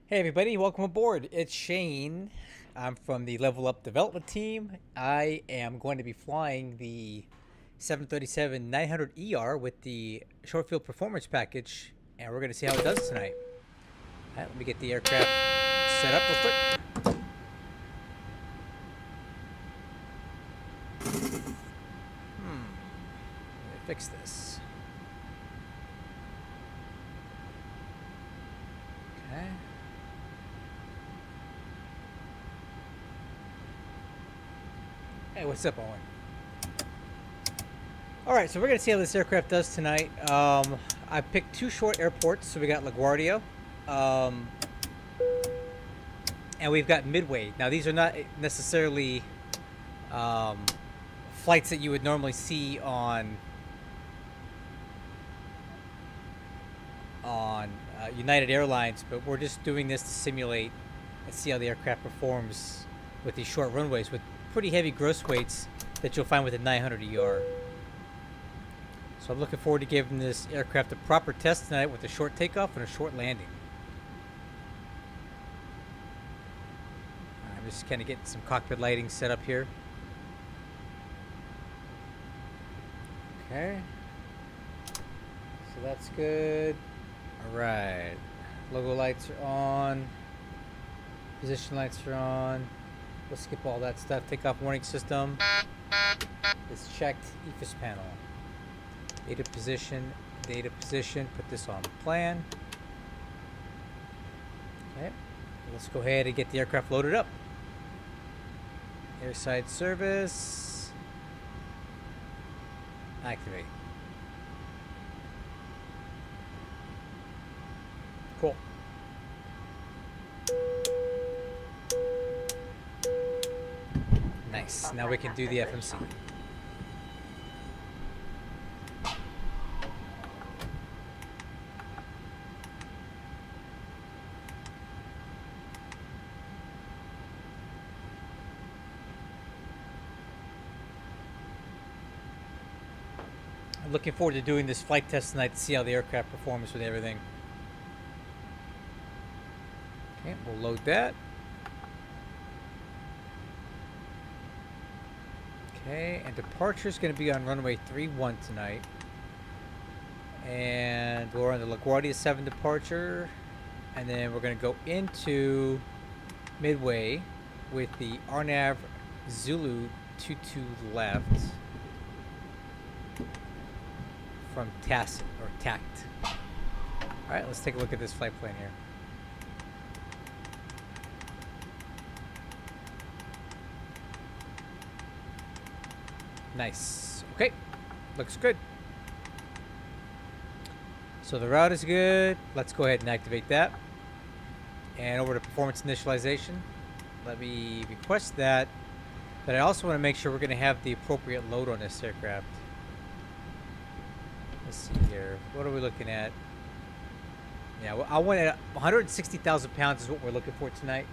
Hey everybody, welcome aboard. It's Shane. I'm from the LevelUp development team. I am going to be flying the 737-900ER with the short field performance package, and we're going to see how it does tonight. All right, let me get the aircraft set up real quick. Let me fix this. Okay. Hey, what's up, Owen? Alright, so we're going to see how this aircraft does tonight. I picked two short airports, so we got LaGuardia, and we've got Midway. Now, these are not necessarily flights that you would normally see on United Airlines, but we're just doing this to simulate and see how the aircraft performs with these short runways with pretty heavy gross weights that you'll find with the 900ER. So I'm looking forward to giving this aircraft a proper test tonight with a short takeoff and a short landing. I'm just kind of getting some cockpit lighting set up here. Okay. So that's good. Alright. Logo lights are on. Position lights are on. We'll skip all that stuff. Takeoff warning system is checked. EFIS panel. Data position. Put this on plan. Okay. Let's go ahead and get the aircraft loaded up. Airside service. Activate. Cool. Nice. Now we can do the FMC. I'm looking forward to doing this flight test tonight to see how the aircraft performs with everything. Okay, we'll load that. Okay, and departure is going to be on runway 31 tonight. And we're on the LaGuardia 7 departure. And then we're going to go into Midway with the RNAV Zulu 22 left from TACT. Alright, let's take a look at this flight plan here. Nice. Okay. Looks good. So the route is good. Let's go ahead and activate that. And over to performance initialization. Let me request that. But I also want to make sure we're going to have the appropriate load on this aircraft. Let's see here. What are we looking at? Yeah, well, I want 160,000 pounds is what we're looking for tonight.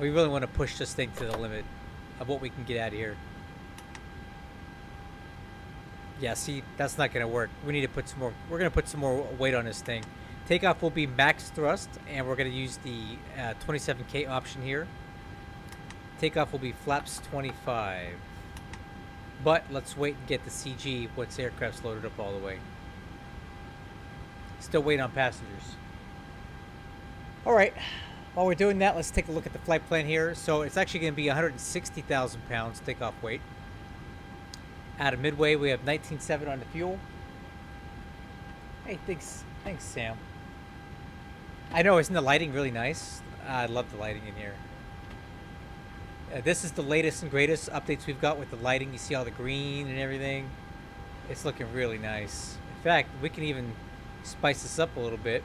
We really want to push this thing to the limit of what we can get out of here. Yeah, see, that's not going to work. We need to put some more. We're going to put some more weight on this thing. Takeoff will be max thrust, and we're going to use the 27K option here. Takeoff will be flaps 25. But let's wait and get the CG once the aircraft's loaded up all the way. Still waiting on passengers. All right. While we're doing that, let's take a look at the flight plan here. So it's actually going to be 160,000 pounds takeoff weight. Out of Midway, we have 19.7 on the fuel. Hey, thanks, Sam. I know, isn't the lighting really nice? I love the lighting in here. This is the latest and greatest updates we've got with the lighting. You see all the green and everything. It's looking really nice. In fact, we can even spice this up a little bit.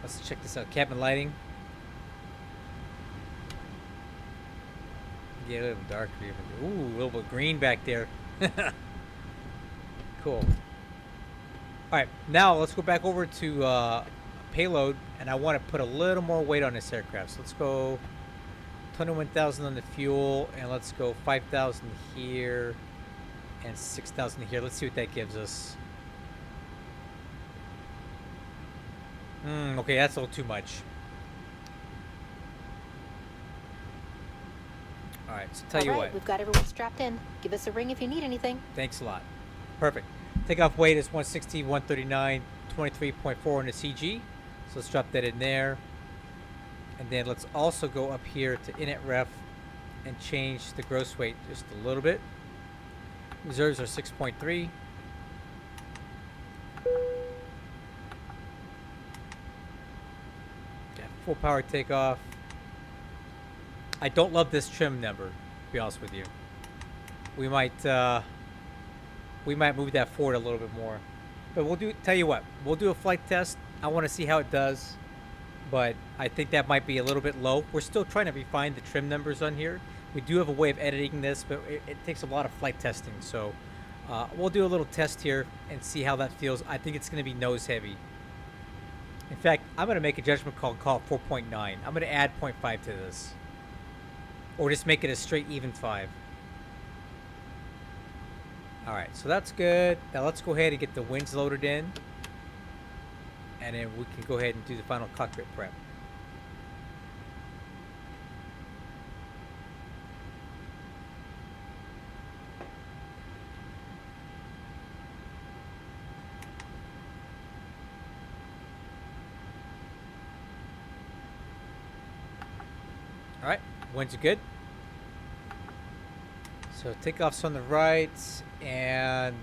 Let's check this out. Cabin lighting. Yeah, a little darker even. Ooh, a little bit of green back there. Cool. Alright, now let's go back over to payload, and I want to put a little more weight on this aircraft. So let's go 21,000 on the fuel, and let's go 5,000 here and 6,000 here. Let's see what that gives us. Okay, that's a little too much. All right, so tell you what. We've got everyone strapped in. Give us a ring if you need anything. Thanks a lot. Perfect. Takeoff weight is 160, 139, 23.4 on the CG. So let's drop that in there. And then let's also go up here to init ref and change the gross weight just a little bit. Reserves are 6.3. Yeah, full power takeoff. I don't love this trim number, to be honest with you. We might move that forward a little bit more. But tell you what, we'll do a flight test. I want to see how it does. But I think that might be a little bit low. We're still trying to refine the trim numbers on here. We do have a way of editing this, but it takes a lot of flight testing. So we'll do a little test here and see how that feels. I think it's going to be nose heavy. In fact, I'm going to make a judgment call and call it 4.9. I'm going to add 0.5 to this. Or just make it a straight even 5. Alright, so that's good. Now let's go ahead and get the winds loaded in. And then we can go ahead and do the final cockpit prep. Alright, winds are good. So takeoff's on the right, and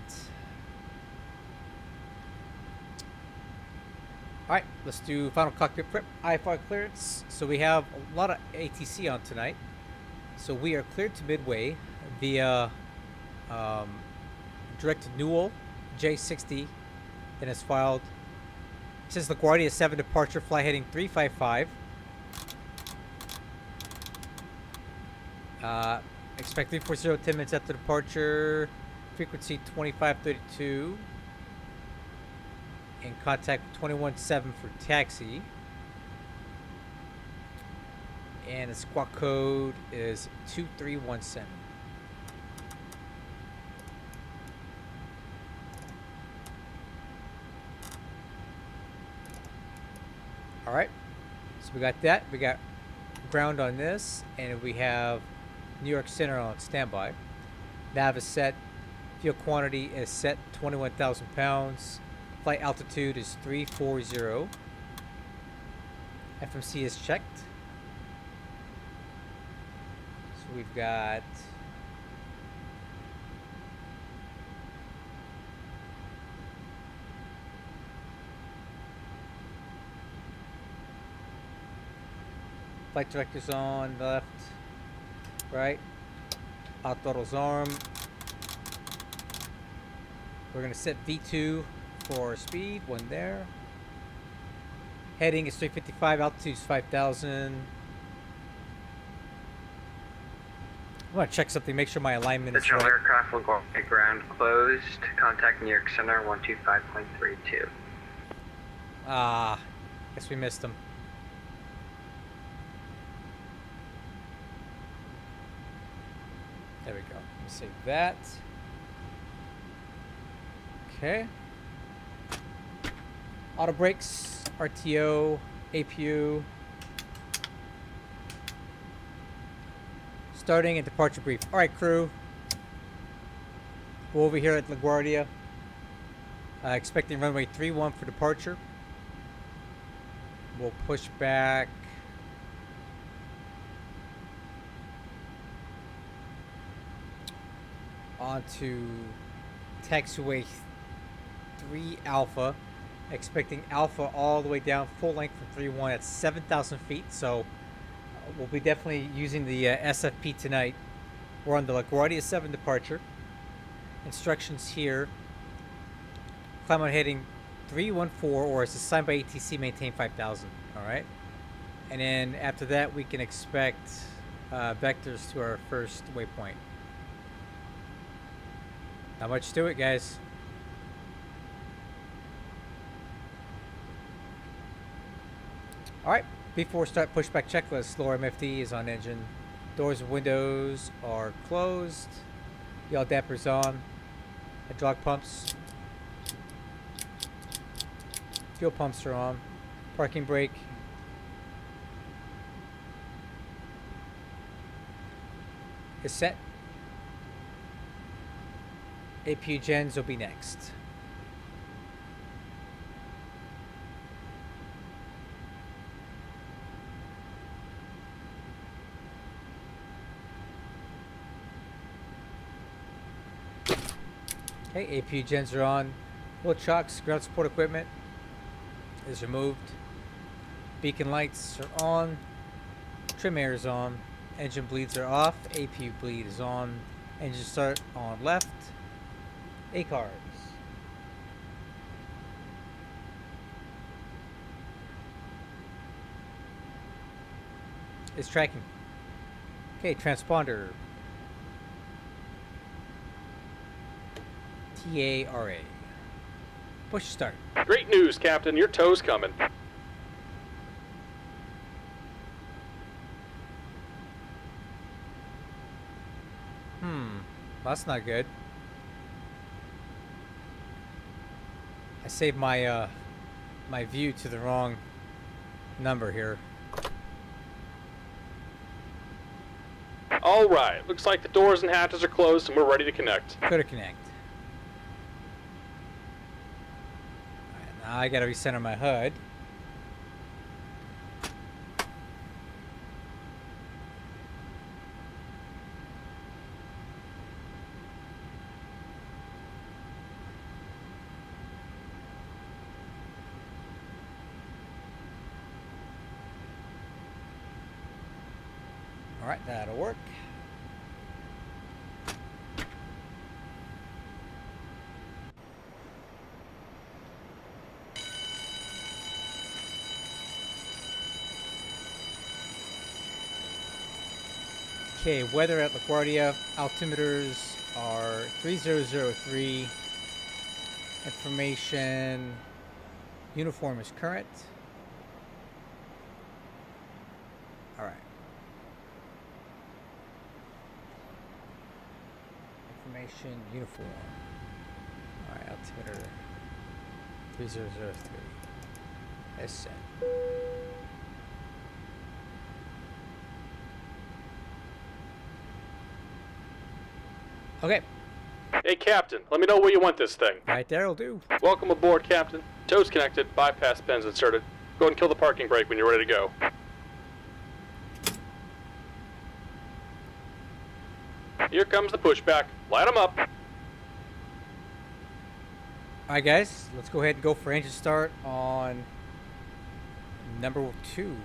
alright, let's do final cockpit prep, IFR clearance. So we have a lot of ATC on tonight. So we are cleared to midway via direct Newell J60 and is filed. It says LaGuardia 7 departure, fly heading 355. Expect 340 10 minutes after departure. Frequency 2532. In contact 21.7 for taxi. And the squawk code is 2317. Alright. So we got that. We got ground on this. And we have New York Center on standby. Nav is set. Fuel quantity is set 21,000 pounds. Flight altitude is 340. FMC is checked. So we've got flight director's on left. Right, auto throttle's arm. We're gonna set V2 for speed, one there. Heading is 355, altitude is 5,000. I want to check something, make sure my alignment is right. Aircraft will go at ground closed. Contact New York Center 125.32. Guess we missed him. There we go. Let me save that. Okay. Auto brakes, RTO, APU. Starting and departure brief. Alright, crew. We're over here at LaGuardia. Expecting runway 31 for departure. We'll push back onto taxiway 3 Alpha, expecting Alpha all the way down full length from 3-1 at 7,000 feet. So we'll be definitely using the SFP tonight. We're on the LaGuardia 7 departure. Instructions here: climb on heading 314, or as assigned by ATC, maintain 5,000. All right, and then after that we can expect vectors to our first waypoint. Not much to it, guys. Alright, before start pushback checklist, lower MFD is on engine. Doors and windows are closed. Yaw dampers on. Hydraulic pumps. Fuel pumps are on. Parking brake. Is set. APU gens will be next. Okay, APU gens are on. Wheel chocks, ground support equipment is removed. Beacon lights are on. Trim air is on. Engine bleeds are off. APU bleed is on. Engine start on left. ACARS. Is tracking. Okay, transponder. TARA. Push start. Great news, Captain. Your tow's coming. That's not good. I saved my my view to the wrong number here. All right. Looks like the doors and hatches are closed and we're ready to connect. Could have connect. Alright, now I gotta recenter my HUD. Alright, that'll work. Okay, weather at LaGuardia. Altimeters are 3003. Information. Uniform is current. Alright. Information uniform. Alright, altimeter 3003. That's set. Okay. Hey, Captain. Let me know where you want this thing. Right there'll do. Welcome aboard, Captain. Tow's connected. Bypass pins inserted. Go ahead and kill the parking brake when you're ready to go. Here comes the pushback. Light them up. Alright guys, let's go ahead and go for engine start on number 2.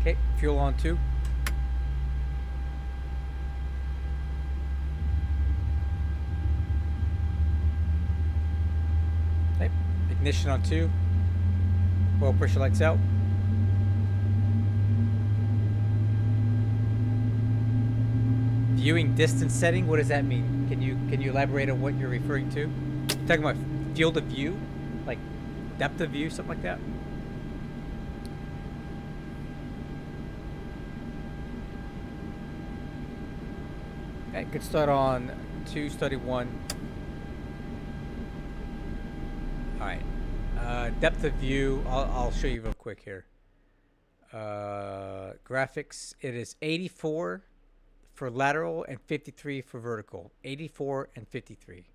Okay, fuel on 2. Okay, ignition on 2. Oil pressure lights out. Viewing distance setting, what does that mean? Can you elaborate on what you're referring to? You're talking about field of view? Like depth of view, something like that? Okay, good start on 2, study 1. Alright. Depth of view, I'll show you real quick here. Graphics, it is 84 for lateral and 53 for vertical. 84 and 53.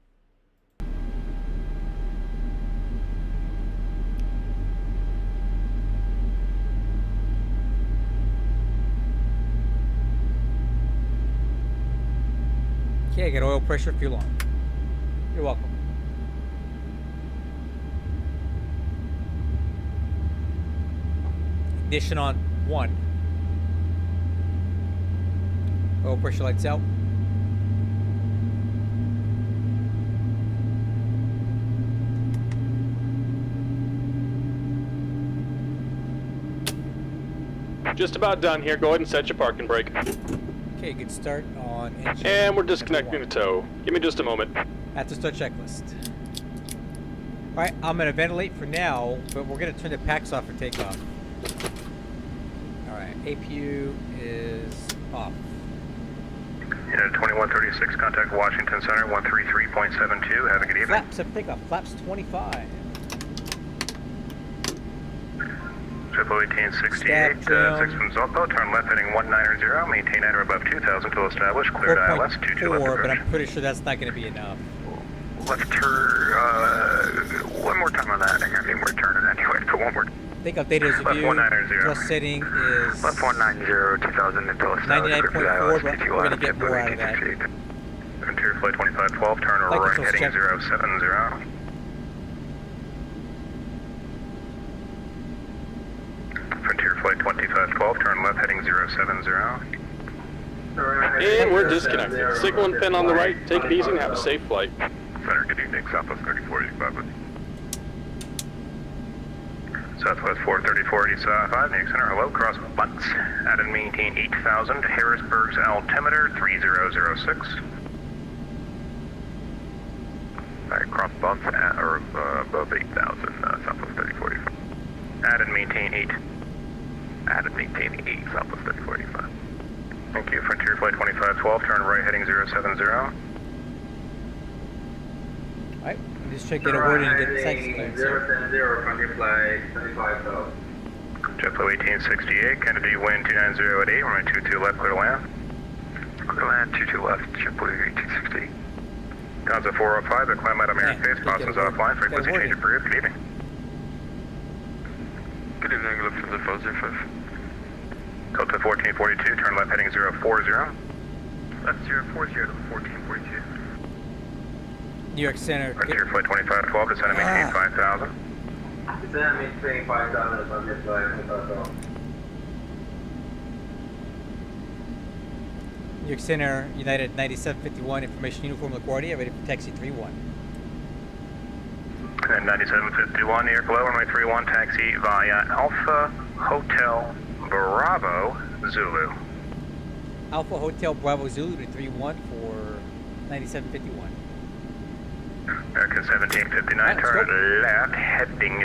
Okay, I got oil pressure, fuel on. You're welcome. Ignition on 1. Oil pressure lights out. Just about done here. Go ahead and set your parking brake. Okay, good start on engine. And we're disconnecting the tow. Give me just a moment. At the start checklist. Alright, I'm going to ventilate for now, but we're going to turn the packs off for takeoff. Alright, APU is off. Unit 2136, contact Washington Center 133.72. Have a good evening. Flaps up takeoff. Flaps 25. Triple 1868, Stab trim. 6 from Zolpo, turn left heading 190, maintain at or above 2000 till established, cleared ILS 22 left 4.4, but approach. I'm pretty sure that's not going to be enough. Left turn, one more time on that. I mean, we're turning anyway, but one more. Takeoff data is Left review. 190. Thrust setting is Left 190, 2000 until established, 99.4, cleared ILS but 22 we're going to left, get more out of that. Frontier flight 2512, turn Like right this, heading check. 070. Frontier flight 2512, turn left heading 070. And we're disconnected. Signal and pin on the right. Take it easy and have a safe flight. Center, good evening, Southwest 3485 with Southwest 43485, New York Center, hello, cross Butts, add and maintain 8000, Harrisburg's altimeter 3006. Alright, cross Butts, or above 8000, Southwest 3485. Add and maintain 8. Add and maintain 8, Southwest 3485. Thank you, Frontier Flight 2512, turn right heading 070. Alright, just check data wording and get the sights cleared. Frontier Flight 2512. JetBlue 1868, Kennedy wind 290 at 8, runway 22 left, clear to land. Clear to land, 22 left, JetBlue 1868. Gonza 405, the climb out of American Yeah, face, Boston's get a offline, frequency word. change approved, good evening. Good evening, look for the 405. Delta 1442, turn left heading 040. Left 040 to 1442. New York Center. Frontier Flight 2512, descend and maintain 5000. Descend and maintain 5000 Frontier Flight 2512. New York Center, United 9751, Information Uniform LaGuardia, ready for taxi 31. And 9751, New York Low, runway 31, taxi via Alpha Hotel Bravo Zulu. Alpha Hotel Bravo Zulu to 31 for 9751. American 1759, Alright, turn let's go. left, heading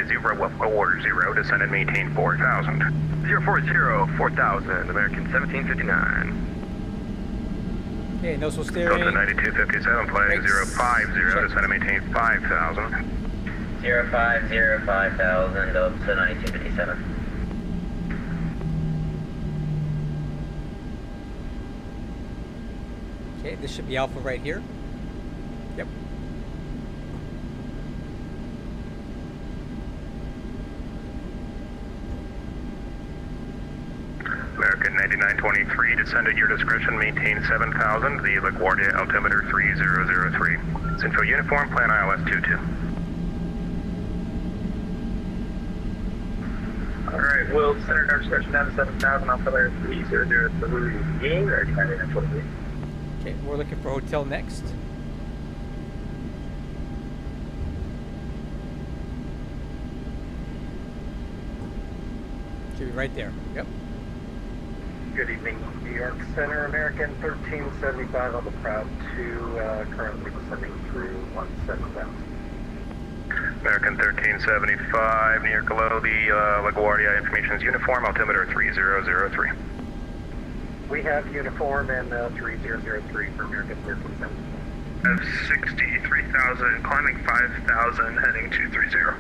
0, descend and maintain 4000. 040, 4000, American 1759. Okay, notional steering. Delta 9257, flight Brakes. 050, Check. descend and maintain 5000. 050 5000 Delta 9257. Okay, this should be Alpha right here. Yep. American 9923, descend at your discretion, maintain 7000, the LaGuardia altimeter 3003. Central uniform, plan ILS 22. Alright, we'll center our discretion down to 7000, Alpha Layer 3003, ready 9923. Okay, we're looking for hotel next. Should be right there. Yep. Good evening, New York Center, American 1375 on the Proud 2, currently descending through 170,000. American 1375, New York Low, the LaGuardia information's uniform, altimeter 3003. We have uniform and 3003 for American 1375. 63,000, climbing 5,000, heading 230.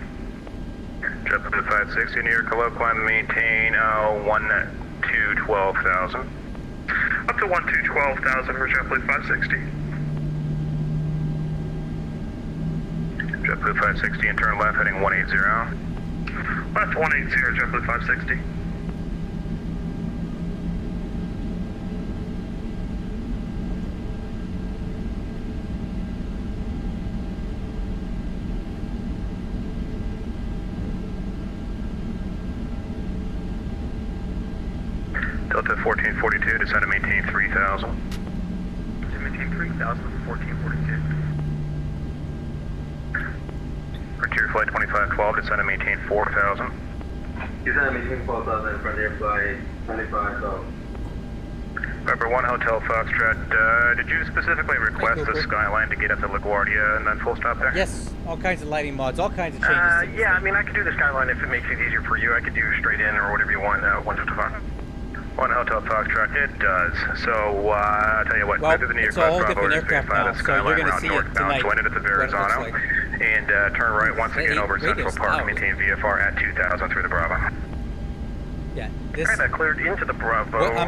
JetBlue 560, New York Low, climb and maintain 12,000. Up to 12,000 for JetBlue 560. JetBlue 560 and turn left heading 180. Left 180, JetBlue 560. Delta 1442, descend and maintain 3000. To maintain 3000 for 1442. Frontier Flight 2512, descend and maintain 4000. Descend and maintain 4000, Frontier Flight 2512. Number 1 Hotel Foxtrot, did you specifically request the Skyline to get up to LaGuardia and then full stop there? Yes, all kinds of lighting mods, all kinds of changes. To this Yeah, I thing. mean, I could do the Skyline if it makes it easier for you. I could do straight in or whatever you want, 155. 1 Hotel Foxtrot, it does. So, I'll tell you what, Well, through the New York it's a whole Bravo different is aircraft verify now, the so Skyline you're gonna route see it northbound, tonight, join it at the what it looks Verrazano, like. and turn right once again over radius Central Park, loud. maintain VFR at 2000 through the Bravo. Yeah, this. Kind of cleared into the Bravo, What I'm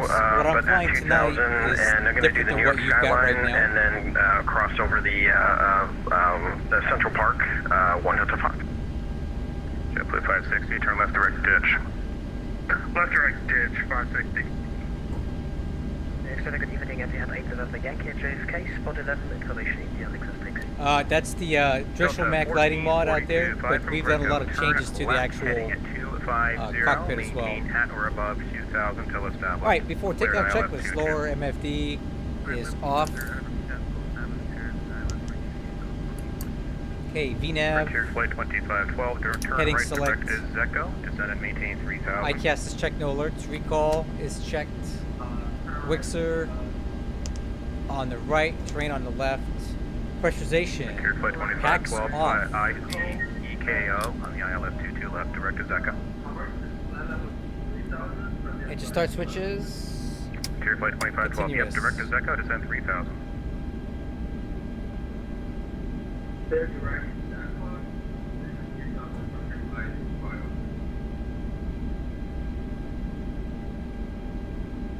but flying at tonight 2000, is and they're going to do different the than New what York you've got Skyline, right now. and then cross over the Central Park, 1 Hotel Fox. JetBlue 560, turn left direct ditch. Left direct ditch, 560. Good evening, Etihad 8 November Yankee at JFK, spot 11, information India, Lexus taxi. That's the Drishel Mac lighting mod out there, but we've done a lot of changes to the actual cockpit as well. At or above 2000 till established. Alright, before takeoff checklist, lower MFD is off. Okay, VNAV, Frontier Flight 2512, turn Heading right select. direct is Echo, descend and maintain 3000. ICAS is checked, no alerts. Recall is checked. Wixer on the right, terrain on the left. Pressurization, Frontier Flight packs 2512, off. ICEKO on the ILS 22 left, direct is Echo. Engine start switches. Frontier Flight 2512, yep, Continuous. direct is Echo, descend 3000.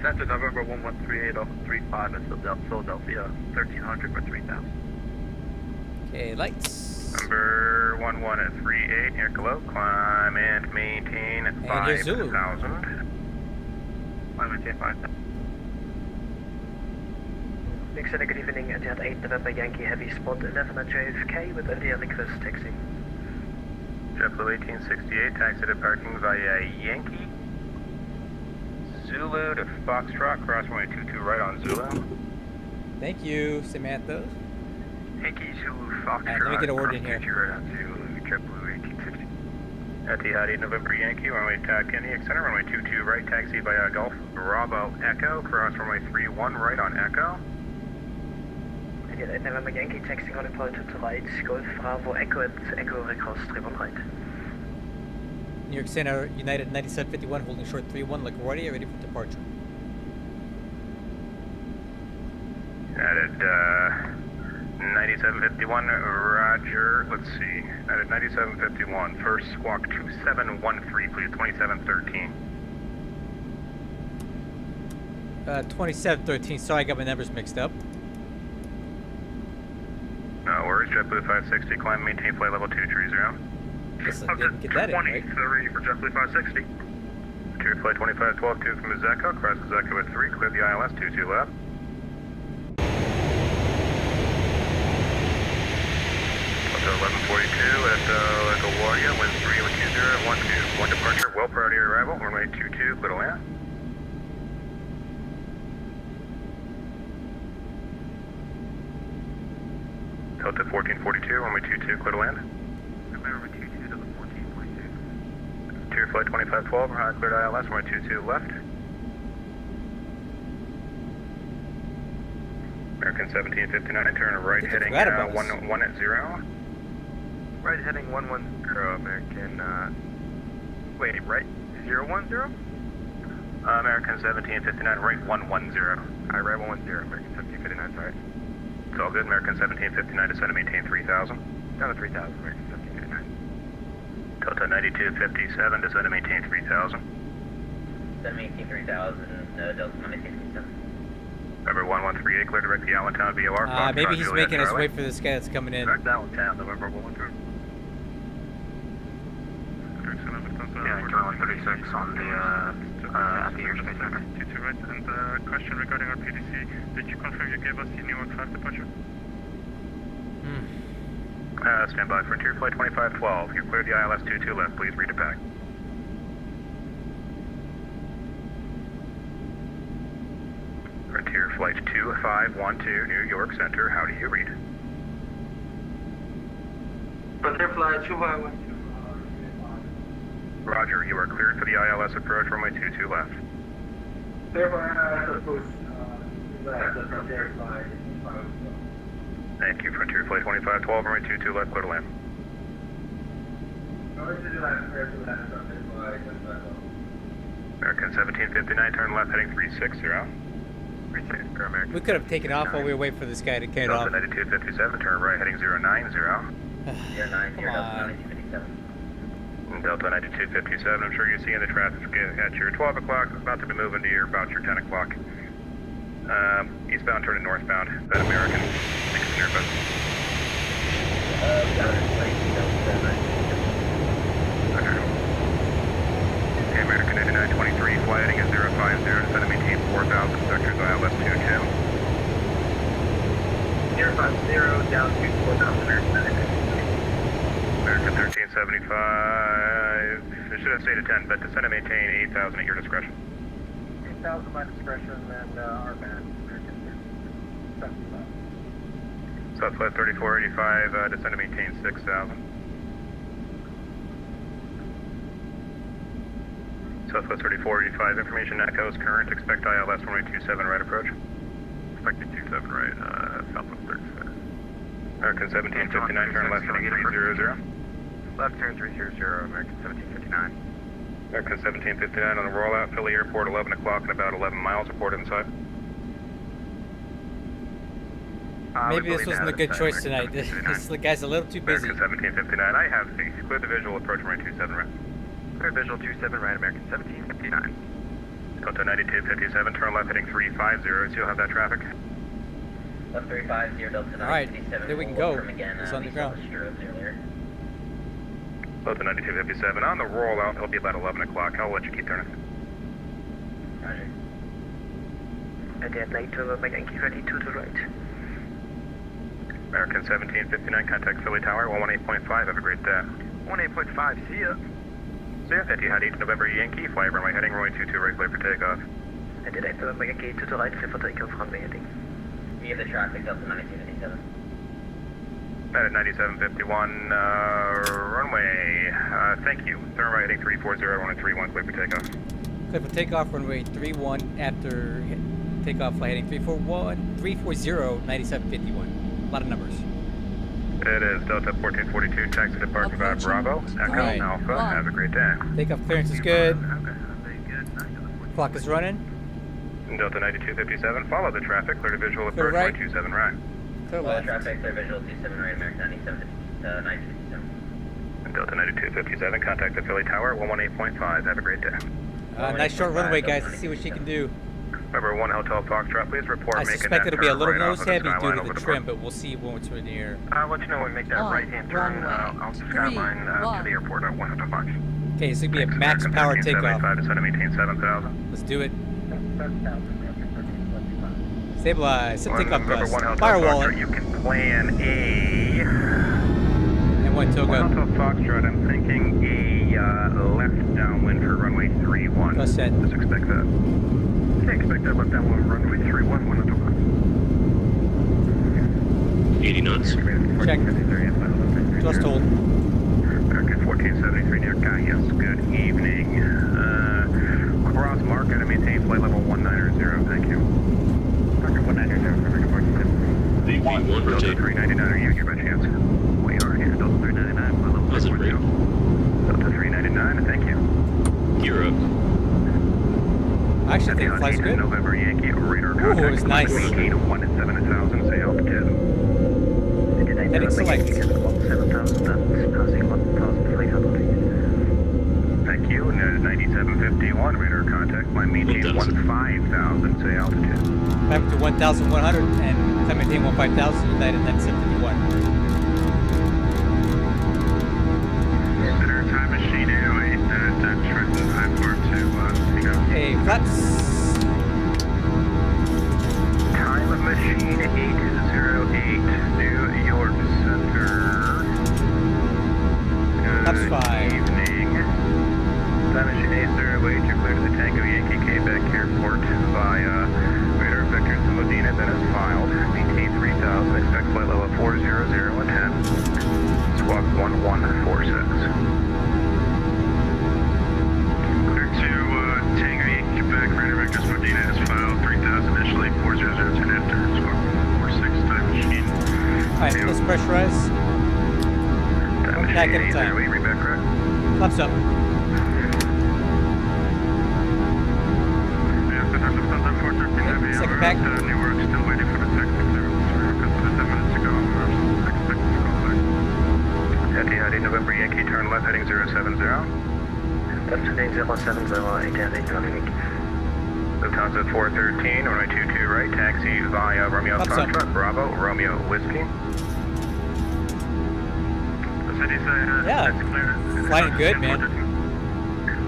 Center November 1138 off 35 in Philadelphia, 1300 for 3000. Okay, lights. Number 11 at 38, Airclow, climb and maintain at And here's Zulu. 5000. Climb and maintain 5000. Extend good evening, Etihad 8 November Yankee Heavy, spot 11 at JFK with India Lexus taxi. JetBlue 1868, taxi to parking via Yankee. Zulu to Foxtrot, cross runway 22 right on Zulu. Thank you, Samantha. Yankee Zulu Foxtrot. Alright, let me get a word in here. Right on Zulu, JetBlue 1860. Etihad 8 November Yankee, runway Kennedy Center, runway 22 right, taxi via Golf Bravo Echo, cross runway 31 right on Echo. Etihad 8 November Yankee, taxing on deploy to right, Golf Bravo Echo at Echo recross 31 right. New York Center, United 9751, holding short 31, LaGuardia, ready for departure. Added 9751, Roger, let's see. Added 9751, first squawk 2713, please, 2713. 2713, sorry I got my numbers mixed up. No worries, JetBlue 560, climb, maintain flight level 230. Guess I didn't get that in, right? 23 for JetBlue 560. Tier flight 2512, 2 from Zecco, cross Zecco at 3, clear the ILS 22 left. Hotel 1142 at LaGuardia, wind 3, with 20 at 12. One departure, well prior to your arrival, runway 22, clear to land. Delta 1442, runway 22, clear to land. Runway 22 to the 1442. Tier flight 2512, cleared ILS, runway 22 left. American 1759, turn right heading 110. Right heading 110, American, wait, right 010? American 1759, right 110. Alright, right 110, American 1759, sorry. It's all good, American 1759, descend to maintain 3000. Down to 3000, American 1759. Delta 9257, descend to maintain 3000. Descend to maintain 3000, Delta 9257. November 1138, clear direct to Allentown VOR. Maybe he's making us wait for this guy that's coming in. Direct Allentown, November 113. Yeah, Terminal 36 on the, at the airspace center. 22 right, and question regarding our PDC, did you confirm you gave us the New York 5 departure? Stand by, Frontier Flight 2512, you cleared the ILS 22 left, please read it back. Frontier Flight 2512, New York Center, how do you read? Frontier Flight 2512. Roger, you are cleared for the ILS approach, runway 22 left. Therefore, Thank you, Frontier Flight 2512, runway 22 left, clear to land. American 1759, turn left heading 360. 360, American. We could have taken off while we were waiting for this guy to get off. Delta 9257, turn right heading 090. 09, Come on. Delta 9257, I'm sure you're seeing the traffic at your 12 o'clock. It's about to be moving to about your 10 o'clock. Eastbound turning northbound. Is that American? Thanks, Airbus. Okay, American 9923, flight heading at 050, descend to maintain 4,000 sectors, ILS 22. 050 down to 4,000 American American 1375, it should have stayed at 10, but descend to maintain 8,000 at your discretion. 8,000 my discretion, and our band, American 1375. Southwest 3485, descend to maintain 6,000. Southwest 3485, information echoes current, expect ILS 1827 right approach. Expected 27 right, Southwest 37. American 1759, turn left heading 300. Left turn 300, American 1759. American 1759 on the rollout, Philly Airport, 11 o'clock and about 11 miles, report inside. Maybe this wasn't a good choice tonight. The guy's a little too busy. American 1759, I have faith. Clear the visual, approach runway 27 right. Clear visual 27 right, American 1759. Delta 9257, turn left heading 350, so you'll have that traffic. Left 350, Delta 957. Alright, there we can go. Again, It's on the ground. Delta 9257, on the rollout, it'll be about 11 o'clock. I'll let you keep turning. Roger. And then later, make Yankee ready to the right. American 1759, contact Philly Tower, 118.5, have a great day. 18.5, see ya. See ya, Etihad 8 November Yankee, fly runway heading, runway 22, right clear for takeoff. And then later, make Yankee to the right, clear for takeoff, runway heading. We have the traffic, Delta 9257. At 9751, runway, thank you. Turn right heading 340, runway 31, clear for takeoff. Clear for takeoff, runway 31 after takeoff, flight heading 340, 9751. A lot of numbers. It is Delta 1442, taxi departure by Bravo, Echo, Alpha, have a great day. Takeoff clearance is good. Clock is running. Delta 9257, follow the traffic, clear to visual Clear approach, right. 27 right. Clear Follow left. traffic, clear visual 27 right, American 957. Delta 9257, contact the Philly Tower, 118.5, have a great day. Nice short runway, guys. Let's see what she can do. Remember, 1 Hotel Foxtrot, please report I making suspect that it'll be a turn little right nose off of the heavy due skyline to over the the trim, but we'll see once we're in the air. I'll let you know when we make that right-hand turn off the skyline to the airport at 1 Hotel Fox. Okay, this is going to be a max American power 1375, takeoff. descend to maintain 7,000. Let's do it. 7,000, American 1375. Stabilize. Set takeoff Remember, thrust. 1 Hotel Firewall Foxtrot, it. you can plan a... And one toe 1 go. Hotel Foxtrot, I'm thinking a left downwind for runway 31. Go set. Just expect that. Okay, expect that left downwind for runway 31, 1 Hotel Fox. 80 knots. Check. Thrust hold. American 1473 near Yes, good evening. Cross mark and maintain flight level 190, thank you. American 190, American 1473. The V1 Delta rotate. 399, are you here by chance? We are here, Delta 399, flight level How's it rate? 310. Delta 399, thank you. Gear up. I actually think it flies good. November Yankee radar Ooh, contact. it was nice. 17,000, say altitude. Heading select. 7,000, passing 1,300. Thank you. 9751 radar contact. Climb maintain 15,000, say altitude. Back to 1,100 and climb maintain 15,000 United 9751. Center time machine 808 at Trenton High Park to Hey, flaps. Time of machine 808, New York Center. Flaps Good 5. evening. Time machine 808, you're clear to the Tango Yankee Quebec Airport via radar vector to Modena, that is filed. Maintain 3,000, expect flight level 400 and 10. Squawk 1146. Clear to Tango Yankee Quebec, radar vectors Modena is filed, 3,000 initially, 400 10. Alright, let's pressurize. One pack at a time. Flaps up. Second pack. Etihad November Yankee, turn left heading 070. Left heading 070, Etihad November. Lufthansa 413, runway 22 right, taxi via Romeo Foxtrot, Bravo, Romeo Whiskey. Yeah, flying good, man.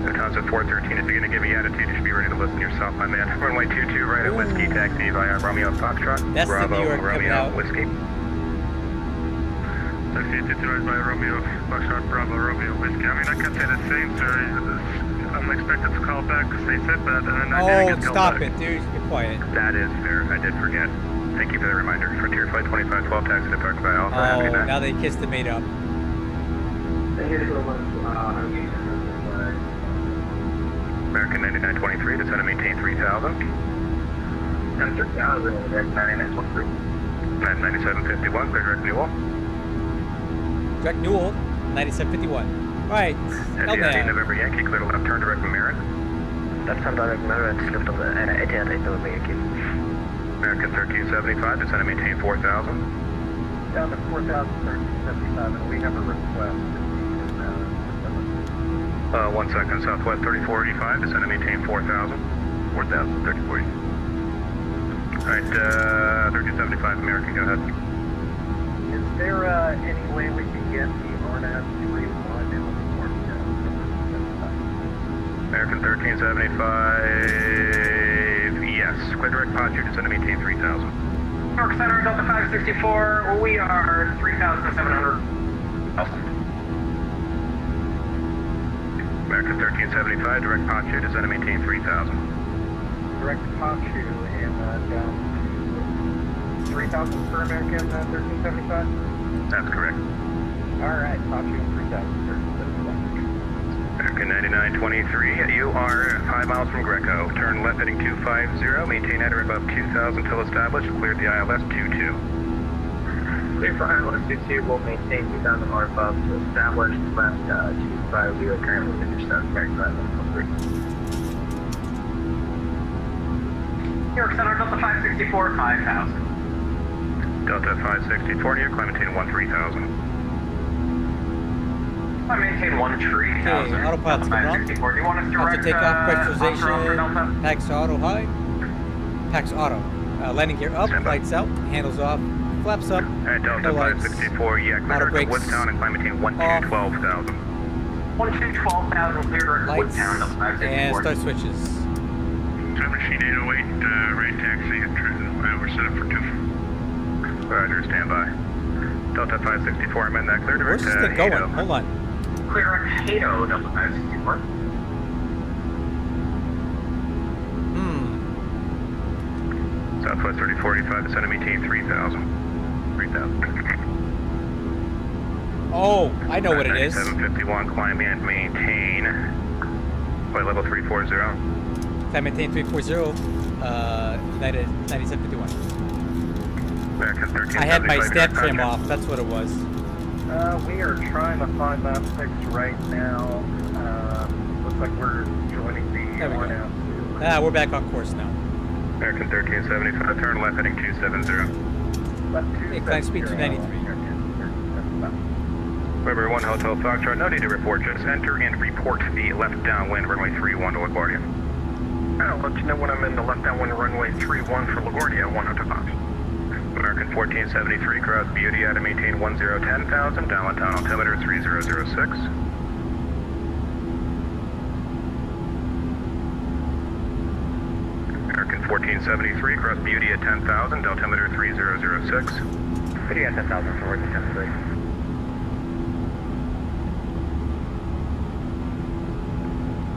Lufthansa 413, if you're going to give me attitude, you should be ready to listen to yourself, my man. Runway 22 right at Whiskey, taxi via Romeo Foxtrot, That's Bravo, the New York coming Romeo out. Whiskey. Taxi 22 right by Romeo Foxtrot, Bravo, Romeo Whiskey. I mean, I can't say the same, sir. I'm expected to call back because they said that, and I didn't get called stop back. it, dude. Be quiet. That is fair. I did forget. Thank you for the reminder. Frontier Flight 2512, taxi to Park by Alpha. Oh, Happy night. now they kissed the mate up. American 9923, descend and maintain 3000. And 3000, American 9923. At 9751, clear direct Newell. Direct Newell, 9751. Right, Etihad November Yankee, clear to left turn direct Merritt. Left hand direct Merritt, lift of the Etihad November Yankee. American 1375, descend and maintain 4000. Down to 4,1375, and we have a request. 1 second, Southwest 3485, descend and maintain 4000. 4000, 3040. Alright, 1375, American, go ahead. Is there any way we can get the RNAV 31 in the form? American 1375, yes. Clear direct pod, you descend and maintain 3000. New York Center, Delta 564, we are 3,700. American 1375, direct Ponchu, descend and maintain 3000. Direct Ponchu and down to 3,000 for American 1375? That's correct. Alright, Ponchu 3,000. American 9923, you are 5 miles from Greco. Turn left heading 250, maintain at or above 2000 till established, cleared the ILS 22. Clear for ILS 22, we'll maintain 2,000 or above to establish left 250, currently intercept American 913. New York Center, Delta 564, 5,000. Delta 564, New York, climb maintain 13,000. I maintain 13000. Okay, autopilot's coming on. 564. Do you want us to After direct takeoff, offer for pressurization, Delta? PAX auto high. PAX auto. Landing gear up, Stand by. lights out, handles off, flaps up, At Delta no lights. 564, yeah, Auto clear to brakes Woodtown and climb maintain 12,000. 12,000, clear direct lights, Woodtown, Delta 564. and start switches. Time machine 808, right taxi, we're set up for 2. Roger, stand by. Delta 564, I'm in that clear Where's direct this thing going? Hato. Hold on. Clear direct Hato, Delta 564. Southwest 3045, descend and maintain 3000. 3000. Oh, I know what it is. 751, climb and maintain. Flight level 340. I maintain 340, 9751. American 1375. I had my direct step trim contact. off, that's what it was. We are trying to find map 6 right now. Looks like we're joining the There we go. RNAV. We're back on course now. American 1375, turn left heading 270. Left Hey, climb speed 293. Weber 1 Hotel Foxtrot, no need to report, just enter and report the left downwind runway 31 to LaGuardia. I'll let you know when I'm in the left downwind runway 31 for LaGuardia, 1 Hotel Fox. American 1473, cross Beauty out to maintain 10,000, downtown altimeter 3006. American 1473, cross Beauty at 10,000, altimeter 3006. Beauty at 10,000 for working 10,3.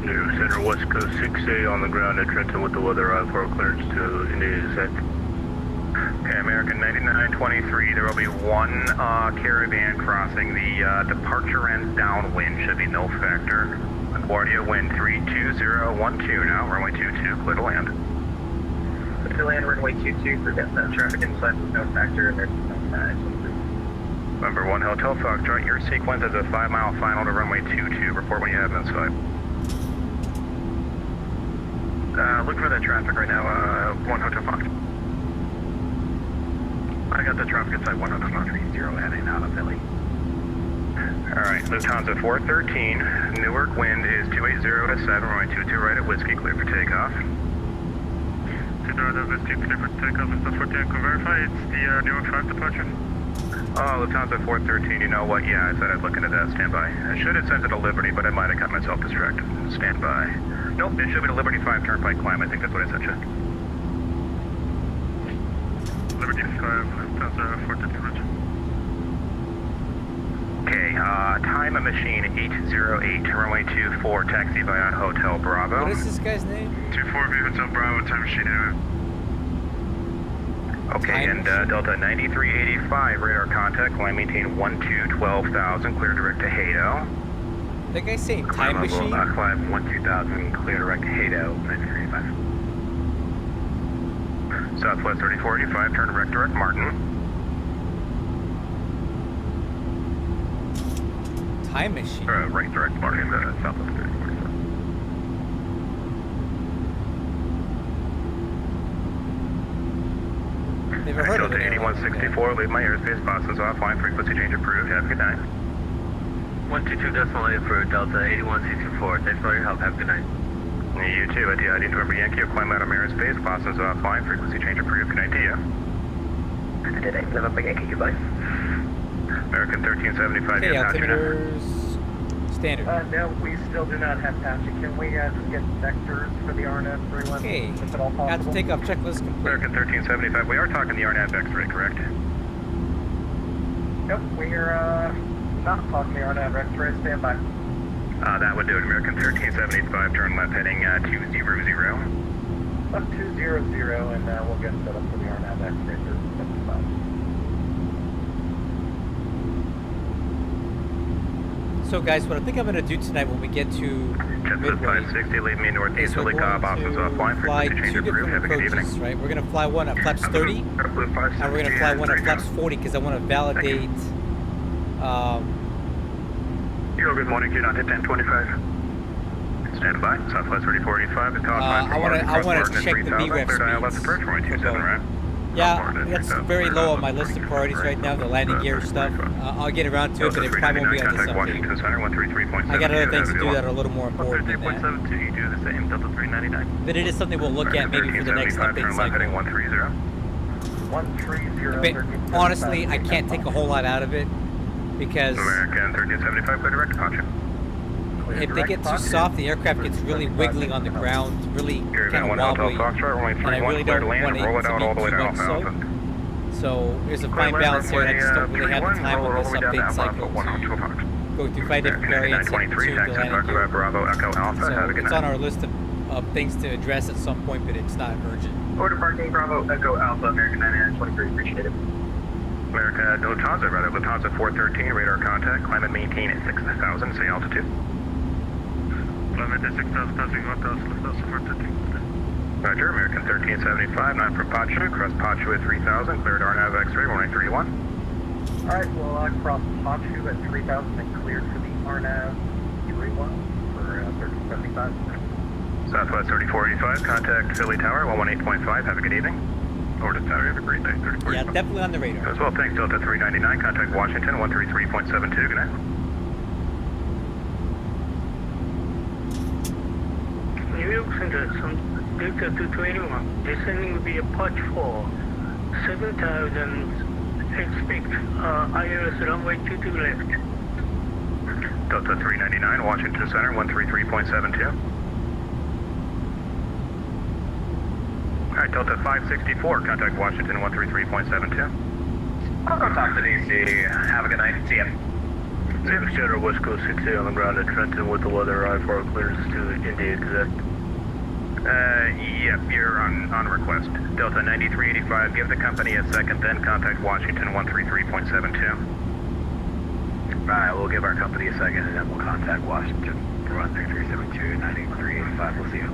New Center West Coast 6A on the ground at Trenton with the weather I-4 clearance to India descent. Okay, American 9923, there will be one caravan crossing the departure end downwind, should be no factor. LaGuardia wind 32012 now, runway 22, clear to land. Clear to land, runway 22, forget that traffic inside with no factor, and there's no Number 1 Hotel Foxtrot, your sequence is a 5-mile final to runway 22. Report when you have inside. Look for that traffic right now, 1 Hotel Fox. I got the traffic inside 1 Hotel Fox 30 heading out of Philly. Alright, Lufthansa 413, Newark wind is 280 at 7, runway 22 right at Whiskey, clear for takeoff. 2 right at Whiskey, clear for takeoff, it's the 14, can verify, it's the Newark 5 departure. Oh, Lufthansa 413, you know what, yeah, I said I'd look into that, stand by. I should have sent it to Liberty, but I might have got myself distracted. Stand by. Nope, it should be to Liberty 5 Turnpike climb, I think that's what I sent you. Liberty 5, Lufthansa 413, roger. Okay, time of machine 808, runway 24, taxi via Hotel Bravo. What is this guy's name? 24 Hotel Bravo, time machine error. Okay, and Delta 9385, radar contact, line maintain 12,000, clear direct to Hato. That guy's saying time machine? Climb 12,000, clear direct to Hato, 9385. Southwest 3485, turn direct Martin. Time machine? Right direct Martin, Southwest 3485. Never heard of it. Delta 8164, leave my airspace, bosses offline, frequency change approved, have a good night. 122.8 for Delta 8164. Thanks for your help. Have a good night. You too, at the ID November Yankee, climb out of airspace, bosses offline, frequency change approved, good night to you. Did I November Yankee, goodbye. American 1375, Okay, your passenger. altimeters standard. No, we still do not have Patsy. Can we just get vectors for the RNF 31? Okay, If at all got possible? to take off checklist complete. American 1375, we are talking the RNAV X-ray, correct? Nope, we are not talking the RNF X-ray. Stand by. That would do it, American 1375, turn left heading 200. Left 200, and we'll get set up for the RNAV X-ray 1375. So guys, what I think I'm going to do tonight when we get to Chipset Midway 560, leave me is northeast, we're Philly going Cobb, options to offline, fly frequency change two approved, different have a good evening. approaches, right? We're going to fly one at flaps 30, and we're going to fly one at flaps 40 because I want to validate. Euro, good morning, Q-Dot hit 1025. Stand by, Southwest 3485, is call time for I want to check the VREF cleared ILS speeds. approach, runway 27, right? Yeah, that's very low on my list of priorities right now, the landing gear stuff. I'll get around to it, but it probably won't be on this update. I got other things to do that are a little more important than that. You do the same, Delta 399. But it is something we'll look at maybe for the next update cycle. 130. 130. But honestly, I can't take a whole lot out of it because American 1375, clear direct departure. if they get too soft, the aircraft gets really wiggling on the ground, really kind of wobbly, and I really don't want it to be too much so. So there's a fine balance here, and I just don't really have the time on this update cycle to go through 5 different variants and tune the landing gear. So it's on our list of things to address at some point, but it's not urgent. Order parking, Bravo, Echo Alpha, American 9923, appreciate it. America, Lufthansa, Lufthansa 413, radar contact, climb and maintain at 6,000, say altitude. Climb at 6,000, passing 1,000, Lufthansa 413. Roger, American 1375, 9 from Pachu, cross Pachu at 3,000, cleared RNAV X-ray, runway 31. Alright, we'll cross Pachu at 3,000 and cleared for the RNAV 31 for 1375. Southwest 3485, contact Philly Tower, 118.5, have a good evening. Over to Tower, have a great night, 3485. Yeah, definitely on the radar. As well, thanks, Delta 399, contact Washington, 133.72, good night. New York Center, some Delta 221, descending will be a Patch 4, 7,000, expect ILS runway 22 left. Delta 399, Washington Center, 133.72. Alright, Delta 564, contact Washington 133.72. I'll go talk to DC. Have a good night. See ya. Next Center, West Coast 6A on the ground at Trenton with the weather I-4 clearance to India exact. Yep, you're on request. Delta 9385, give the company a second, then contact Washington 133.72. Alright, we'll give our company a second and then we'll contact Washington. 13372 9385. We'll see you.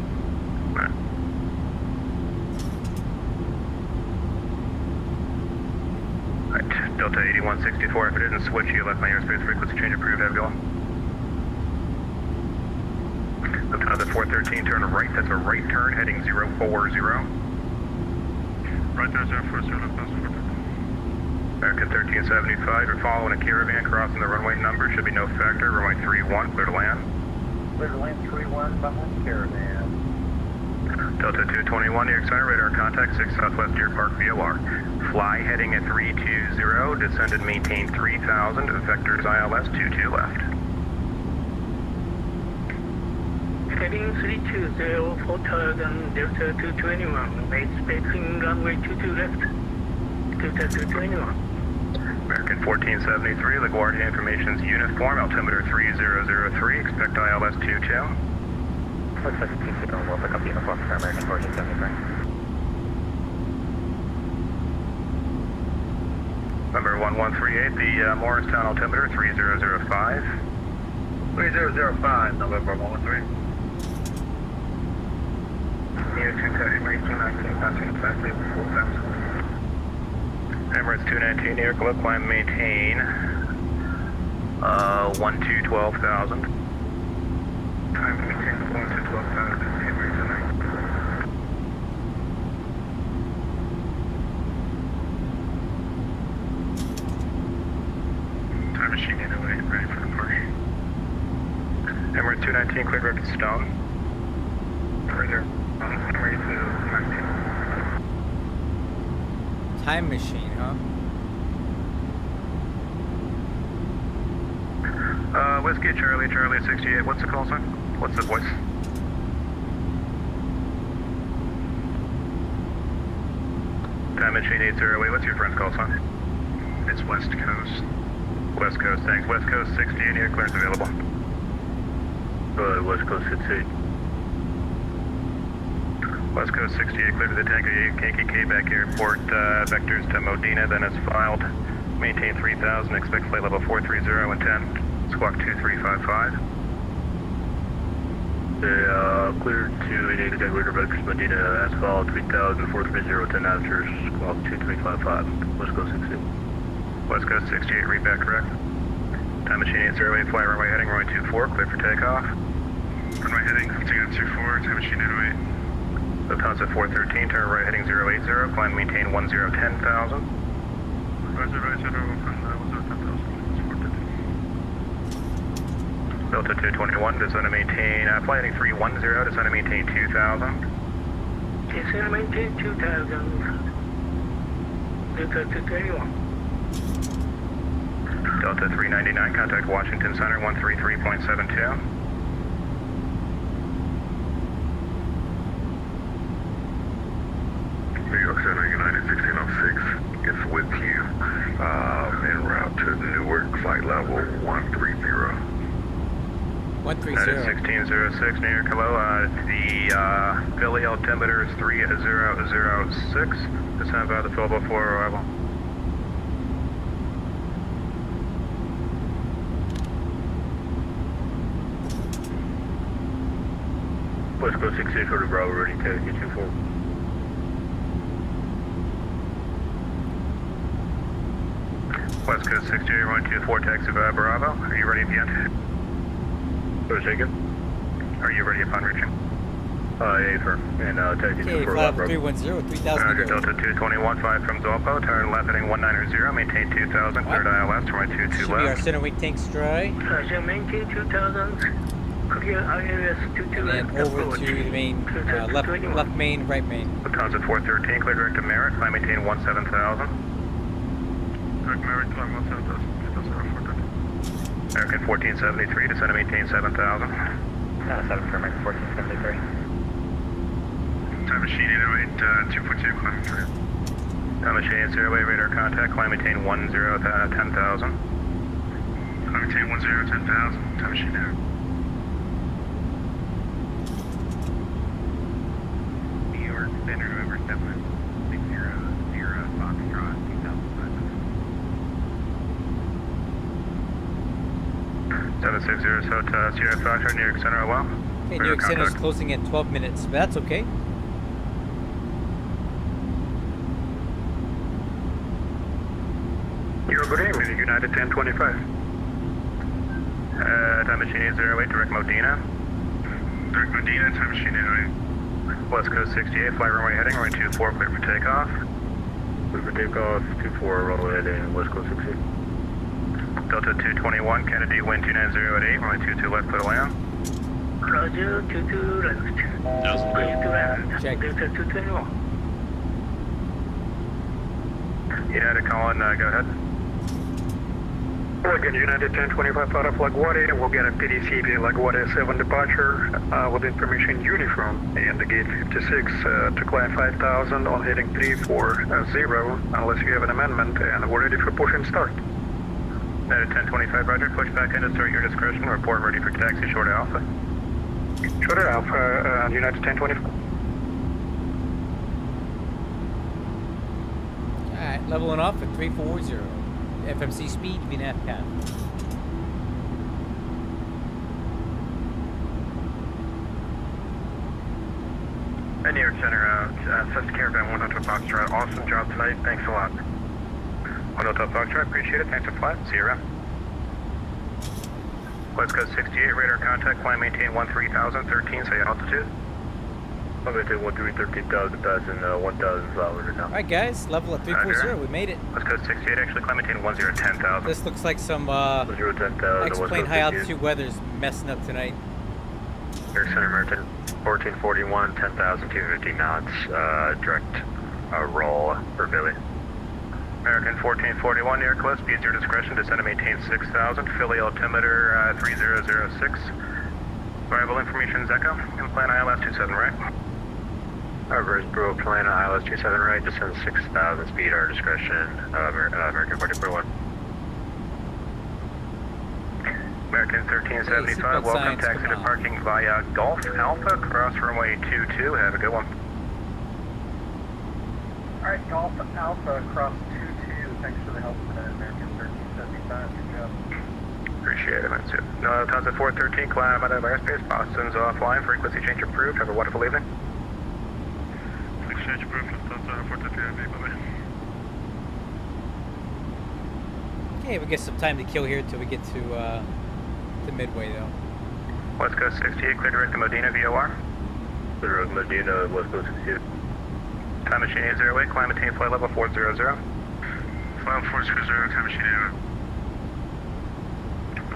Alright. Right, Delta 8164, if it didn't switch, you left my airspace frequency change approved, have a good one. Lufthansa 413, turn right, that's a right turn, heading 040. Right there, 040, Lufthansa 413. American 1375, you're following a caravan crossing the runway number, should be no factor, runway 31, clear to land. Clear to land 31 behind caravan. Delta 221, New York Center, radar contact 6 Southwest Deer Park VOR. Fly heading at 320, descend and maintain 3000, vectors ILS 22 left. Heading 320 for Targan Delta 221. Expecting runway 22 left. Delta 221. American 1473, LaGuardia Information's uniform, altimeter 3003, expect ILS 22. Looks like a PC will pick up uniform for American 1473. Number 1138, the Morristown altimeter 3005. 3005, November 113. Near 219, passing fastly before fast. Emirates 219, New York, low climb, maintain 12,000. Time to maintain 12,000, Emirates 219. Time machine 808, ready for departure. Emirates 219, clear direct to Stone. Further, Emirates 219. Time machine, huh? Whiskey Charlie 68, what's the call sign? What's the voice? Time machine 808, what's your friend's call sign? It's West Coast. West Coast, thanks. West Coast 68, here, clearance available. West Coast 68. West Coast 68, clear to the tanker, Yankee Quebec Airport, vectors to Modena, then as filed. Maintain 3000, expect flight level 430 and 10. Squawk 2355. Cleared to 88 Jaguar vectors Medina, asphalt 3000, 430, 10 after, squawk 2355. West Coast 68. West Coast 68, read back correct. Time machine 808, fly runway heading, runway 24, clear for takeoff. Runway heading, 24, time machine 808. Lufthansa 413, turn right heading 080, climb maintain 10,000. Roger, 10,000. Delta 221, descend to maintain, fly heading 310, descend to maintain 2,000. Descend and maintain 2,000. Delta 221. Delta 399, contact Washington Center 133.72. New York Center United 1606, it's with you, en route to Newark, flight level 130. 130. 1606, New York, hello, the Philly altimeter is 3006, descend by the Philbo 4 arrival. West Coast 68, short of Bravo, ready to get you forward. West Coast 68, 124, taxi via Bravo. Are you ready at the end? Taken. Are you ready upon reaching? Yeah, firm. And taxi Okay, for flight Bravo. 310, 3000 Roger, to go. Delta 221, 5 from Zolpo, turn left heading 190, maintain 2000, cleared ILS, runway 22 Should be our left. center wing tanks dry. Roger, maintain 2,000. Clear ILS 22 And then left. over to the main, left main, right main. Lufthansa 413, clear direct to Merritt, climb maintain 17,000. Direct Merritt, climb 17,000. American 1473, descend to maintain 7,000. 7 for American 1473. Time machine 808, 242, climbing 3. Time machine 08, radar contact, climb maintain 10,000. Climb maintain 10,000, time machine 8. New York, Standard November 7600, Foxtrot, 2005. 760, Sierra Foxtrot, New York Center, well. Okay, New York Center is closing in 12 minutes, but that's okay. Good evening, United 1025. Time machine 808, direct Modena. Direct Medina, time machine 808. West Coast 68, flight runway heading, runway 24, clear for takeoff. Clear for takeoff, 24, runway heading, West Coast 68. Delta 221, Kennedy, wind 290 at 8, runway 22 left, clear to land. Roger, 22 left. Clear to land. Check. Delta 221. United calling, go ahead. Again, United 1025 out of LaGuardia. We'll get a PDCB LaGuardia 7 departure with information uniform and the gate 56 to climb 5000 on heading 340 unless you have an amendment, and we're ready for push and start. United 1025, roger, push back in to start your discretion, report ready for taxi, short Alpha. Shorter Alpha, United 1025. Alright, leveling off at 340. FMC speed, VNAV path. New York Center, Cessna Caravan 100 Foxtrot, awesome job tonight, thanks a lot. 100 Foxtrot, appreciate it, thanks for flight, see you around. West Coast 68, radar contact, climb maintain 13,000, 13, say altitude. I'm going to take 13,000, passing 1,000 flowers right now. Alright guys, level at 340, we made it. West Coast 68, actually climb maintain 10,000. This looks like some 10,000, X-plane high altitude weather's messing up tonight. New York Center, American 1441, 10,250 knots, direct roll for Philly. American 1441, near close, speeds your discretion, descend and maintain 6,000, Philly altimeter 3006. Arrival information is Echo, and plan ILS 27 right. Reverse Bro, plan ILS 27 right, descend 6,000, speed our discretion, American 1441. American 1375, welcome, signs, taxi come to on. parking via Gulf Alpha, cross runway 22, have a good one. Alright, Golf Alpha across 22. Thanks for the help with that, American 1375. Good job. Appreciate it, that's it. No, tons at 413, climb out of airspace, Boston's offline, frequency change approved, have a wonderful evening. Exchange approved, Lufthansa 423, bye-bye. Okay, we get some time to kill here until we get to Midway though. West Coast 68, clear direct to Modena VOR. Clear direct Medina, West Coast 68. Time machine 808, climb maintain flight level 400. Flight 400, time machine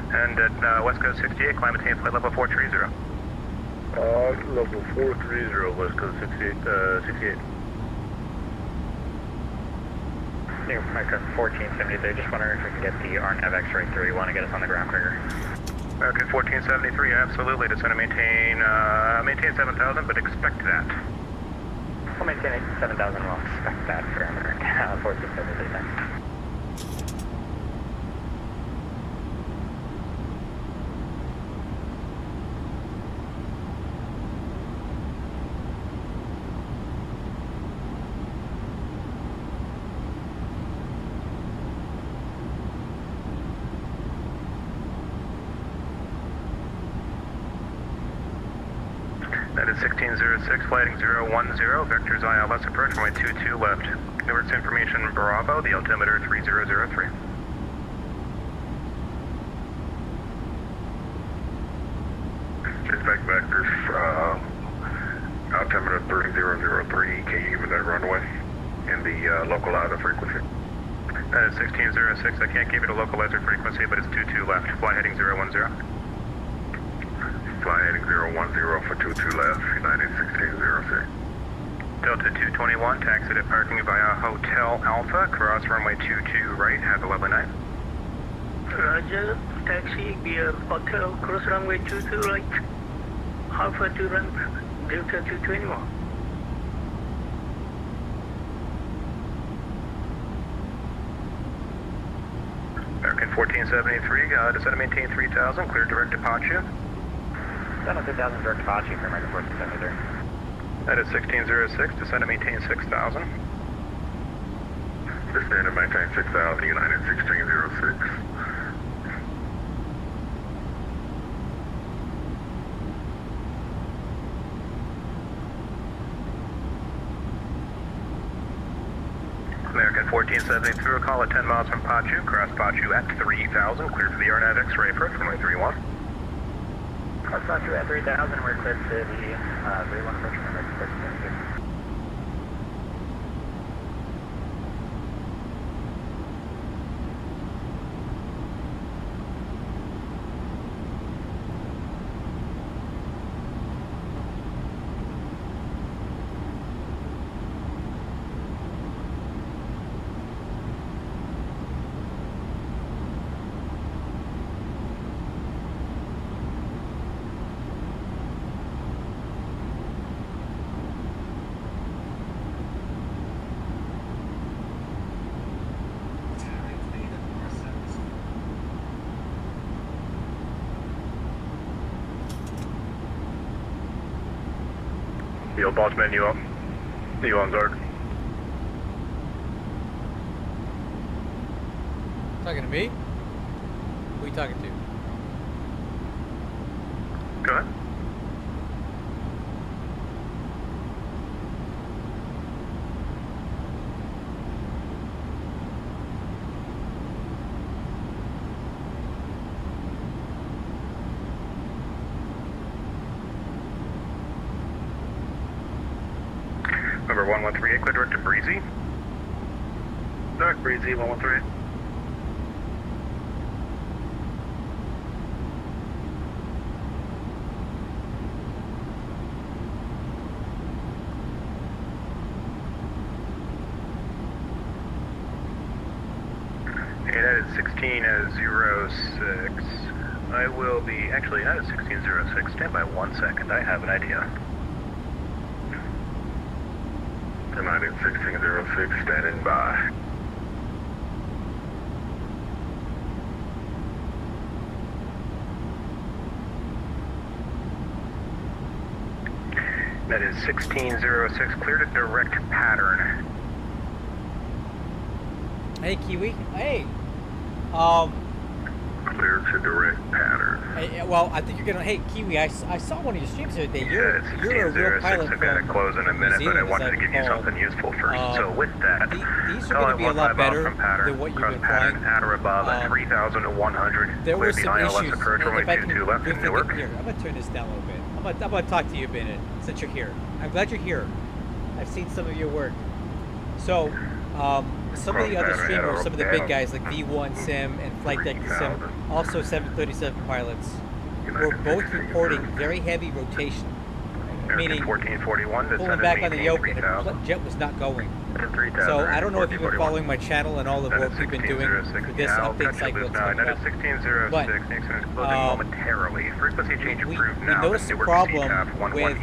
808. And at West Coast 68, climb maintain flight level 430. Level 430, West Coast 68, 68. New York Micro 1473, just wondering if we can get the RNAV X-ray 31 to get us on the ground quicker. American 1473, absolutely, descend and maintain 7,000, but expect that. We'll maintain 7,000, we'll expect that for American 1473, thanks. That is 1606, flighting 010, vectors ILS approach, runway 22 left. Newark's information Bravo, the altimeter 3003. Expect vectors, altimeter 3003, can you give me that runway and the localizer frequency? That is 1606, I can't give you the localizer frequency, but it's 22 left, fly heading 010. Fly heading 010 for 22 left, United 1606. Delta 221, taxi to parking via Hotel Alpha, cross runway 22 right, have a lovely night. Roger, taxi via Hotel, cross runway 22 right. Alpha to ramp, Delta 221. American 1473, descend and maintain 3000, clear direct departure. Down to 2,000 direct Apache for American 1473. That is 1606, descend and maintain 6000. Descend and maintain 6,000, United 1606. American 1473, call at 10 miles from Pachu, cross Pachu at 3000, clear for the RNAV X-ray approach, runway 31. Cross Pachu at 3000, we're clear to the 31 approach, runway 32. Yo, Bossman, you up? You on, Zard? Talking to me? Who are you talking to? Go ahead. Number 113, clear direct to Breezy. Direct Breezy, 113. Hey, that is 1606. I will be, actually, that is 1606. Stand by 1 second, I have an idea. United 1606, standing by. That is 1606, clear to direct pattern. Hey, Kiwi. Hey. Clear to direct pattern. Well, I think you're gonna. Hey, Kiwi. I saw one of your streams the other day. You're a real pilot. I've got to close in a minute, but I wanted to give you something useful first. So with that, these are going to be a lot better than what you've been flying. At or above 3,100. There were some issues. If I can left here, I'm going to turn this down a little bit. I'm going to talk to you a minute since you're here. I'm glad you're here. I've seen some of your work. So, some of the other streamers, some of the big guys like V1 Sim and Flight Deck Sim, also 737 pilots, were both reporting very heavy rotation. Meaning, 1441 pulling back on the yoke and the jet was not going. So I don't know if you've been following my channel and all the work we've been doing for this update cycle. But momentarily. Frequency change approved we now. noticed a problem with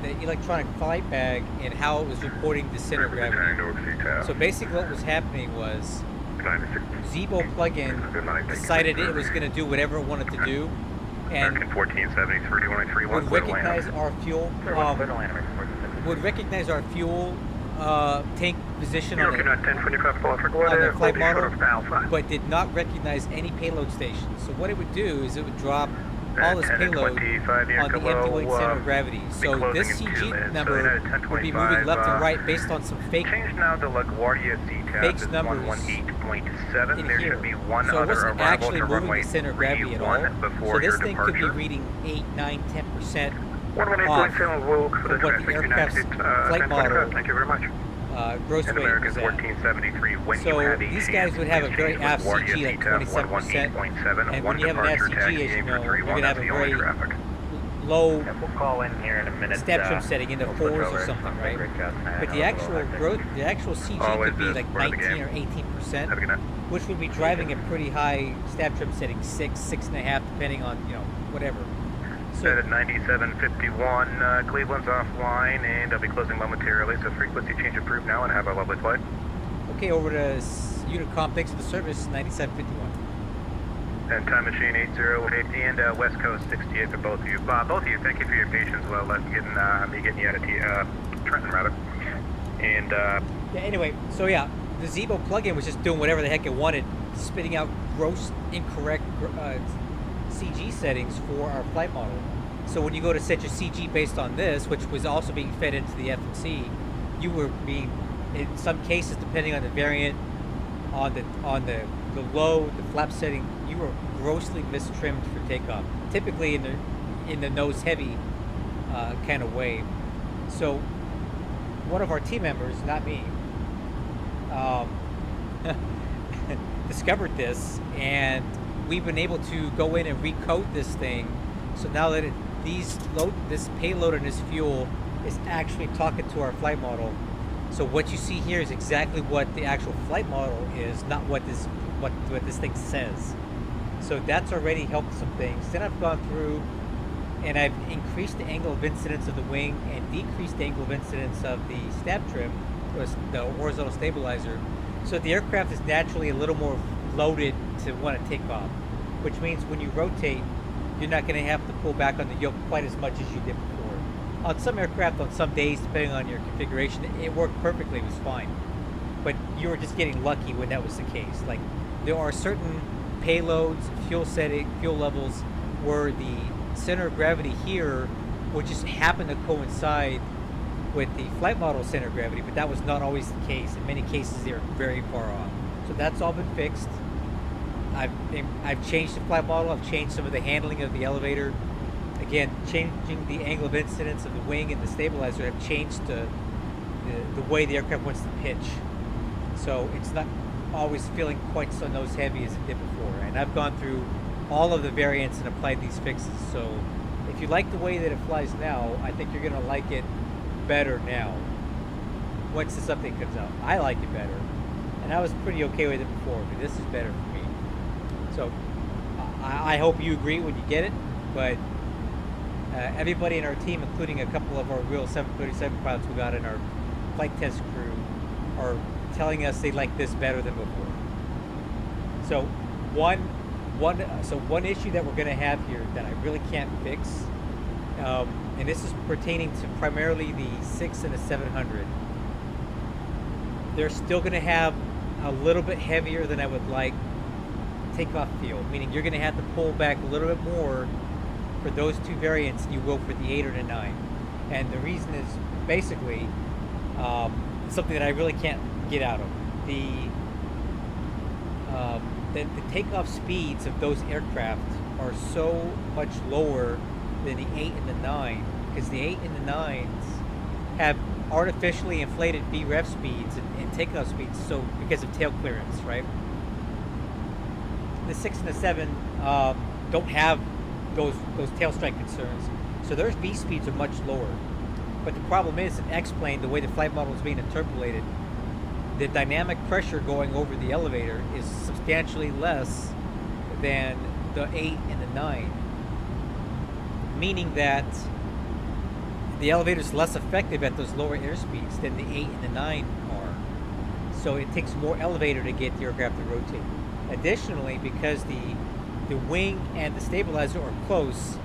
the electronic flight bag and how it was reporting the center of gravity. So basically what was happening was Zebo plugin decided it was going to do whatever it wanted to do, and would recognize our fuel tank position on the flight model, but did not recognize any payload station. So what it would do is it would drop all this payload on the empty-weight center of gravity. So this CG number would be moving left and right based on some fake fakes numbers in here. So it wasn't actually moving the center of gravity at all. So this thing could be reading 8, 9, 10% off from what the aircraft's flight model gross weight was at. So these guys would have a very aft CG, like 27%, and when you have an aft CG, as you know, you're going to have a very low stab trim setting into 4s or something, right? But the actual CG could be like 19 or 18%, which would be driving a pretty high stab trim setting, 6, 6.5, depending on, you know, whatever. So, at 9751, Cleveland's offline, and I'll be closing momentarily, so frequency change approved now, and have a lovely flight. Okay, over to Unicom, thanks for the service, 9751. And Time Machine 8080, and West Coast 68 for both of you. Both of you, thank you for your patience while me getting you out of Trenton, rather. And, yeah, anyway, so yeah, the Zebo plugin was just doing whatever the heck it wanted, spitting out gross, incorrect CG settings for our flight model. So when you go to set your CG based on this, which was also being fed into the FMC, you were being in some cases, depending on the variant, on the low, the flap setting, you are grossly mistrimmed for takeoff. Typically in the nose heavy kind of way. So one of our team members, not me, discovered this, and we've been able to go in and recode this thing. So now that this payload and this fuel is actually talking to our flight model. So what you see here is exactly what the actual flight model is, not what this thing says. So that's already helped some things. Then I've gone through and I've increased the angle of incidence of the wing and decreased the angle of incidence of the stab trim, or the horizontal stabilizer. So the aircraft is naturally a little more loaded to want to take off, which means when you rotate, you're not going to have to pull back on the yoke quite as much as you did before. On some aircraft, on some days, depending on your configuration, it worked perfectly, it was fine. But you were just getting lucky when that was the case. Like, there are certain payloads, fuel setting, fuel levels, where the center of gravity here would just happen to coincide with the flight model center of gravity, but that was not always the case. In many cases, they are very far off. So that's all been fixed. I've changed the flight model. I've changed some of the handling of the elevator. Again, changing the angle of incidence of the wing and the stabilizer have changed the way the aircraft wants to pitch. So it's not always feeling quite so nose heavy as it did before. And I've gone through all of the variants and applied these fixes. So if you like the way that it flies now, I think you're going to like it better now once this update comes out. I like it better. And I was pretty okay with it before, but this is better for me. So I hope you agree when you get it, but everybody in our team, including a couple of our real 737 pilots who got in our flight test crew, are telling us they like this better than before. So one issue that we're going to have here that I really can't fix, and this is pertaining to primarily the 6 and the 700. They're still going to have a little bit heavier than I would like takeoff field, meaning you're going to have to pull back a little bit more for those two variants than you will for the 8 or the 9. And the reason is basically something that I really can't get out of. The takeoff speeds of those aircraft are so much lower than the 8 and the 9, because the 8 and the 9s have artificially inflated VREF speeds and takeoff speeds, so because of tail clearance, right? The 6 and the 7 don't have those tail strike concerns, so their V speeds are much lower. But the problem is, in X-plane, the way the flight model is being interpolated, the dynamic pressure going over the elevator is substantially less than the 8 and the 9, meaning that the elevator is less effective at those lower airspeeds than the 8 and the 9 are. So it takes more elevator to get the aircraft to rotate. Additionally, because the wing and the stabilizer are close,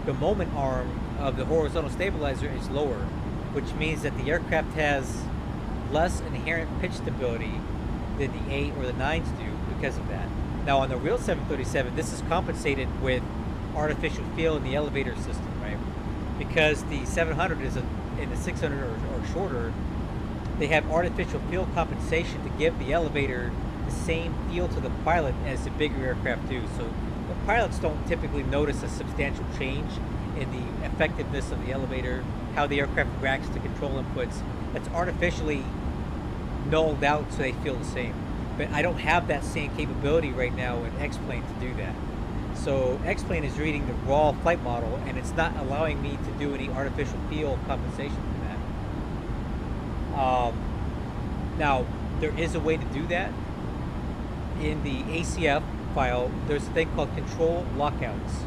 the moment arm of the horizontal stabilizer is lower, which means that the aircraft has less inherent pitch stability than the 8 or the 9s do because of that. Now on the real 737, this is compensated with artificial feel in the elevator system, right? Because the 700 is and the 600 or shorter, they have artificial feel compensation to give the elevator the same feel to the pilot as the bigger aircraft do. So the pilots don't typically notice a substantial change in the effectiveness of the elevator, how the aircraft reacts to control inputs. That's artificially nulled out so they feel the same. But I don't have that same capability right now in X-plane to do that. So X-plane is reading the raw flight model, and it's not allowing me to do any artificial feel compensation for that. Now, there is a way to do that. In the ACF file, there's a thing called control lockouts.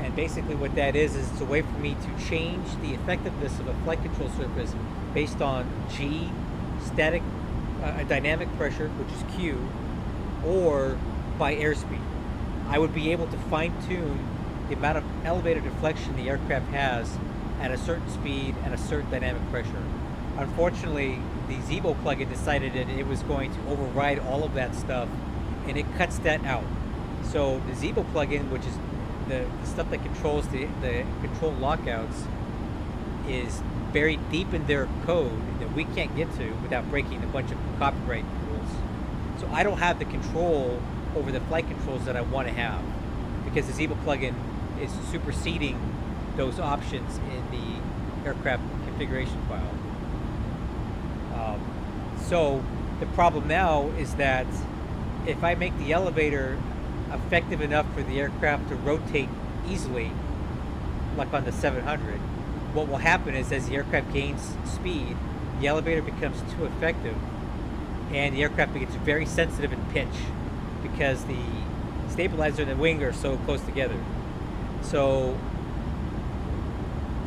And basically what that is it's a way for me to change the effectiveness of a flight control surface based on G, static, dynamic pressure, which is Q, or by airspeed. I would be able to fine-tune the amount of elevator deflection the aircraft has at a certain speed and a certain dynamic pressure. Unfortunately, the Zebo plugin decided that it was going to override all of that stuff, and it cuts that out. So the Zebo plugin, which is the stuff that controls the control lockouts, is buried deep in their code that we can't get to without breaking a bunch of copyright rules. So I don't have the control over the flight controls that I want to have, because the Zebo plugin is superseding those options in the aircraft configuration file. So the problem now is that if I make the elevator effective enough for the aircraft to rotate easily, like on the 700, what will happen is as the aircraft gains speed, the elevator becomes too effective and the aircraft gets very sensitive in pitch because the stabilizer and the wing are so close together. So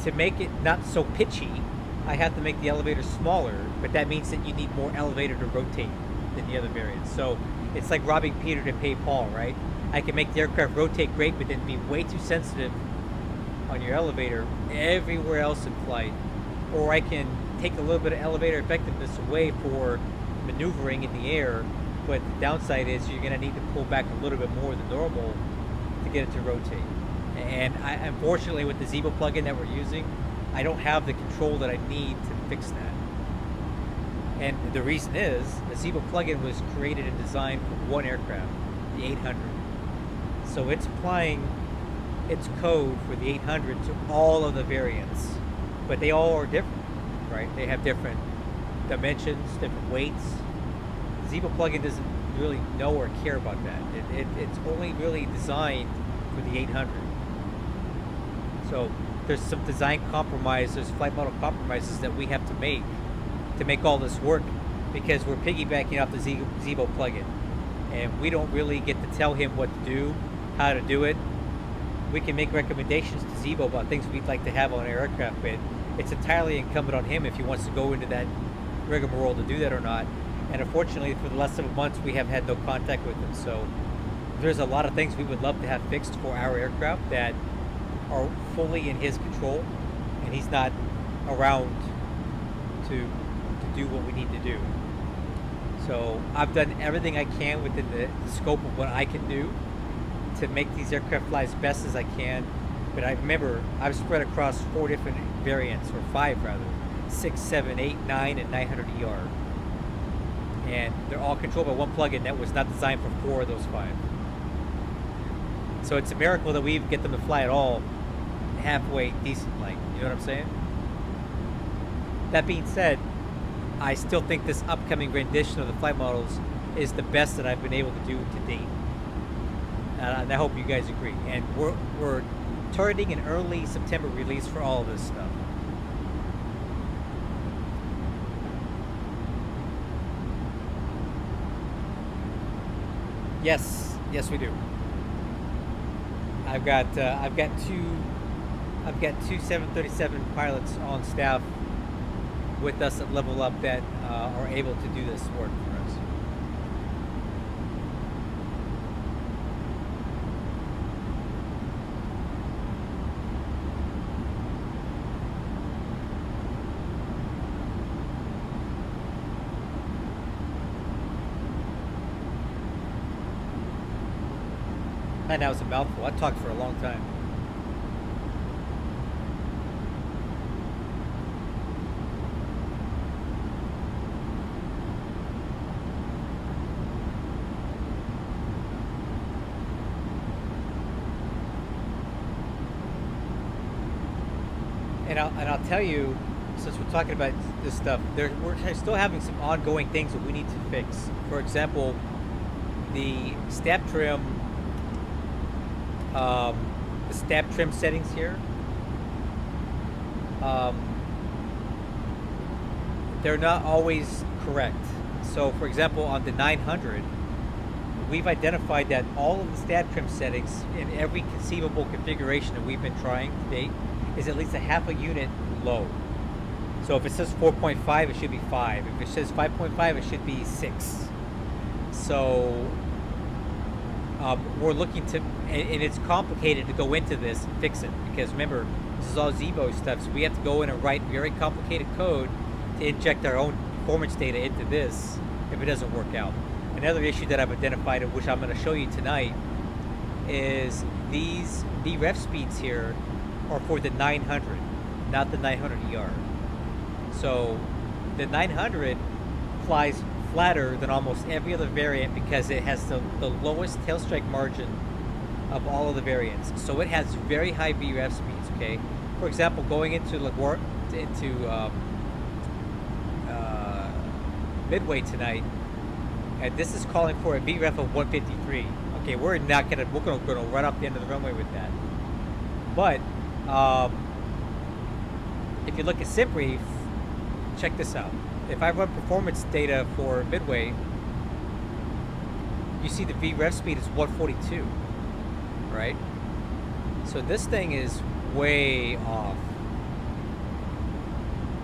to make it not so pitchy, I have to make the elevator smaller, but that means that you need more elevator to rotate than the other variants. So it's like robbing Peter to pay Paul, right? I can make the aircraft rotate great, but then be way too sensitive on your elevator everywhere else in flight. Or I can take a little bit of elevator effectiveness away for maneuvering in the air, but the downside is you're gonna need to pull back a little bit more than normal to get it to rotate. And unfortunately with the Zebo plugin that we're using, I don't have the control that I need to fix that. And the reason is, the Zebo plugin was created and designed for one aircraft, the 800. So it's applying its code for the 800 to all of the variants, but they all are different, right? They have different dimensions, different weights. The Zebo plugin doesn't really know or care about that. It's only really designed for the 800. So there's some design compromise, there's flight model compromises that we have to make all this work, because we're piggybacking off the Zebo plugin, and we don't really get to tell him what to do, how to do it. We can make recommendations to Zebo about things we'd like to have on our aircraft, but it's entirely incumbent on him if he wants to go into that rigmarole to do that or not. And unfortunately, for the last several months, we have had no contact with him. So there's a lot of things we would love to have fixed for our aircraft that are fully in his control, and he's not around to do what we need to do. So I've done everything I can within the scope of what I can do to make these aircraft fly as best as I can. But I remember I've spread across 4 different variants, or 5 rather, 6, 7, 8, 9, and 900 ER. And they're all controlled by one plugin that was not designed for 4 of those 5. So it's a miracle that we get them to fly at all halfway decent, like, you know what I'm saying? That being said, I still think this upcoming rendition of the flight models is the best that I've been able to do to date. And I hope you guys agree. And we're targeting an early September release for all of this stuff. Yes, we do. I've got two 737 pilots on staff with us at LevelUp that are able to do this work for us. And that was a mouthful. I talked for a long time. And I'll tell you, since we're talking about this stuff, we're still having some ongoing things that we need to fix. For example, the stab trim settings here, they're not always correct. So for example, on the 900, we've identified that all of the stab trim settings in every conceivable configuration that we've been trying to date is at least a half a unit low. So if it says 4.5, it should be 5. If it says 5.5, it should be 6. So we're looking to, and it's complicated to go into this and fix it, because remember, this is all Zebo stuff, so we have to go in and write very complicated code to inject our own performance data into this if it doesn't work out. Another issue that I've identified, which I'm going to show you tonight, is these VREF speeds here are for the 900, not the 900ER. So the 900 flies flatter than almost every other variant because it has the lowest tail strike margin of all of the variants. So it has very high VREF speeds, okay? For example, going into Midway tonight, and this is calling for a VREF of 153. Okay, we're gonna run up the end of the runway with that. But if you look at SimBrief, check this out. If I run performance data for Midway, you see the VREF speed is 142, right? So this thing is way off.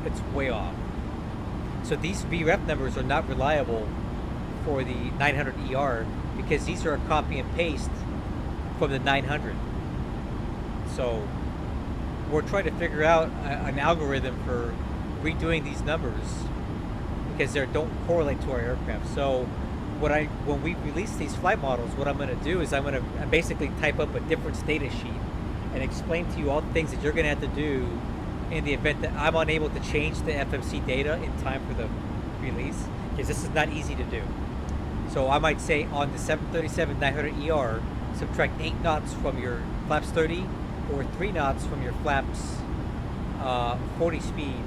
It's way off. So these VREF numbers are not reliable for the 900ER because these are a copy and paste from the 900. So we're trying to figure out an algorithm for redoing these numbers because they don't correlate to our aircraft. So when we release these flight models, what I'm going to do is I'm going to basically type up a difference data sheet and explain to you all the things that you're going to have to do in the event that I'm unable to change the FMC data in time for the release, because this is not easy to do. So I might say on the 737-900ER, subtract 8 knots from your flaps 30 or 3 knots from your flaps 40 speed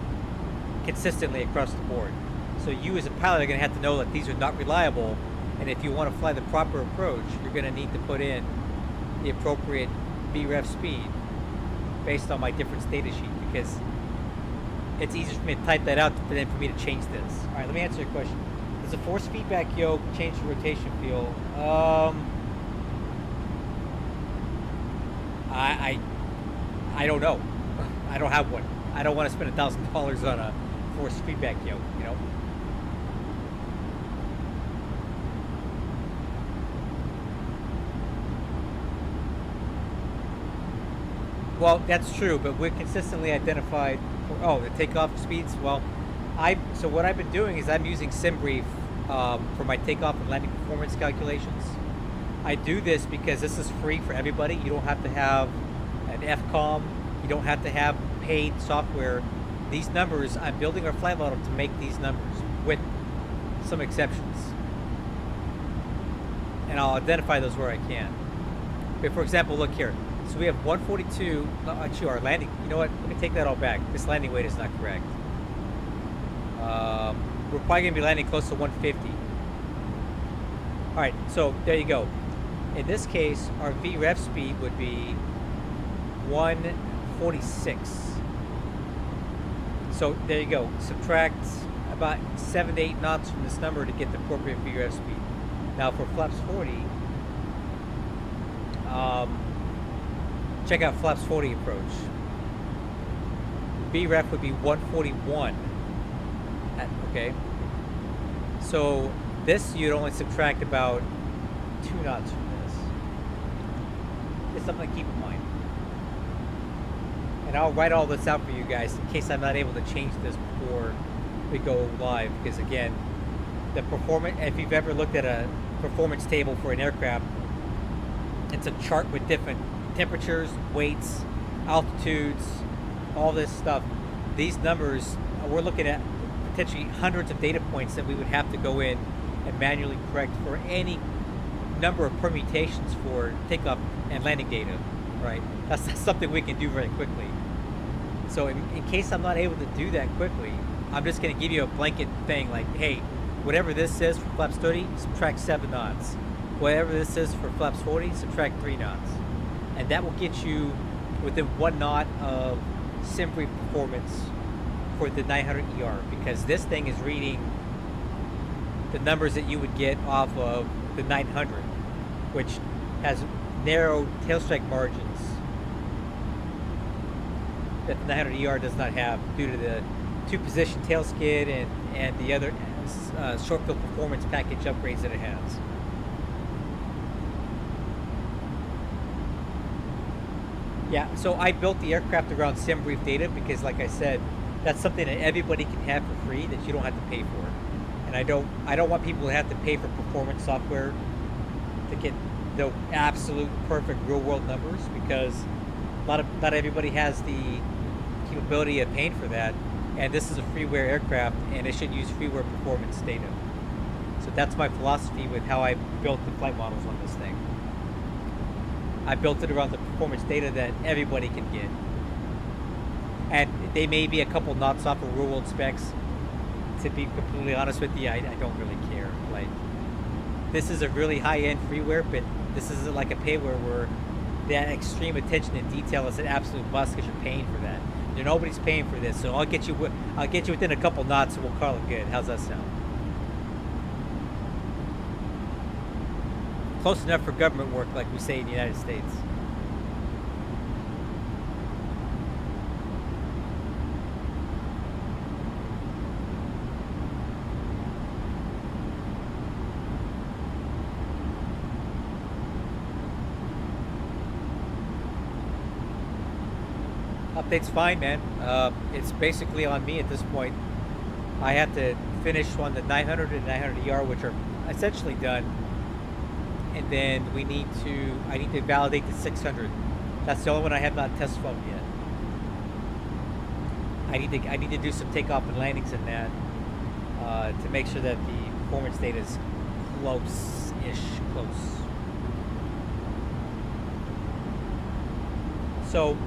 consistently across the board. So you as a pilot are going to have to know that these are not reliable, and if you want to fly the proper approach, you're going to need to put in the appropriate VREF speed based on my difference data sheet, because it's easier for me to type that out than for me to change this. All right, let me answer your question. Does a force feedback yoke change the rotation field? I don't know. I don't have one. I don't want to spend $1,000 on a force feedback yoke, you know? Well, that's true, but we're consistently identified for, the takeoff speeds. Well, so what I've been doing is I'm using SimBrief for my takeoff and landing performance calculations. I do this because this is free for everybody. You don't have to have an FCOM. You don't have to have paid software. These numbers, I'm building our flight model to make these numbers with some exceptions. And I'll identify those where I can. But for example, look here. So we have 142, actually our landing, you know what, let me take that all back. This landing weight is not correct. We're probably going to be landing close to 150. All right, so there you go. In this case, our VREF speed would be 146. So there you go. Subtract about 7 to 8 knots from this number to get the appropriate VREF speed. Now for flaps 40, check out flaps 40 approach. VREF would be 141. Okay. So this you'd only subtract about 2 knots from this. It's something to keep in mind. And I'll write all this out for you guys in case I'm not able to change this before we go live. Because again, the performance, if you've ever looked at a performance table for an aircraft, it's a chart with different temperatures, weights, altitudes, all this stuff. These numbers, we're looking at potentially hundreds of data points that we would have to go in and manually correct for any number of permutations for takeoff and landing data, right? That's not something we can do very quickly. So in case I'm not able to do that quickly, I'm just going to give you a blanket thing like, hey, whatever this is for flaps 30, subtract 7 knots. Whatever this is for flaps 40, subtract 3 knots. And that will get you within 1 knot of SimBrief performance for the 900ER, because this thing is reading the numbers that you would get off of the 900, which has narrow tail strike margins that the 900ER does not have due to the 2-position tail skid and the other short field performance package upgrades that it has. Yeah, so I built the aircraft around SimBrief data because, like I said, that's something that everybody can have for free that you don't have to pay for. And I don't want people to have to pay for performance software to get the absolute perfect real world numbers, because not everybody has the capability of paying for that, and this is a freeware aircraft, and it should use freeware performance data. So that's my philosophy with how I built the flight models on this thing. I built it around the performance data that everybody can get. And they may be a couple knots off of real world specs. To be completely honest with you, I don't really care. Like, this is a really high-end freeware, but this isn't like a payware where that extreme attention to detail is an absolute must because you're paying for that. Nobody's paying for this, so I'll get you within a couple knots and we'll call it good. How's that sound? Close enough for government work, like we say in the United States. Update's fine, man. It's basically on me at this point. I have to finish on the 900 and 900ER, which are essentially done. And then I need to validate the 600. That's the only one I have not test flown yet. I need to do some takeoff and landings in that to make sure that the performance data is close. So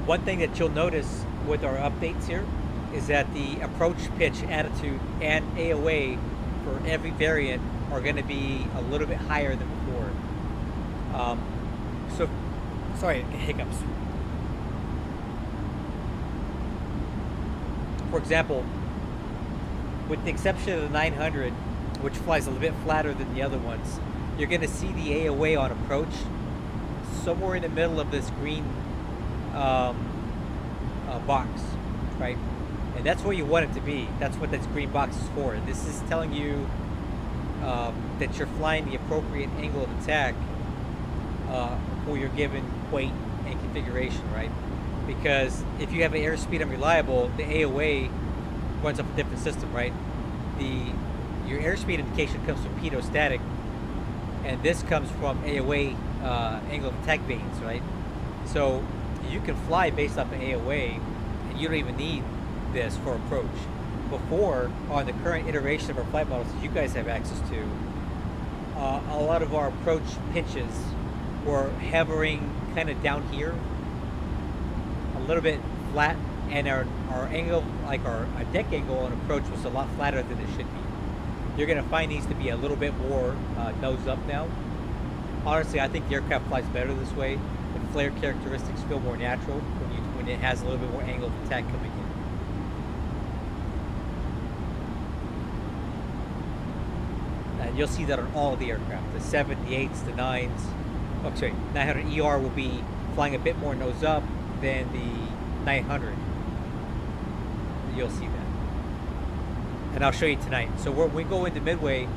one thing that you'll notice with our updates here is that the approach, pitch, attitude, and AOA for every variant are going to be a little bit higher than before. So, sorry, hiccups. For example, with the exception of the 900, which flies a little bit flatter than the other ones, you're going to see the AOA on approach somewhere in the middle of this green box, right? And that's where you want it to be. That's what this green box is for. This is telling you that you're flying the appropriate angle of attack for your given weight and configuration, right? Because if you have an airspeed unreliable, the AOA runs up a different system, right? Your airspeed indication comes from pitot static, and this comes from AOA angle of attack vanes, right? So you can fly based off of AOA, and you don't even need this for approach. Before, on the current iteration of our flight models that you guys have access to, a lot of our approach pitches were hovering kind of down here, a little bit flat, and our angle, like our deck angle on approach, was a lot flatter than it should be. You're going to find these to be a little bit more nose up now. Honestly, I think the aircraft flies better this way. The flare characteristics feel more natural when it has a little bit more angle of attack coming in. And you'll see that on all of the aircraft. The 7, the 8s, the 9s. Oh, sorry, 900ER will be flying a bit more nose up than the 900. You'll see that. And I'll show you tonight. So when we go into midway,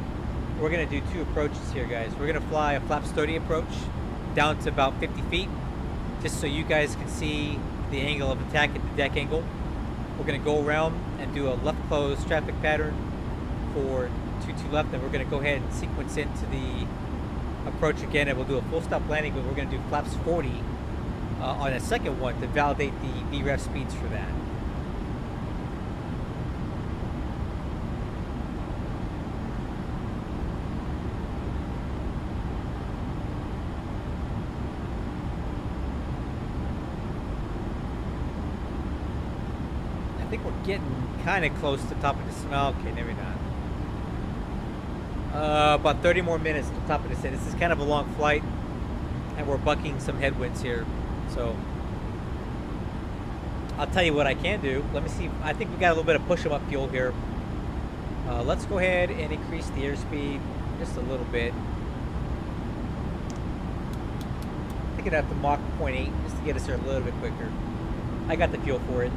we're going to do two approaches here, guys. We're going to fly a flaps 30 approach down to about 50 feet, just so you guys can see the angle of attack at the deck angle. We're going to go around and do a left close traffic pattern for 22 left, and we're going to go ahead and sequence into the approach again, and we'll do a full stop landing, but we're going to do flaps 40 on a second one to validate the VREF speeds for that. I think we're getting kind of close to the top of the smell. Okay, maybe not. About 30 more minutes to the top of the descent. This is kind of a long flight, and we're bucking some headwinds here. So I'll tell you what I can do. Let me see. I think we got a little bit of push-em-up fuel here. Let's go ahead and increase the airspeed just a little bit. I think I'd have to Mach 0.8 just to get us there a little bit quicker. I got the fuel for it.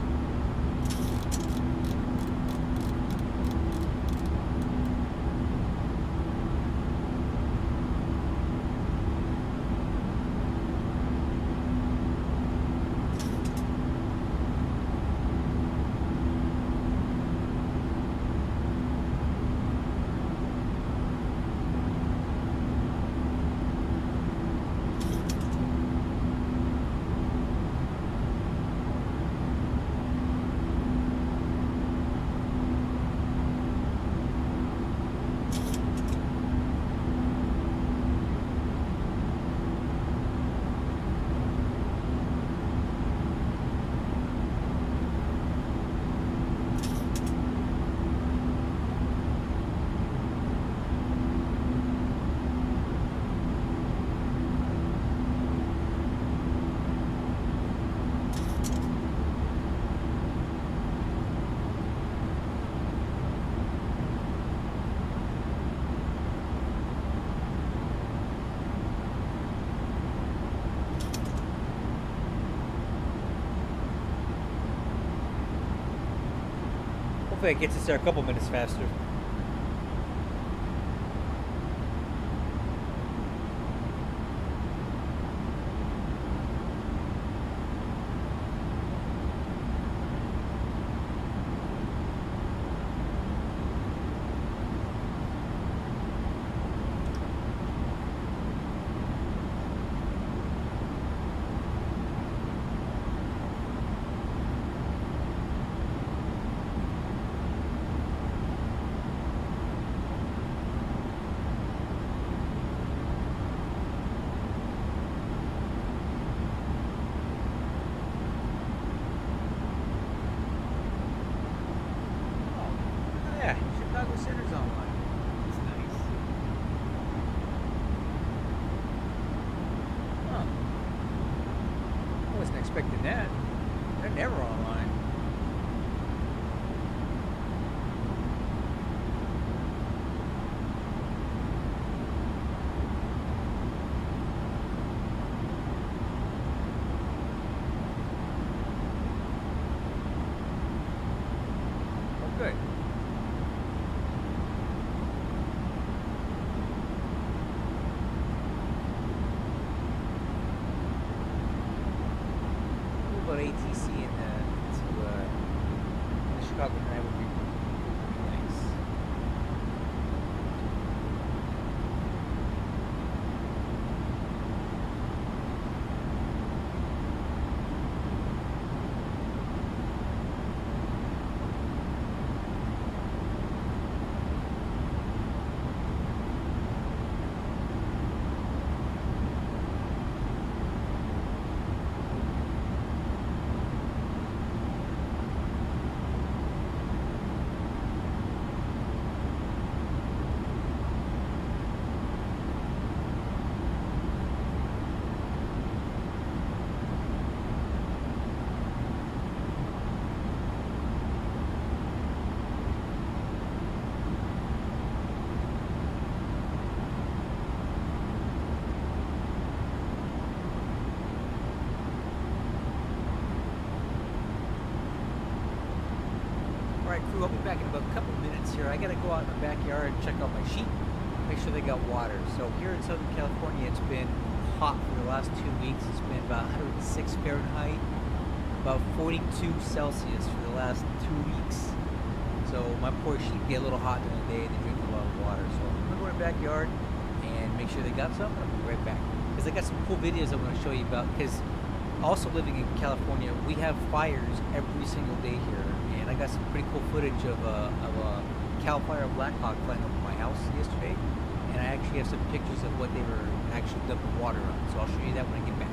Hopefully it gets us there a couple minutes faster. Yeah, Chicago Center's online. That's nice. Huh. I wasn't expecting that. They're never online. Oh, good. About ATC in the Chicago tonight would be nice. Alright crew, I'll be back in about a couple minutes here. I gotta go out in the backyard and check out my sheep, make sure they got water. So here in Southern California it's been hot for the last 2 weeks. It's been about 106 Fahrenheit, about 42 Celsius for the last 2 weeks. So my poor sheep get a little hot during the day and they drink a lot of water. So I'm gonna go in the backyard and make sure they got some, and I'll be right back. Because I got some cool videos I want to show you about, because also living in California, we have fires every single day here. And I got some pretty cool footage of a Cal Fire Blackhawk flying over my house yesterday. And I actually have some pictures of what they were actually dumping water on. So I'll show you that when I get back.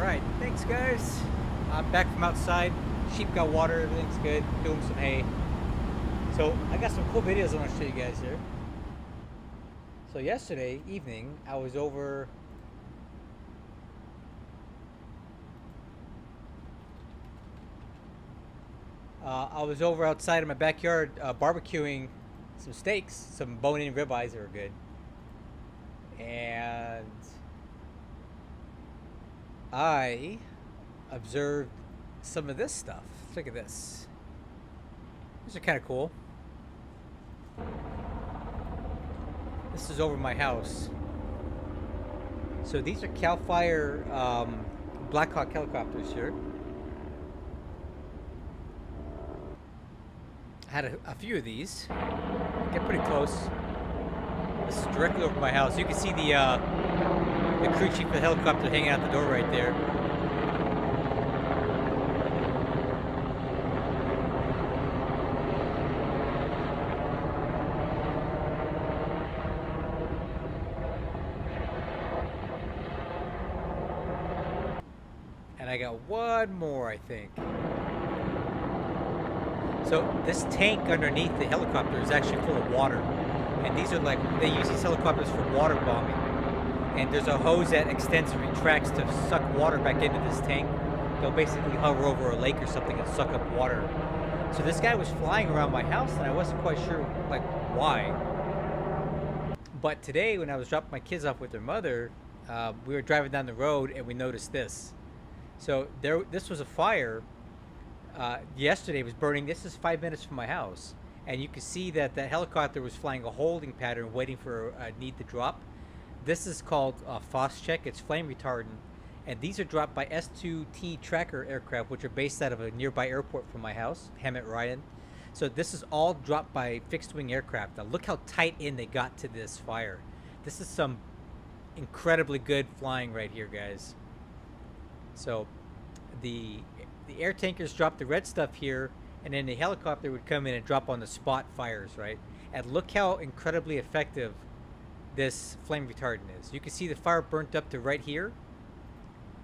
Alright, thanks guys. I'm back from outside. Sheep got water, everything's good. Doing some hay. So I got some cool videos I want to show you guys here. So yesterday evening, I was over outside in my backyard barbecuing some steaks, some bone-in ribeyes that were good. And I observed some of this stuff. Look at this. These are kind of cool. This is over my house. So these are CAL FIRE Black Hawk helicopters here. I had a few of these. Get pretty close. This is directly over my house. You can see the crew chief of the helicopter hanging out the door right there. And I got one more, I think. So this tank underneath the helicopter is actually full of water. And these are like, they use these helicopters for water bombing. And there's a hose that extends and retracts to suck water back into this tank. They'll basically hover over a lake or something and suck up water. So this guy was flying around my house and I wasn't quite sure like why. But today when I was dropping my kids off with their mother, we were driving down the road and we noticed this. So this was a fire. Yesterday was burning. This is 5 minutes from my house, and you can see that the helicopter was flying a holding pattern, waiting for a need to drop. This is called FOS check. It's flame retardant, and these are dropped by S2T tracker aircraft, which are based out of a nearby airport from my house, Hammett Ryan. So this is all dropped by fixed-wing aircraft. Now look how tight in they got to this fire. This is some incredibly good flying right here, guys. So the air tankers drop the red stuff here, and then the helicopter would come in and drop on the spot fires, right? And look how incredibly effective this flame retardant is. You can see the fire burnt up to right here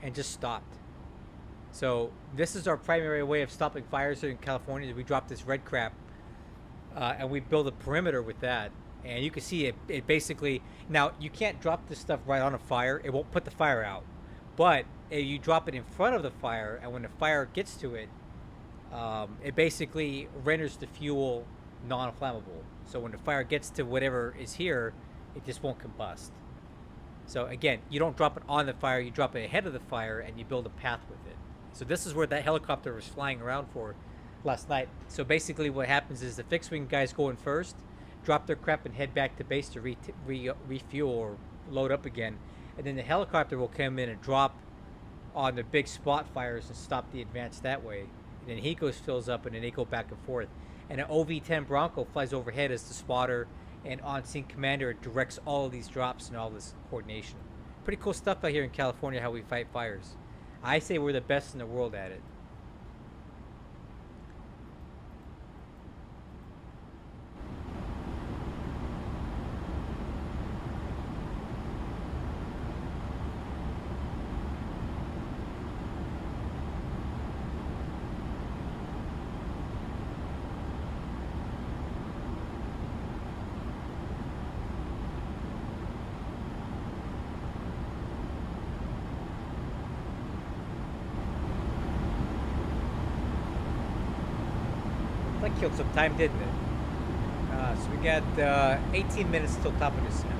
and just stopped. So this is our primary way of stopping fires here in California. We drop this red crap and we build a perimeter with that. And you can see it basically, now you can't drop this stuff right on a fire. It won't put the fire out. But if you drop it in front of the fire, and when the fire gets to it, it basically renders the fuel non-flammable. So when the fire gets to whatever is here, it just won't combust. So again, you don't drop it on the fire, you drop it ahead of the fire, and you build a path with it. So this is where that helicopter was flying around for last night. So basically what happens is the fixed-wing guys go in first, drop their crap and head back to base to refuel or load up again. And then the helicopter will come in and drop on the big spot fires and stop the advance that way. And then he fills up, and then they go back and forth. And an OV-10 Bronco flies overhead as the spotter and on-scene commander. It directs all of these drops and all this coordination. Pretty cool stuff out here in California, how we fight fires. I say we're the best in the world at it. That killed some time, didn't it? So we got 18 minutes till top of the snap.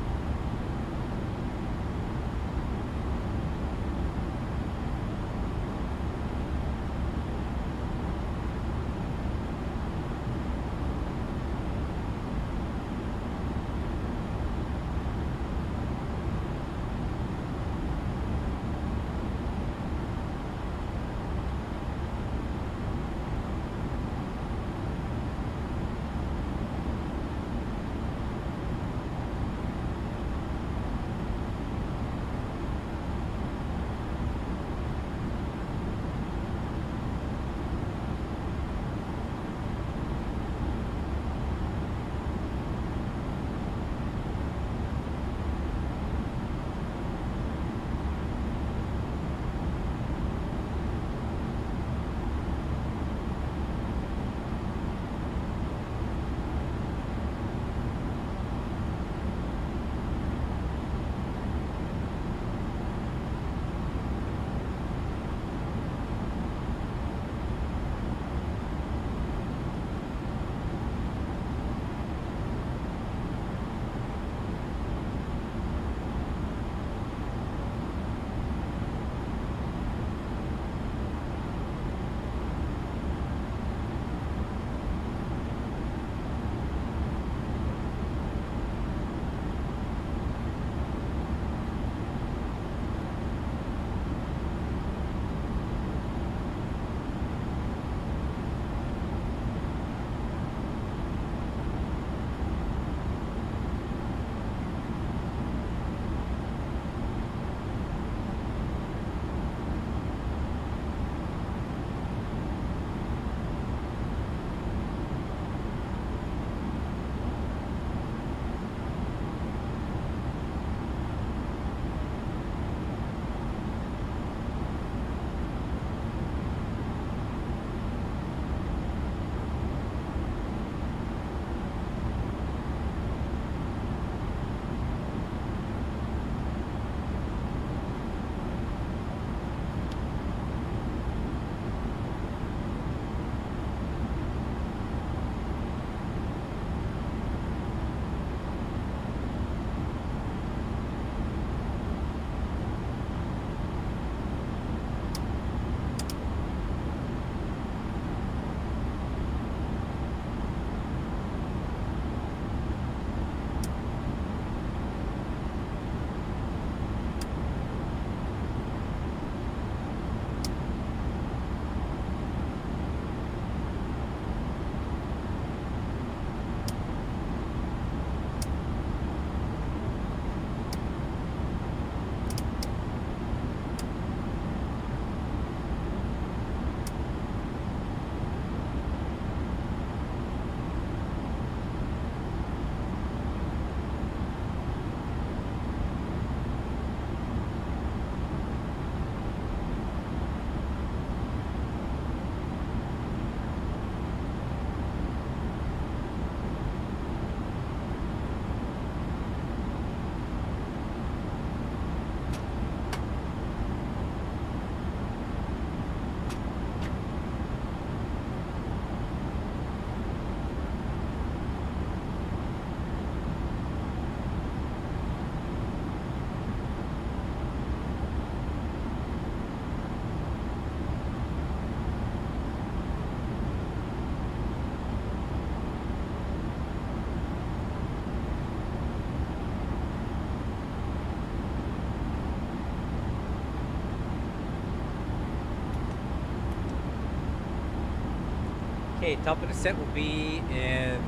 Okay, top of descent will be in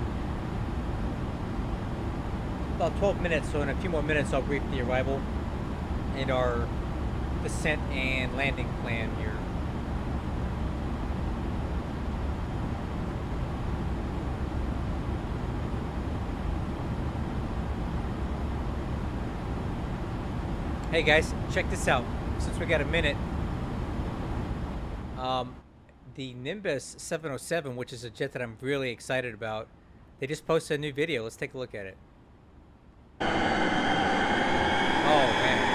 about 12 minutes, so in a few more minutes I'll brief the arrival and our descent and landing plan here. Hey guys, check this out. Since we got a minute, the Nimbus 707, which is a jet that I'm really excited about, they just posted a new video. Let's take a look at it. Oh man.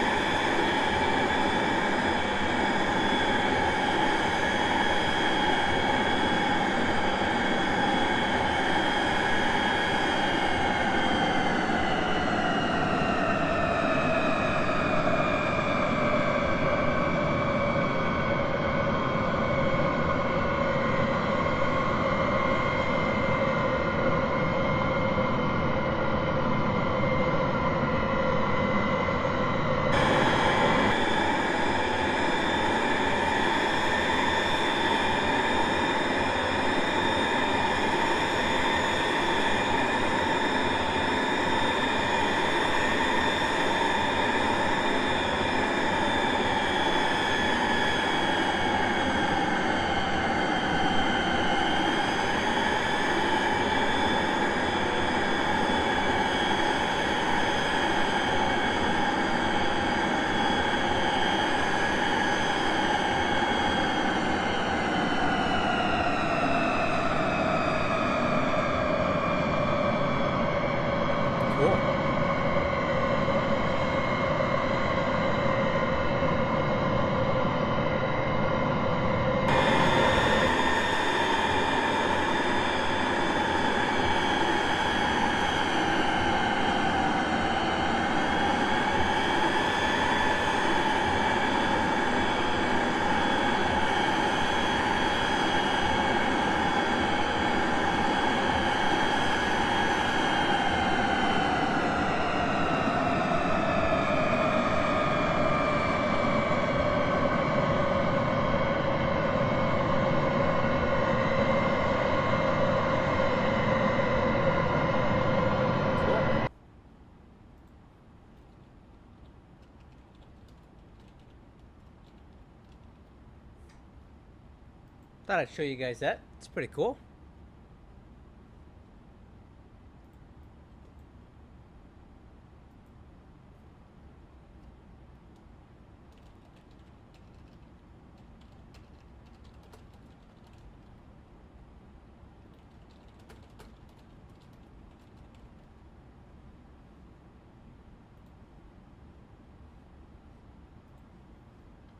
Thought I'd show you guys that. It's pretty cool.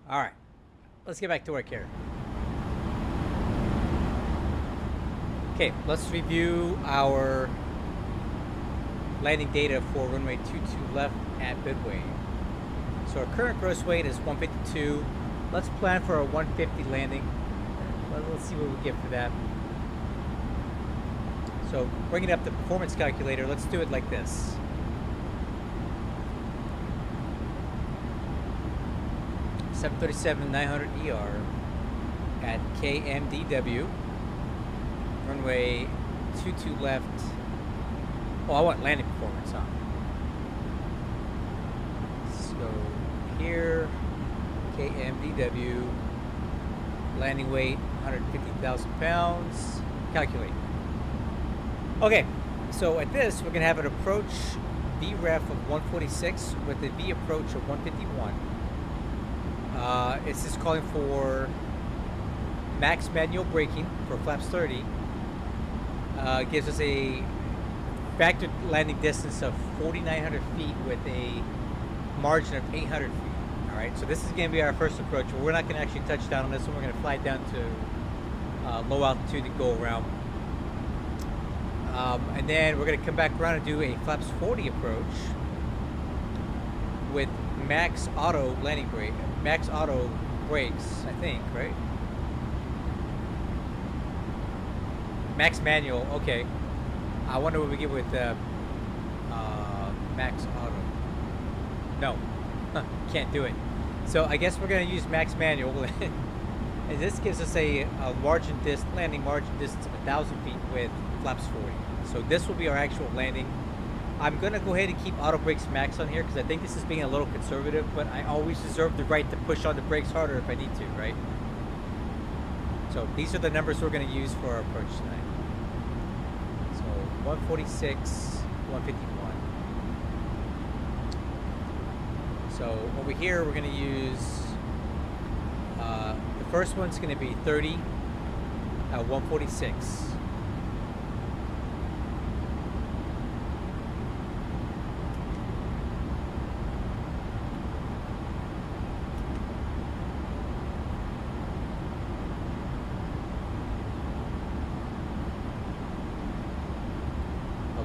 All right, let's get back to work here. Okay, let's review our landing data for runway 22 left at Midway. So our current gross weight is 152. Let's plan for a 150 landing. Let's see what we get for that. So bringing up the performance calculator, let's do it like this. (737-900ER) at KMDW. Runway 22 left. Oh, I want landing performance, huh? So here, KMDW, landing weight 150,000 pounds. Calculate. Okay, so at this, we're gonna have an approach VREF of 146 with a V approach of 151. It's just calling for max manual braking for flaps 30. Gives us a factor landing distance of 4,900 feet with a margin of 800 feet. All right, so this is going to be our first approach. We're not going to actually touch down on this one. We're going to fly down to low altitude and go around. And then we're going to come back around and do a flaps 40 approach with max auto landing brake, max auto brakes, I think, right? Max manual, okay. I wonder what we get with max auto. No, can't do it. So I guess we're gonna use max manual And this gives us a landing margin distance of 1,000 feet with flaps 40. So this will be our actual landing. I'm going to go ahead and keep auto brakes max on here because I think this is being a little conservative, but I always reserve the right to push on the brakes harder if I need to, right? So these are the numbers we're going to use for our approach tonight. So 146, 151. So over here we're going to use, the first one's going to be 30 at 146.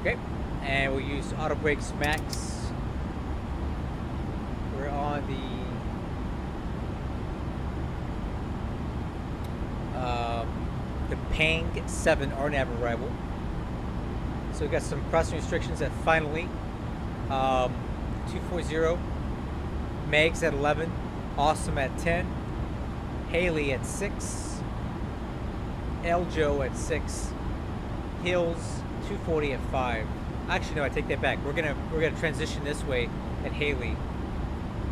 Okay, and we'll use auto brakes max. We're on the Pang 7 RNAV arrival. So we got some crossing restrictions at finally 240, Megs at 11, Awesome at 10, Haley at 6, Eljo at 6, Hills 240 at 5. Actually, no, I take that back. We're gonna transition this way at Haley.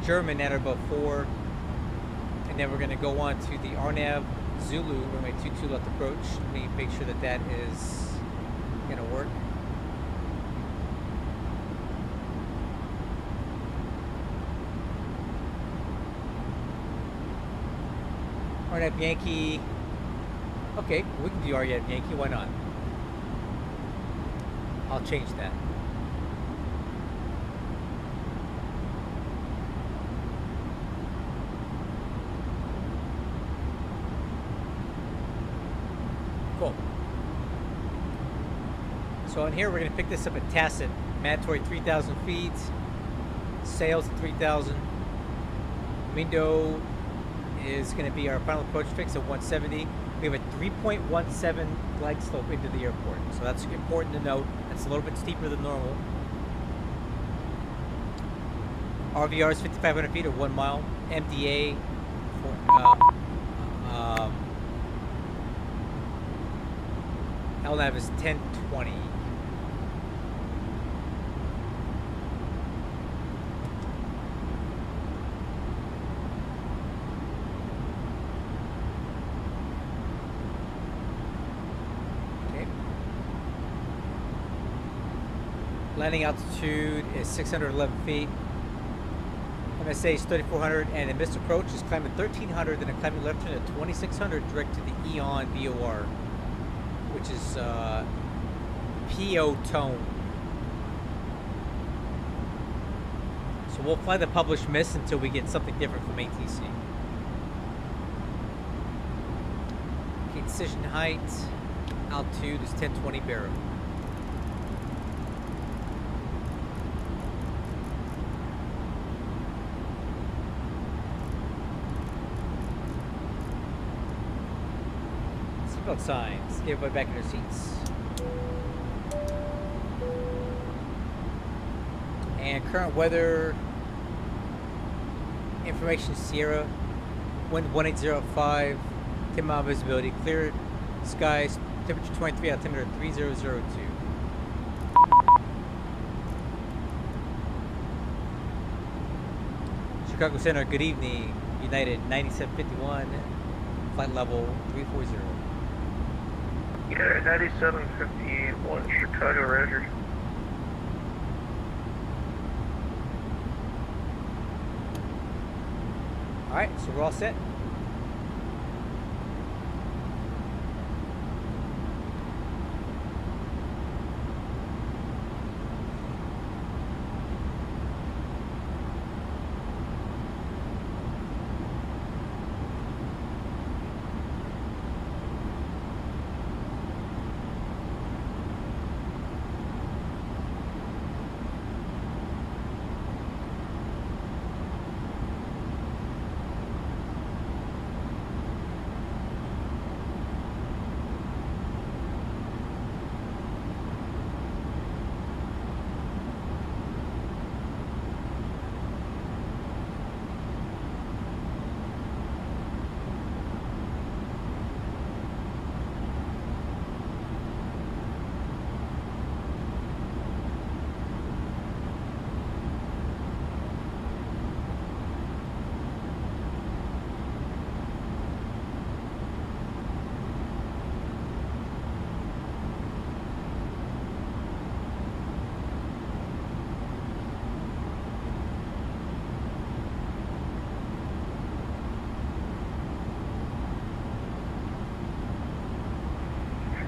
German at about 4, and then we're gonna go on to the RNAV Zulu runway 22 left approach. Let me make sure that that is gonna work. RNAV Yankee. Okay, we can do RNAV Yankee. Why not? I'll change that. Cool. So on here, we're going to pick this up at Tacit. Mandatory 3,000 feet. Sales at 3,000. Window is going to be our final approach fix at 170. We have a 3.17 glide slope into the airport, so that's important to note. It's a little bit steeper than normal. RVR is 5,500 feet or 1 mile. MDA for LNAV is 1020. Landing altitude is 611 feet. MSA is 3,400, and a missed approach is climbing 1,300, and a climbing left turn at 2,600 direct to the Eon VOR, which is PO tone. So we'll fly the published miss until we get something different from ATC. Okay, decision height, altitude is 1020 barrel. Seatbelt signs. Get everybody back in their seats. And current weather information: Sierra, wind 1805, 10 mile visibility, clear skies, temperature 23, altimeter 3002. Chicago Center, good evening. United 9751, flight level 340. Yeah, 9751 Chicago, Roger. Alright, so we're all set.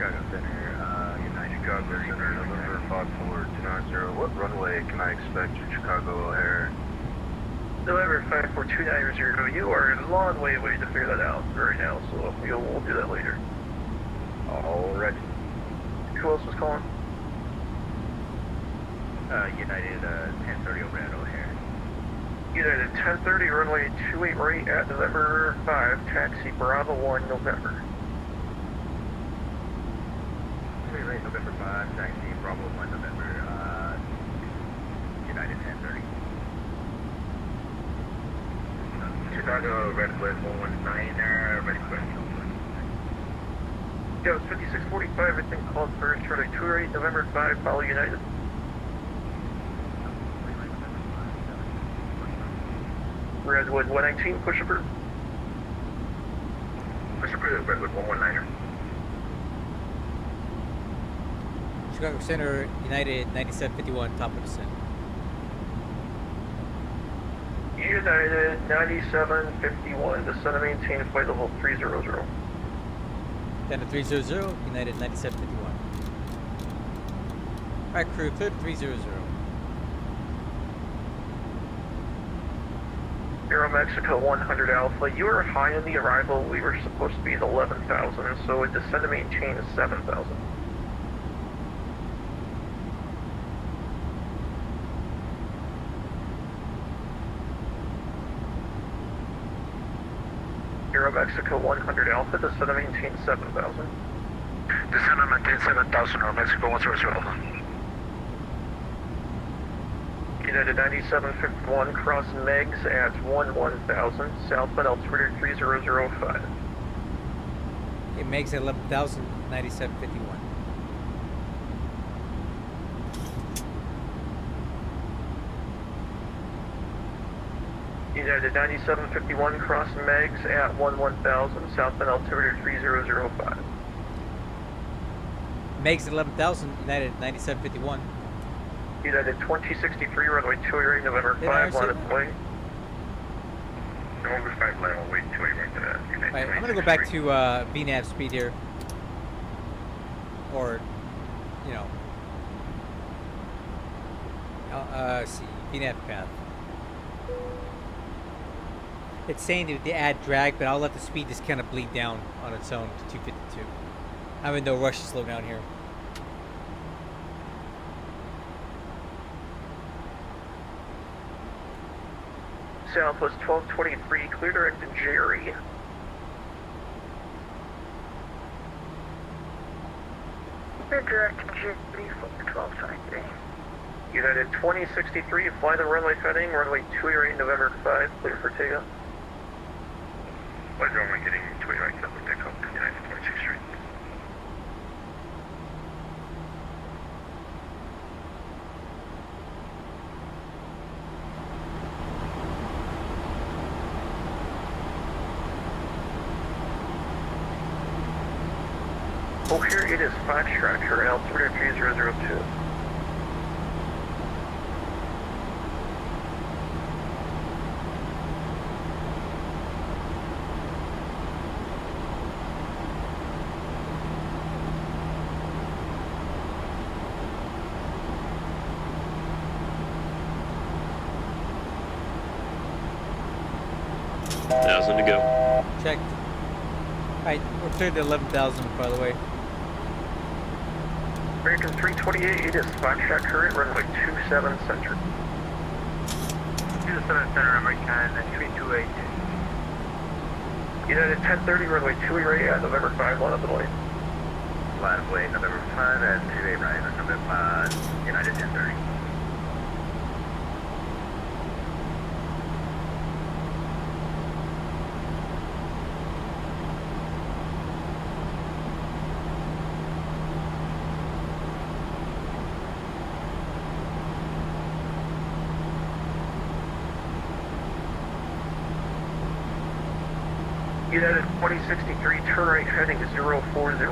Chicago Center, United Chicago Center, November 54290. What runway can I expect for Chicago O'Hare? November 54290, you are a long way away to figure that out right now, so we'll do that later. Alright. Who else was calling? United 1030 over at O'Hare. United 1030, runway 28 right at November 5, taxi Bravo 1, November. 28 right, November 5, taxi Bravo 1, November, United 1030. Chicago, Redwood 119, ready for it. Yeah, it was 5645, I think, called for Charlie 2 right, November 5, follow United. Redwood 119, push over. Push over, Redwood 119er. Chicago Center, United 9751, top of descent. United 9751, descend and maintain flight level 300. Down to 300, United 9751. Alright, crew, clear to 300. Aero Mexico 100 Alpha, you are high on the arrival. We were supposed to be at 11,000, so a descend to maintain is 7,000. Aero Mexico 100 Alpha, descend to maintain 7,000. Descend and maintain 7,000, Aero Mexico 100. United 9751, cross Megs at 11,000, southbound altimeter 3005. It makes 11,000, 9751. United 9751, cross Megs at 11,000, southbound altimeter 3005. Makes 11,000, United 9751. United 2063, runway 28 November Did I 5, line understand of plane. November 5, line of 28 right to that. Alright, I'm gonna go back to VNAV speed here. Or, you know. See, VNAV path. It's saying to add drag, but I'll let the speed just kind of bleed down on its own to 252. I'm in no rush to slow down here. Southwest 1223, clear direct to Jerry. Clear direct to Jerry for 1223. United 2063, fly the runway heading, runway 28 November 5, clear for takeoff. Flight runway getting 28 November takeoff, United 2063. Oh, here it is, Foxtrot, current altimeter 3002. Thousand to go. Checked. Alright, we're cleared to 11,000, by the way. American 328, it is Foxtrot, current runway 27 center. 27 center, American 328. United 1030, runway 28 at November 5, line of the lane. Line of way, November 5 at 28 right, November 5, United 1030. United 2063, turn right heading 040.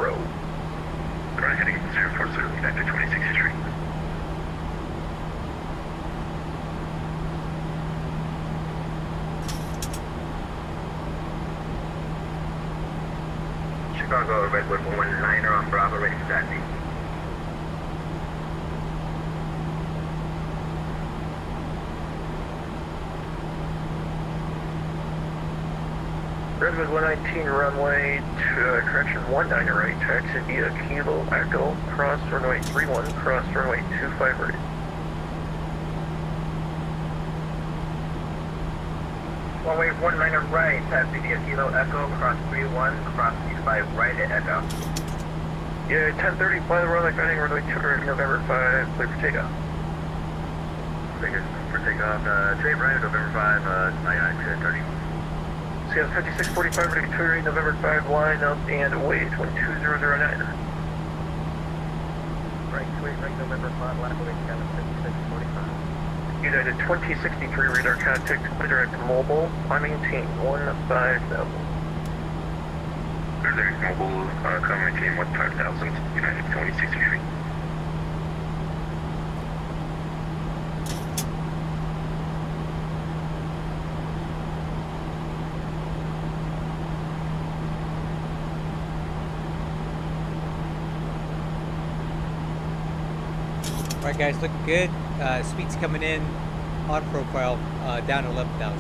Right heading 040, United 2063. Chicago, Redwood 119er on Bravo, ready for taxi. Redwood 119 runway, correction 19 right, taxi via Kilo Echo, cross runway 31, cross runway 25 right. Runway 19er right, taxi via Kilo Echo, cross 31, cross 25 right at Echo. Yeah, 10:30, fly the runway, landing runway 200, November 5, clear for takeoff. Clear for takeoff, straight right, November 5, 10:30. CS 5645, ready to clear, November 5, line up and await 12009. Right, straight right, November 5, line up, await 5645. United 2063, radar contact, direct mobile, climbing team 15000. Direct mobile, climbing team 15000, United 2063. Alright guys, looking good. Speed's coming in on profile, down to 11,000.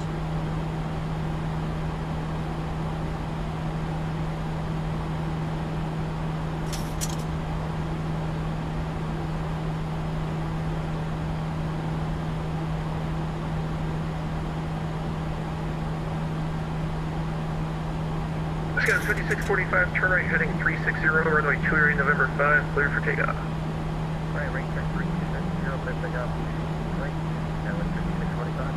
Let's go 5645, turn right heading 360, runway 28, November 5, clear for takeoff. Right, range check 360, clear for takeoff. Right, and with 5645.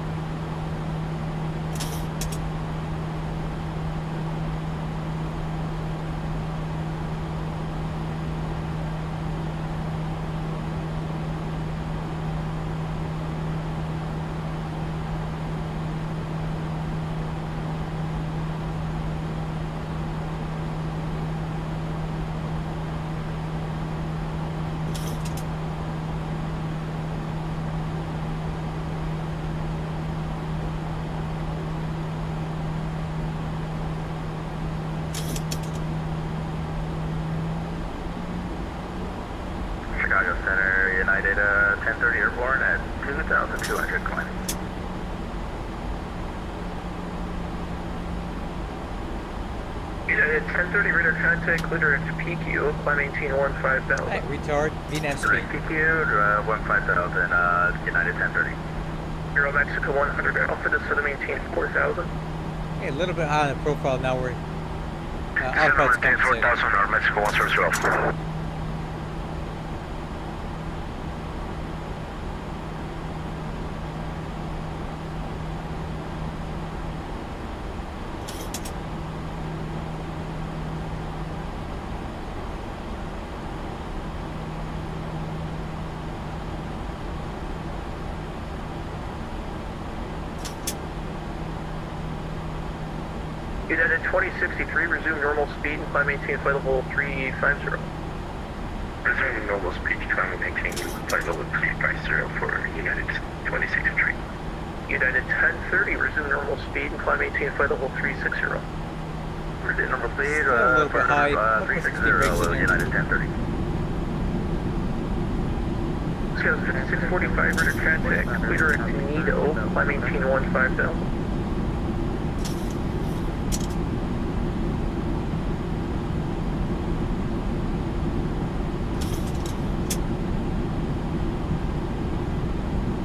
Chicago Center, United 1030 airborne at 2,200 climbing. United 1030, radar contact, clear direct PQ, climb maintain 15000. Hey, retard, VNAV speed. Direct PQ, 15000, United 1030. Euro Mexico 100, Alpha to set maintain 4000. Hey, a little bit high on the profile now. We're autopilot's compensating. Mexico 100. United 2063, resume normal speed and climb maintain flight level 350. Resume normal speed, climb maintain flight level 350 for United 2063. United 1030, resume normal speed and climb maintain flight level 360. Resume normal speed, Still a little bit high. What was the 360, speed rates in there? United 1030. Scales 5645, radar contact, clear direct Nido, climb maintain 15000.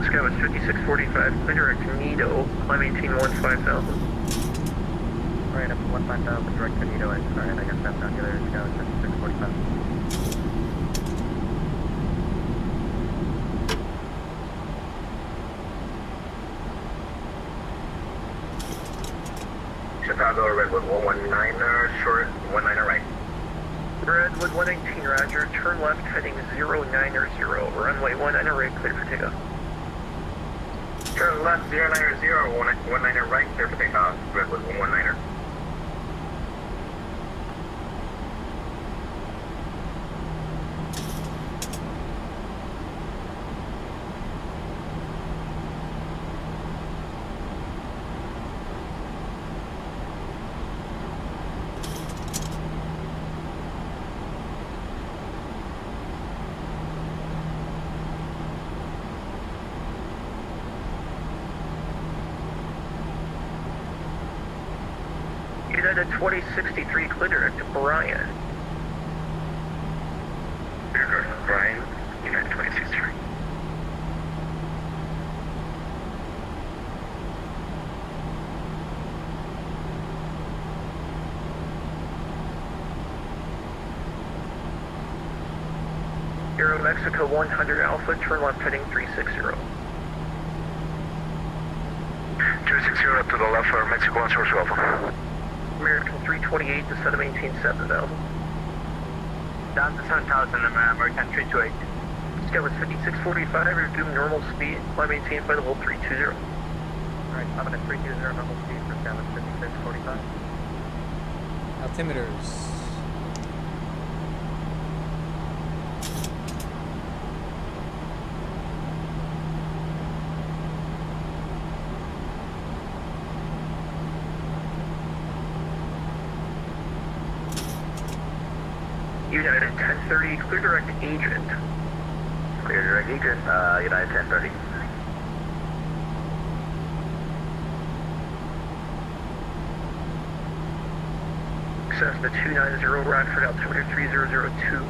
Sky was 5645, clear direct Nido, climb maintain 15000. Right, up to 15000, direct to Nido, alright, I guess that's not the other Sky was 5645. Chicago, Redwood 119er, short 19er right. Redwood 119, roger, turn left heading 090, runway 19er right, clear for takeoff. Turn left 090, 19er right, clear for takeoff, Redwood 119er. United 2063, clear direct to Brian. Clear direct to Brian, United 2063. Aero Mexico 100 Alpha, turn left heading 360. 260 to the left for Mexico 1 source Alpha. American 328, descend to maintain 7,000. Down to 7,000, American 328. Scale is 5645, resume normal speed, climb maintain flight level 320. Alright, I'm at 320, normal speed for scale is 5645. Altimeters. United 1030, clear direct agent. Clear direct agent, United 1030. Access the 290 Rockford, altimeter 3002.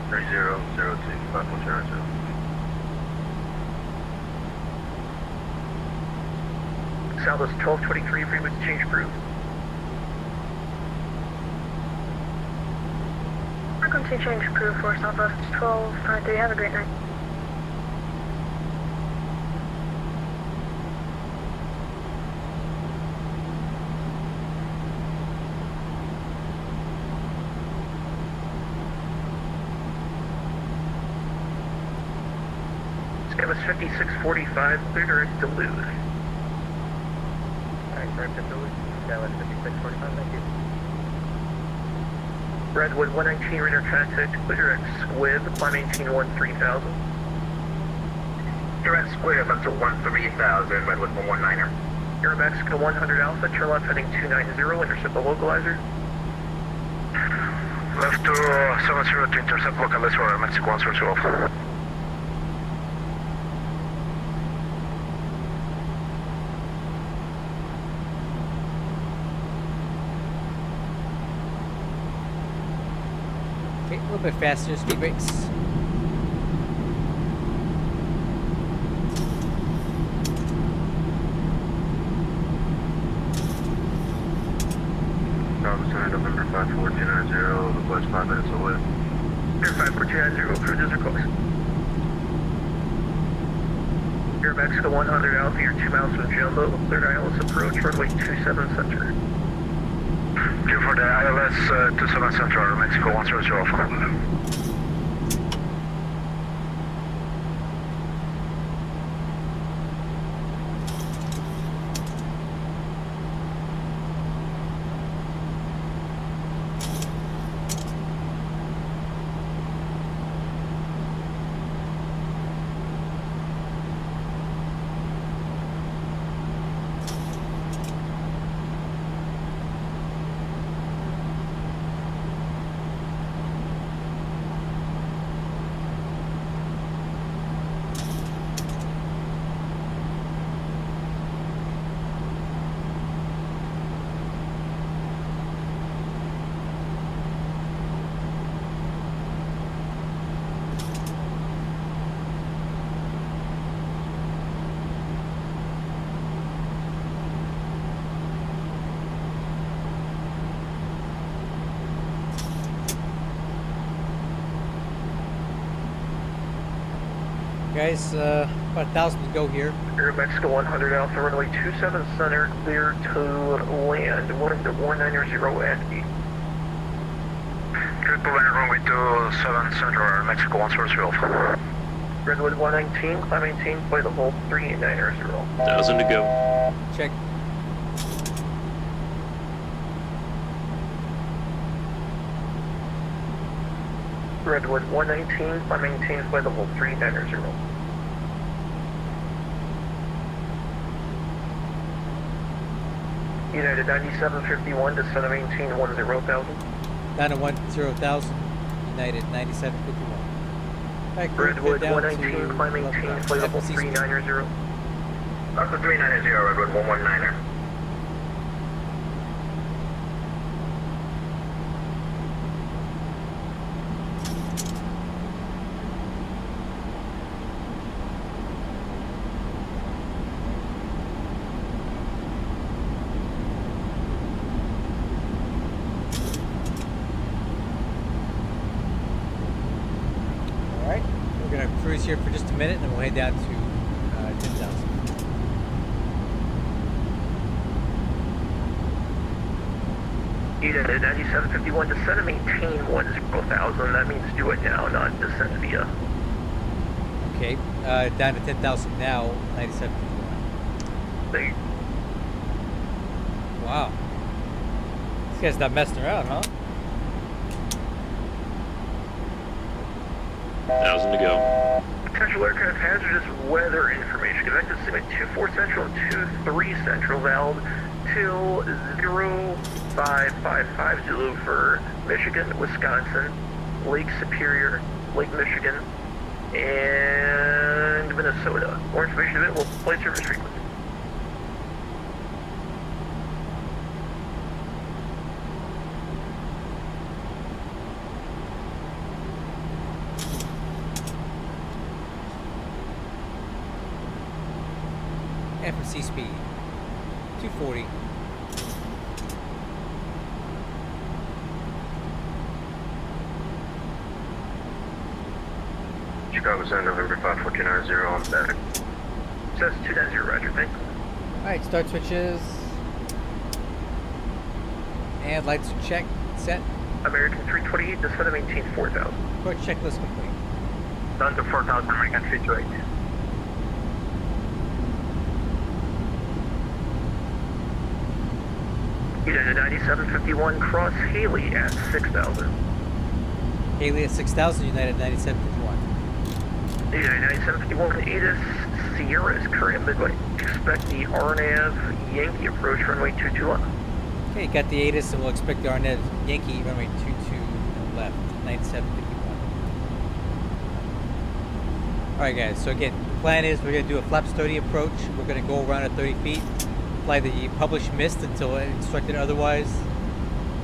3002, 5.00. Southwest 1223, frequency change approved. Frequency change approved for Southwest 1223. Have a great night. Scale is 5645, clear direct to Duluth. Alright, direct to Duluth. Scale is 5645, thank you. Redwood 119, radar contact, clear direct Squib, climb maintain 13,000. Direct Squib up to 13,000, Redwood 119er. Aero Mexico 100 Alpha, turn left heading 290, intercept the localizer. Left to 70 to intercept localizer for Mexico 1 source Alpha. Okay, a little bit faster, speed brakes. November 54290, the flight's 5 minutes away. Air 54290, cruise is request. Air Mexico 100 Alpha, you're 2 miles from Jumbo, cleared ILS approach, runway 27 center. Due for the ILS 27 Central, Mexico 1 source Alpha. Guys, about 1,000 to go here. Air Mexico 100 Alpha, runway 27 center, clear to land, 190 Andy. Clear to land, runway 27 Central, Mexico 1 source Alpha. Redwood 119, climb maintain, flight level 390. 1,000 to go. Check. Redwood 119, climb maintain, flight level 390. United 9751, descend to maintain 10,000. Down to 10,000. United 9751. Back Redwood down 119, climb maintain, flight level 390. Up to 390, Redwood 119er. cruise here for just a minute, and then we'll head down to 10,000. United 9751, descend and maintain 10,000. That means do it now, not descend via. Okay, down to 10,000 now, 9751. Thank you. Wow. This guy's not messing around, huh? 1,000 to go. Potential aircraft hazardous weather information. Convective Summit 24 Central and 23 Central, valid till 0555 Zulu for Michigan, Wisconsin, Lake Superior, Lake Michigan, and Minnesota. More information available. Flight service frequency. FMC speed 240. Chicago Center, November 5490 on static. Says 290, roger, thank you. Alright, start switches. And lights are checked, set. American 328, descend and maintain 4,000. Approach checklist complete. Down to 4,000, American 328. United 9751, cross Haley at 6,000. Haley at 6,000, United 9751. United 9751, ATIS Sierra is current midway. Expect the RNAV Yankee approach runway 22 left. Okay, got the ATIS, and we'll expect the RNAV Yankee runway 22 left, 9751. Alright guys, so again, the plan is we're going to do a flaps 30 approach. We're going to go around at 30 feet. Apply the published mist until instructed otherwise,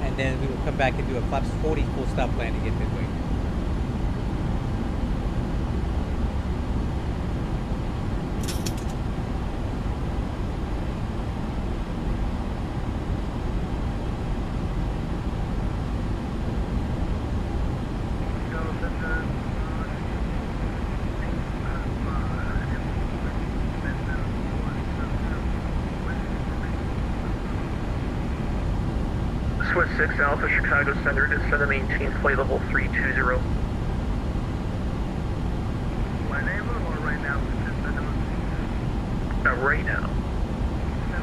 and then we will come back and do a flaps 40 full stop landing at midway. Swiss 6 Alpha, Chicago Center, descend and maintain flight level 320. Whenever or right now? Right now.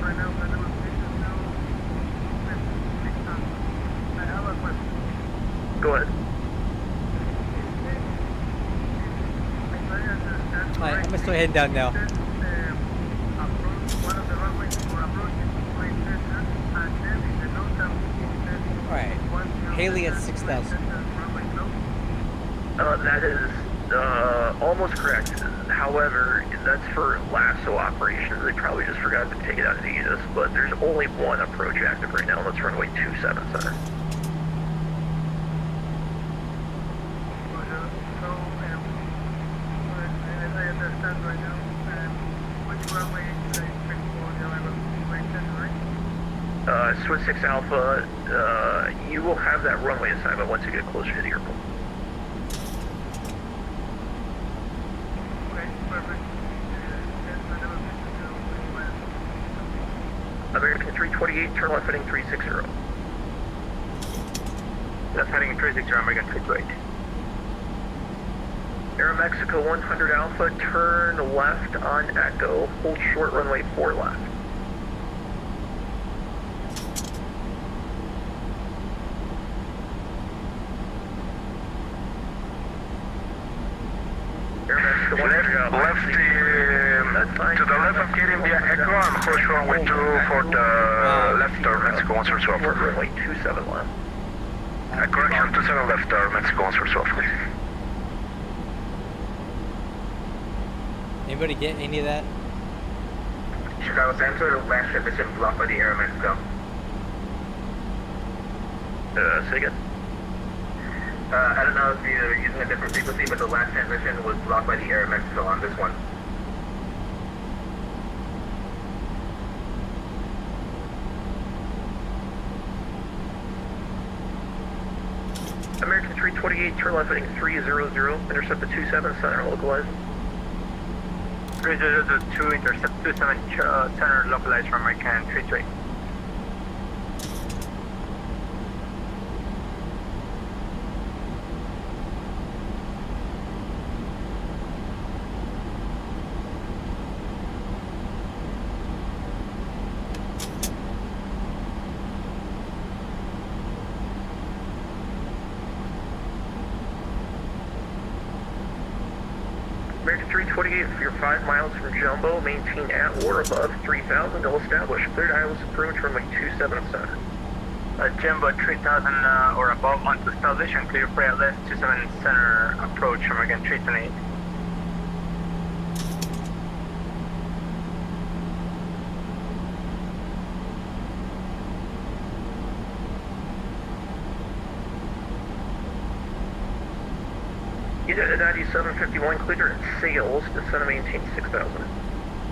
Right now, the demonstration now. I have a question. Go ahead. Alright, I'm going to start heading down now. One of the runways for approaching Flight Center, and then in the note that Alright, Haley at 6,000. That is almost correct. However, that's for lasso operations. They probably just forgot to take it out of the ATIS, but there's only one approach active right now, and that's runway 27 Center. So, as I understand right now, which runway should I expect for the arrival of Flight Center, right? Swiss 6 Alpha, you will have that runway assignment once you get closer to the airport. Okay, perfect. American 328, turn left heading 360. Left heading 360, American 328. Aeromexico 100 Alpha, turn left on Echo, hold short runway 4 left. Left, to the left of getting via Echo and hold runway 2 for the left or Mexico 112. Runway 27 left. Correction, 27 left or Mexico 112. Anybody get any of that? Chicago Center, last ship is blocked by the Air Mexico. Say again? I don't know if you're using a different frequency, but the last transmission was blocked by the Air Mexico on this one. American 328, turn left heading 300, intercept the 27 center, localize. 3002, intercept 27 center, localized from American 328. American 328, if you're 5 miles from Jumbo, maintain at or above 3,000, they'll establish. Cleared ILS approach runway 27 center. Jumbo 3000 or above onto establishment, clear for ILS 27 center approach from again 328. Unit at 9751, clear at sales, descend and maintain 6,000.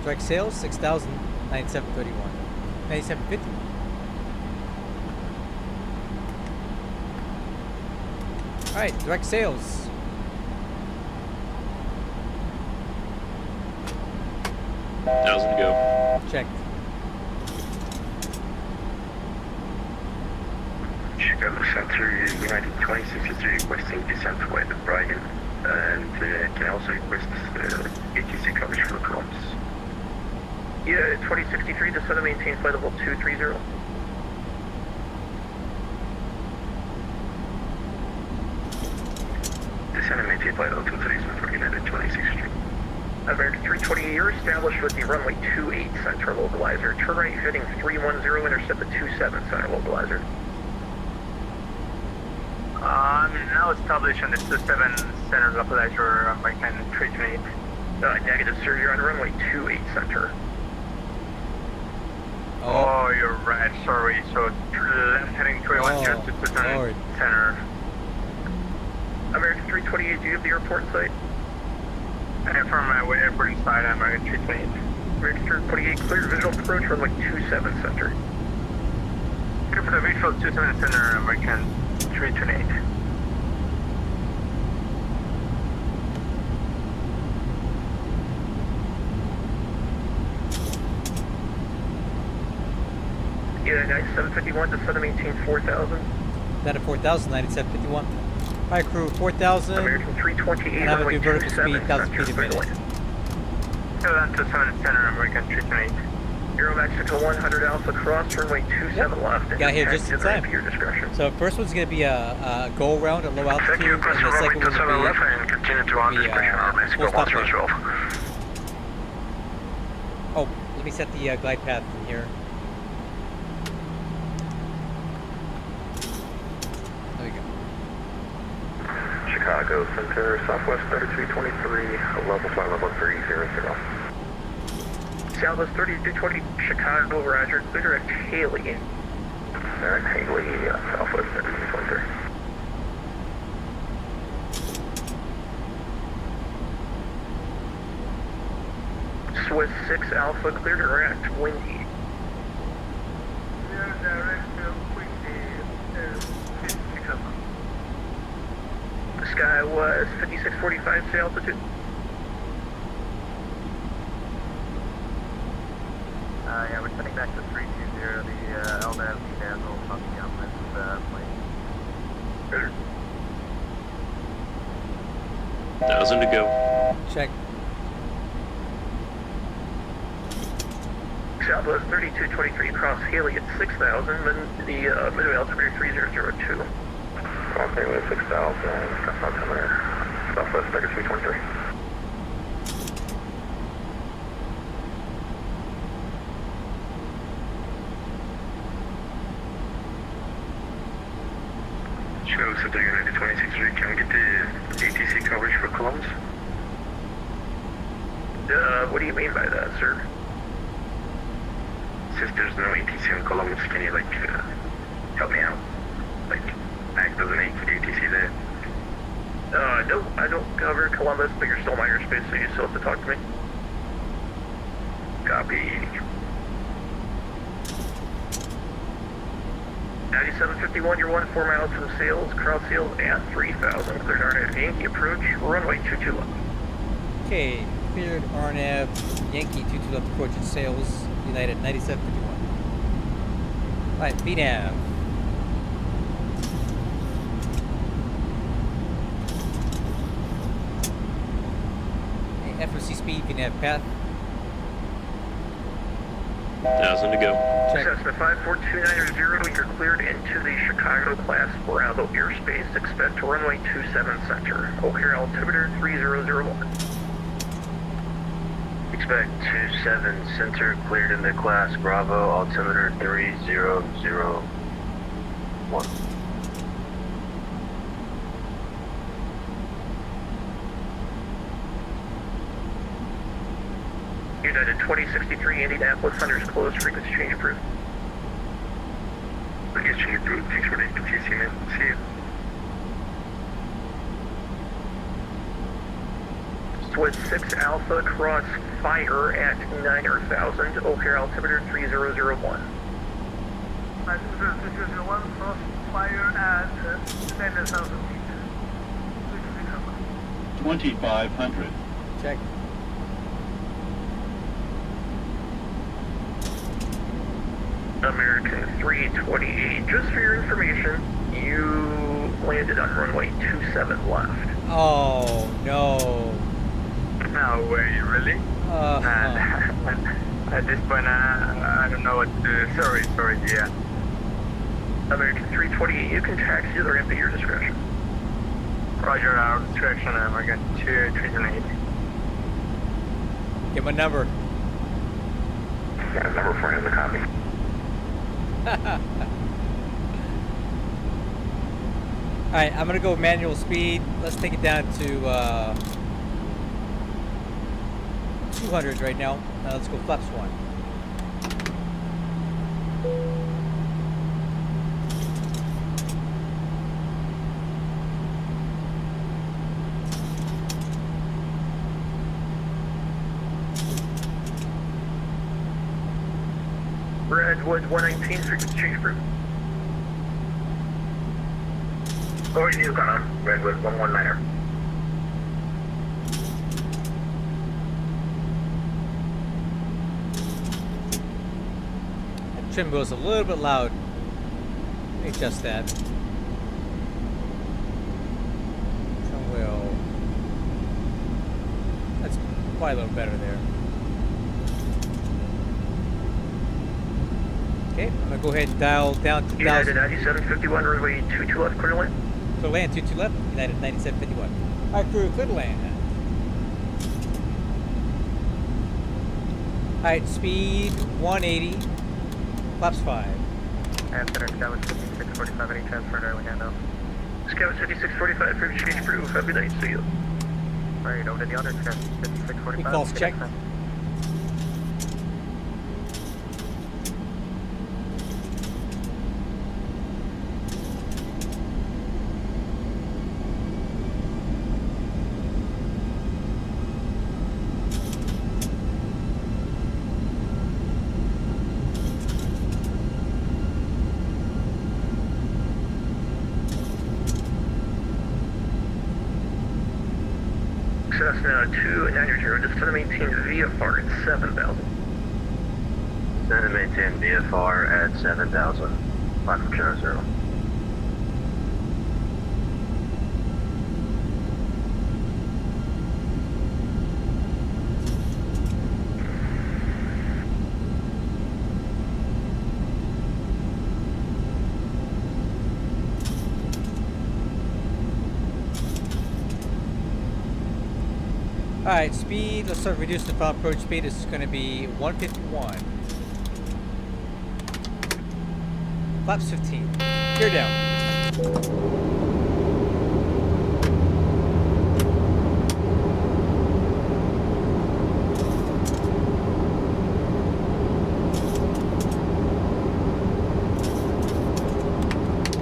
Direct sales 6,000, 9731. 9750. Alright, direct sales. Thousand to go. Check. Chicago Center, United 2063 requesting descent to White Brian, and can also request ATC coverage for Columbus. Yeah, 2063, descend and maintain flight level 230. Descend and maintain flight level 230 for United 2063. American 328, you're established with the runway 28 center localizer. Turn right heading 310, intercept the 27 center localizer. Now established on the 27 center localizer, American 328. Negative, sir, you're on runway 28 center. Oh, you're right, sorry. So left heading 310 to 27 center. American 328, do you have the airport in sight? And from my airport inside, American 328. American 328, clear visual approach, runway 27 center. Clear for the visual 27 center, American 328. Yeah, 9751, descend and maintain 4,000. That at 4,000, 9751. Alright, crew, 4,000. American 328, And have a runway new vertical 27 speed, 1,000 feet a center, minute. Clear down to 7 center, American 328. Aero Mexico 100 Alpha, cross runway 27 left. And Got here taxi just to in the right time. to your discretion. So first one's going to be a go around at low altitude, and the second one's going to be and continue to on this pressure on Mexico full stop 112. Oh, let me set the glide path from here. There we go. Chicago Center, Southwest 3323, level flight level 300. Southwest 3220, Chicago, roger, clear direct Haley. Alright, Haley, Southwest 3323. Swiss 6 Alpha, clear direct, windy. Clear direct, windy. The sky was 5645, say altitude. Yeah, we're sending back to 320, the LDAV dazzle talking on this plane. 1,000 to go. Check. Southwest 3223, cross Haley at 6,000, then the midway altimeter 3002. Cross Haley at 6,000, cross altimeter, Southwest 3323. Chicago Center, United 2063, can we get the ATC coverage for Columbus? What do you mean by that, sir? Since there's no ATC in Columbus, can you, help me out? Act as an ATC there? No, I don't cover Columbus, but you're still in my airspace, so you still have to talk to me. Copy. 9751, you're 1 4 miles from Sales, crowd Sales at 3000. Cleared RNAV Yankee approach, runway 22 left. Okay, cleared RNAV Yankee 22 left approach at Sales, United 9751. Alright, VNAV. FOC speed, VNAV path. 1,000 to go. Check. Cessna 54290, you're cleared into the Chicago class Bravo airspace. Expect runway 27 center. O'Hare altimeter 3001. Expect 27 center cleared in the class Bravo, altimeter 3001. United 2063, Indianapolis, Hunter's closed, frequency change approved. Frequency change approved, thanks for the TC, man. See you. Swiss 6 Alpha, cross fire at 9,000, O'Hare altimeter 3001. Altimeter 3001, cross fire at 9,000 meters. 2,500. Check. American 328, just for your information, you landed on runway 27 left. Oh, no. No way, really? At this point, I don't know what to do. Sorry, yeah. American 328, you can taxi to the ramp at your discretion. Roger, our discretion, American 238. Get my number. Got a number for him to copy. Alright, I'm gonna go manual speed. Let's take it down to 200 right now. Now let's go flaps 1. Redwood 119, frequency change approved. Over to you, Connor. Redwood 119er. That trim goes a little bit loud. Let me adjust that. Trim wheel. That's probably a little better there. Okay, I'm gonna go ahead and dial down to United 1,000. 9751, runway 22 left, clear to land. Clear land, 22 left, United 9751. Alright, crew, clear to land. Alright, speed 180, flaps 5. Answer, Scout 5645, any transfer to early handoff. Scout 5645, frequency change approved. Have a good night, see you. Alright, over to the other Scout 5645. Calls check. Cessna 290, just to maintain VFR at 7,000. Send and maintain VFR at 7,000. 5 from 00. Alright, speed, let's start reducing the final approach speed. This is going to be 151. Flaps 15. Gear down.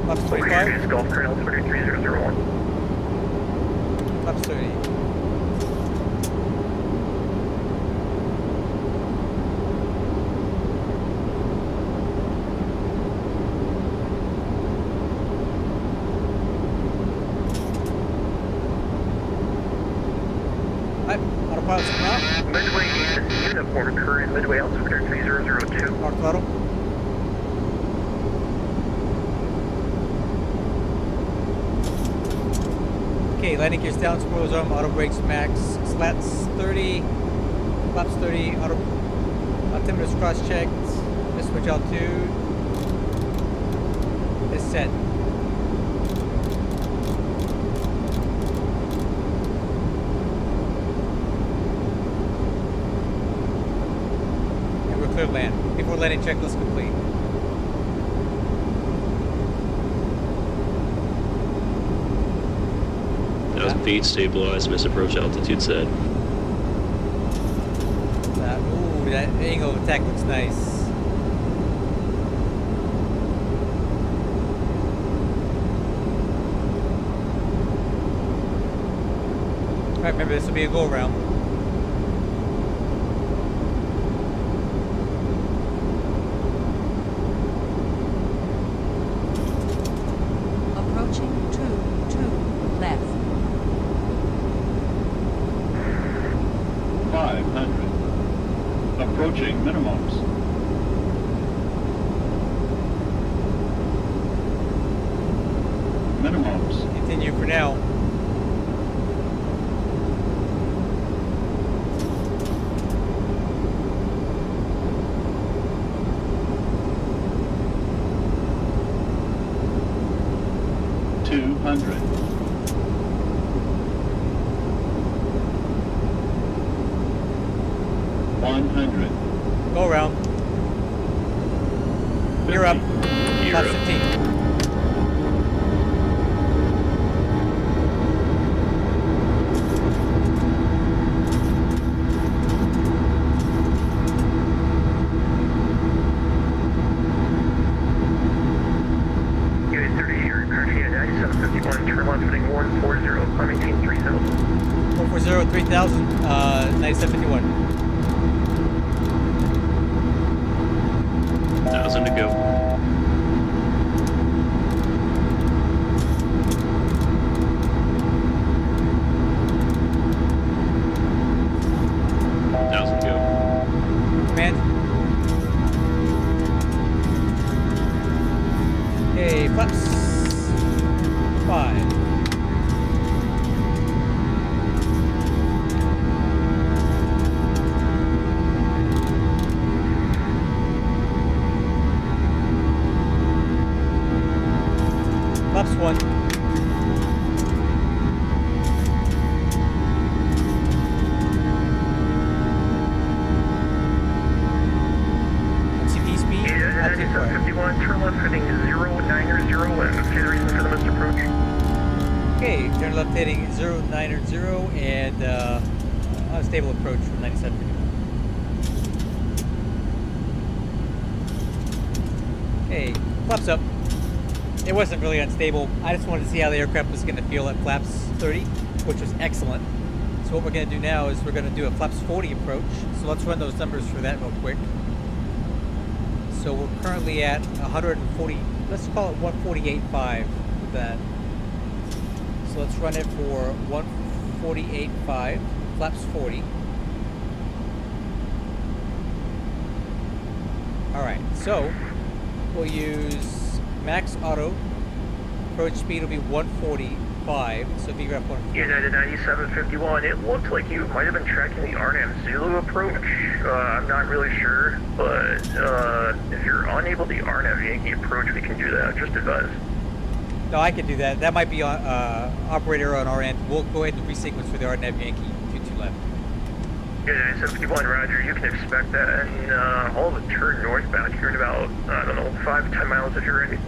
Flaps 25. It's Golf Colonel 33001. Flaps 30. Autopilot's come out. Midway ASUS uniform current, midway altimeter 3002. Mark throttle. Okay, landing gears down, spoilers arm, auto brakes max, slats 30, flaps 30, auto altimeter's cross checked, switch altitude, is set. And we're clear to land. Before landing, checklist complete. Feet stabilized, miss approach altitude set. Ooh, that angle of attack looks nice. Alright, remember this will be a go around. Approaching 2 left. 500. Approaching minimums. Minimums. Continue for now. Go around. You're up. Top 15. Zero 3000, 9751. 1,000 to go. Command. Okay, flaps. 5. Flaps 1. MCP speed. Yeah, 51, turn left heading 090 and see the reason for the missed approach. Okay, turn left heading 090 and unstable approach from 9751. Okay, flaps up. It wasn't really unstable. I just wanted to see how the aircraft was going to feel at flaps 30, which was excellent. So what we're going to do now is we're going to do a flaps 40 approach. So let's run those numbers for that real quick. So we're currently at 140, let's call it 148.5 with that. So let's run it for 148.5, flaps 40. Alright, so we'll use max auto. Approach speed will be 145, so VREF 140. United 9751, it looked like you might have been tracking the RNAV Zulu approach. I'm not really sure, but if you're unable to RNAV Yankee approach, we can do that. Just advise. No, I can do that. That might be on operator on our end. We'll go ahead and resequence for the RNAV Yankee 22 left. United 971, Roger. You can expect that, and all of it turn northbound here in about, I don't know, 5 to 10 miles if you're ready.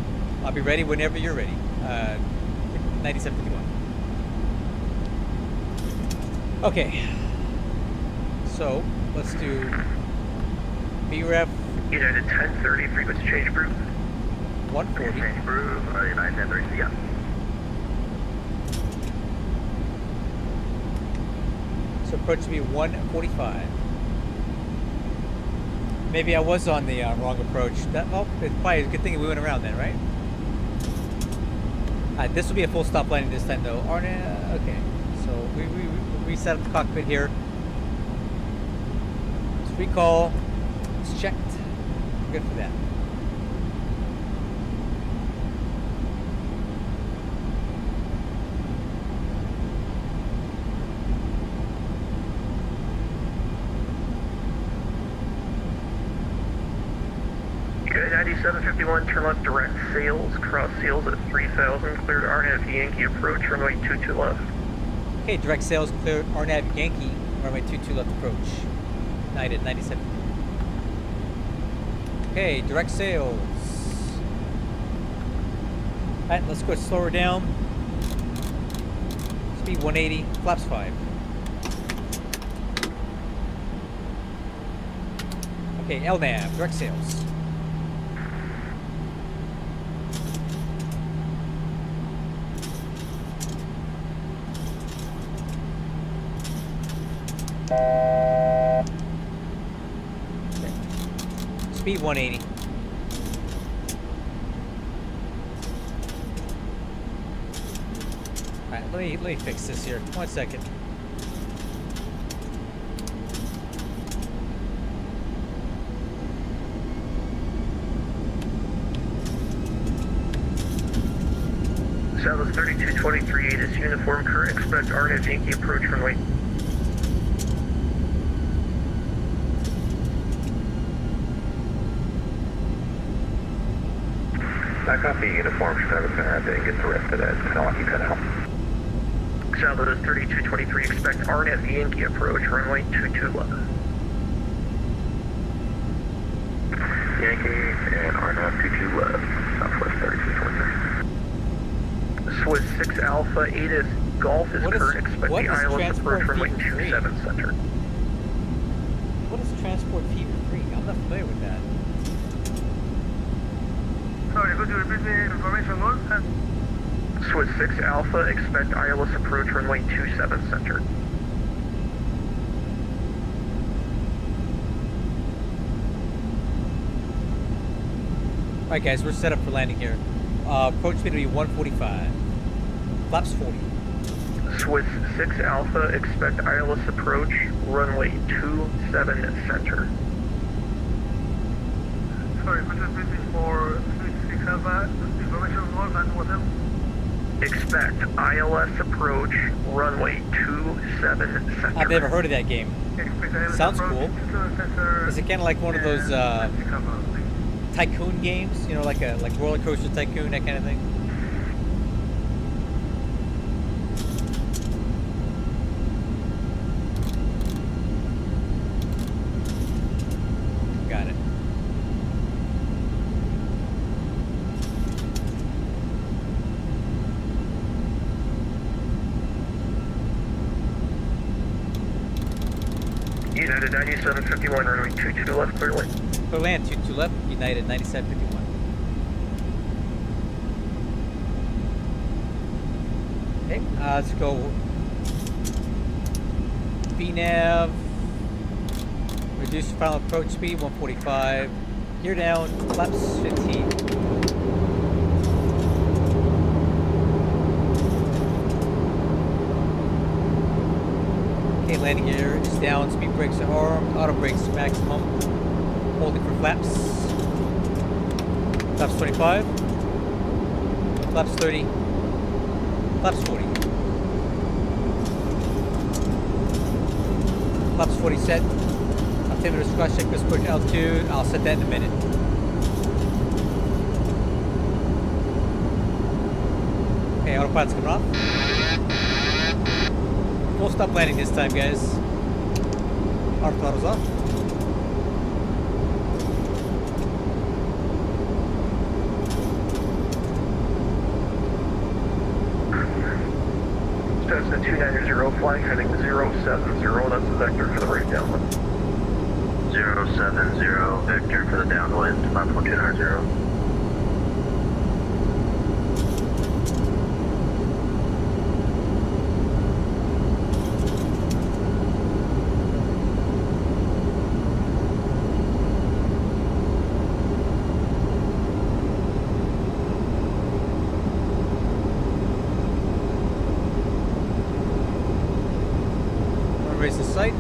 I'll be ready whenever you're ready. 9751. Okay. So, let's do VREF. United 1030, frequency change approved. 140. Change approved, United 1030, yeah. So approach to be 145. Maybe I was on the wrong approach. Well, it's probably a good thing we went around then, right? This will be a full stop landing this time, though. Okay, so we reset up the cockpit here. Recall. It's checked. Good for that. Good, 9751, turn left direct sales, cross sales at 3000, cleared RNAV Yankee approach, runway 22 left. Okay, direct sales cleared RNAV Yankee, runway 22 left approach. United 97. Okay, direct sales. Alright, let's go slower down. Speed 180, flaps 5. Okay, LNAV, direct sales. Speed 180. Alright, let me fix this here. 1 second. Southwest 3223, it is uniform current, expect RNAV Yankee approach runway. I copy uniform Chicago Center. I didn't get the rest of that. So I'll keep that out. Southwest 3223, expect RNAV Yankee approach, runway 22 left. Yankee and RNAV 22 left, Southwest 3223. Swiss 6 Alpha, ATIS Golf is current, expect the ILS approach, runway 27 center. What is transport fever free? I'm not familiar with that. Sorry, could you repeat the information more? Swiss 6 Alpha, expect ILS approach, runway 27 center. Alright guys, we're set up for landing here. Approach speed will be 145. Flaps 40. Swiss 6 Alpha, expect ILS approach, runway 27 center. Sorry, could you repeat it for 6 Alpha, information more and what else? Expect ILS approach, runway 27 center. I've never heard of that game. Sounds cool. Is it kind of like one of those tycoon games? You know, like Roller Coaster Tycoon, that kind of thing? Got it. United 9751, runway 22 left, clear lane. Clear land, 22 left, United 9751. Okay, let's go. VNAV. Reduce final approach speed, 145. Gear down, flaps 15. Okay, landing gear is down, speed brakes are armed, auto brakes maximum. Holding for flaps. Flaps 25. Flaps 30. Flaps 40. Flaps 40 set. Altimeter cross check this quick altitude. I'll set that in a minute. Okay, autopilot's coming off. Full stop landing this time, guys. Autopilot's off. Cessna 290, flying heading 070, that's the vector for the right downwind. 070, vector for the downwind, 54290. Raise the sight.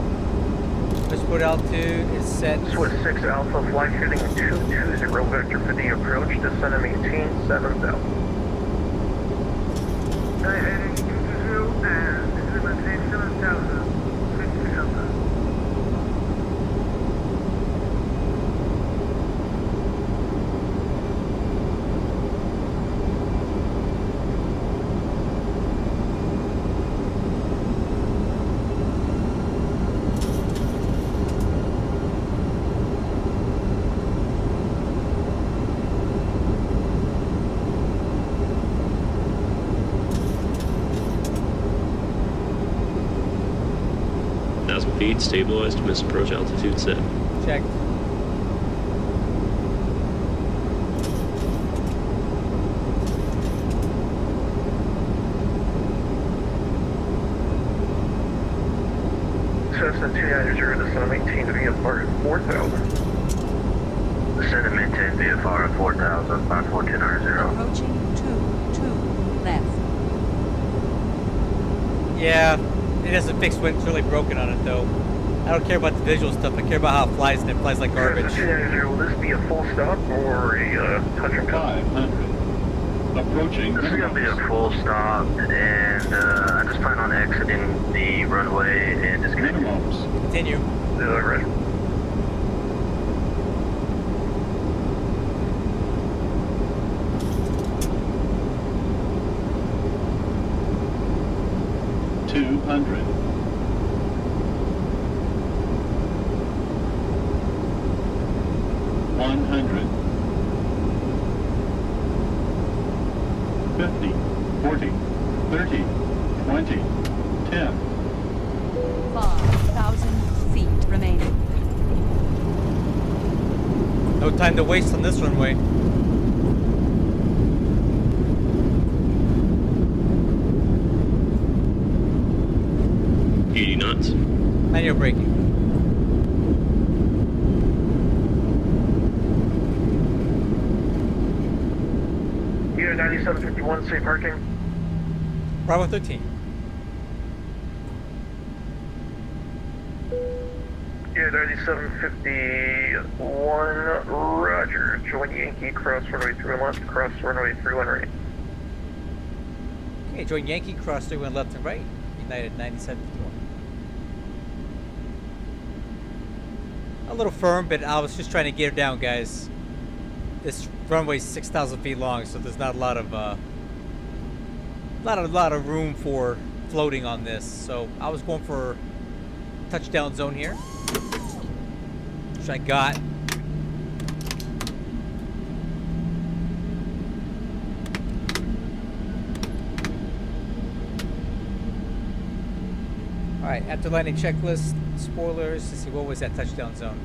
There's transport altitude is set. Swiss 6 Alpha, flight heading 220, vector for the approach, descend and maintain 7,000. Flight heading 220 and descend and maintain 7,000. 50 Alpha. Feet stabilized, miss approach altitude set. Checked. Cessna 290, descend and maintain VFR at 4,000. Descend and maintain VFR at 4,000, 54290. Approaching 2 left. Yeah, it doesn't fix when it's really broken on it though. I don't care about the visual stuff. I care about how it flies, and it flies like garbage. Cessna 290, will this be a full stop or a touch and go? 500. Approaching. This is going to be a full stop, and I just plan on exiting the runway and disconnecting. Minimums. Continue. Right. No time to waste on this runway. Knots. And you're braking. Unit 9751, safe parking. Bravo 13. Unit 9751, roger. Join Yankee, cross runway 31 left, cross runway 31 right. Okay, join Yankee, cross 31 left and right. United 9751. A little firm, but I was just trying to get her down, guys. This runway is 6,000 feet long, so there's not a lot of room for floating on this. So I was going for touchdown zone here, which I got. All right, after landing checklist, spoilers. Let's see, what was that touchdown zone?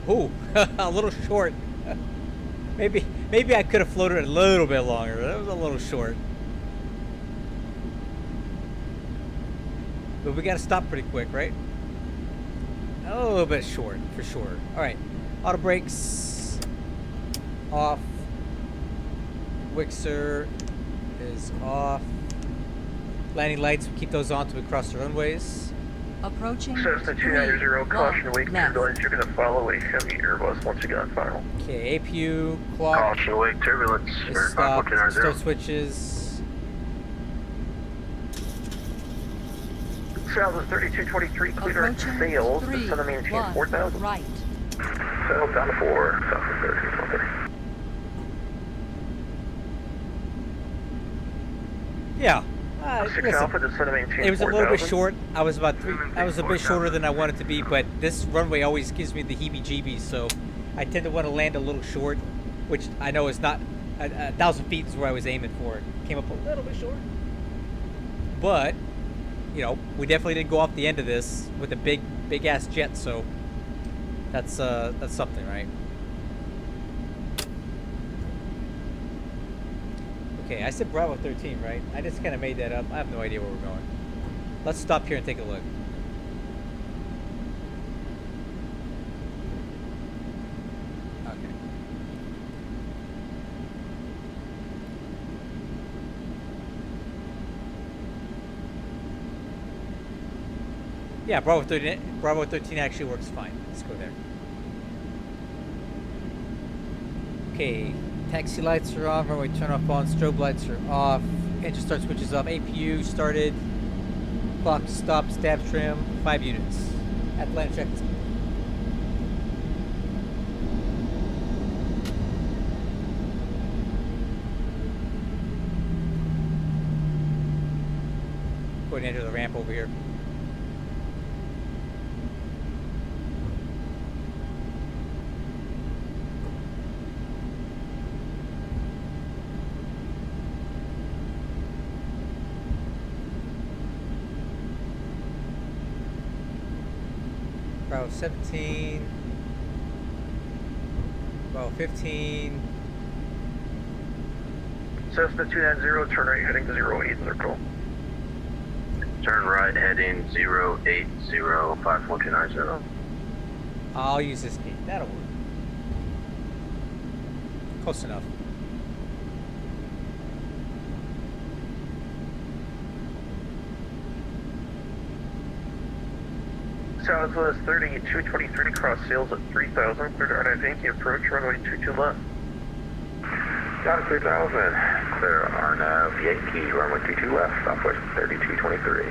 Ooh, a little short. Maybe I could have floated a little bit longer. That was a little short. But we got to stop pretty quick, right? A little bit short, for sure. All right, auto brakes off. Wixer is off. Landing lights, we keep those on until we cross the runways. Approaching. Cessna 290, caution, wake turbulence. You're going to follow a heavy Airbus once again on final. Okay, APU, clock. Caution, wake turbulence. Stop, start switches. South 3223, clear on sales. Descend and maintain 4,000. Right. South down to 4, south of 3223. Yeah. 6 Listen, Alpha, descend and maintain 4,000. it was a little bit short. I was a bit shorter than I wanted to be, but this runway always gives me the heebie-jeebies, so I tend to want to land a little short, which I know is not 1,000 feet is where I was aiming for. It came up a little bit short, but you know, we definitely didn't go off the end of this with a big ass jet, so that's something, right? Okay, I said Bravo 13, right? I just kind of made that up. I have no idea where we're going. Let's stop here and take a look. Okay. Yeah, Bravo 13 actually works fine. Let's go there. Okay, taxi lights are on, runway turn off on, strobe lights are off, engine start switches off, APU started, clock stop, stab trim, 5 units. At the land check. Go ahead and enter the ramp over here. Bravo 17, Bravo 15. Cessna 290, turn right heading to 08 circle. Turn right heading 0805490. I'll use this gate. That'll work. Close enough. Southwest 30, 223, cross sails at 3000, clear to RNAV Yankee, approach runway 22 left. Got it, 3000. Clear RNAV Yankee, runway 22 left, Southwest 3223.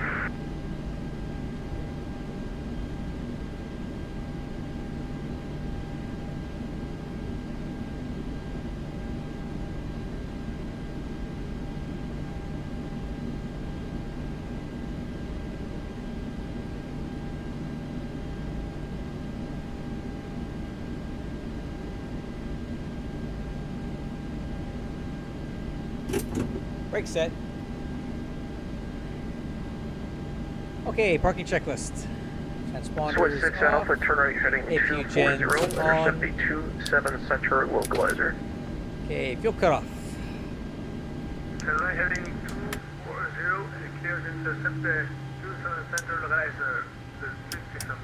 Brake set. Okay, parking checklist. Transponders Switch 6 off. Alpha, turn right heading APU 240, gens on. intercept the 27 center localizer. Okay, fuel cutoff. Turn right heading 240 and clear to intercept the 27 center localizer. The switch system.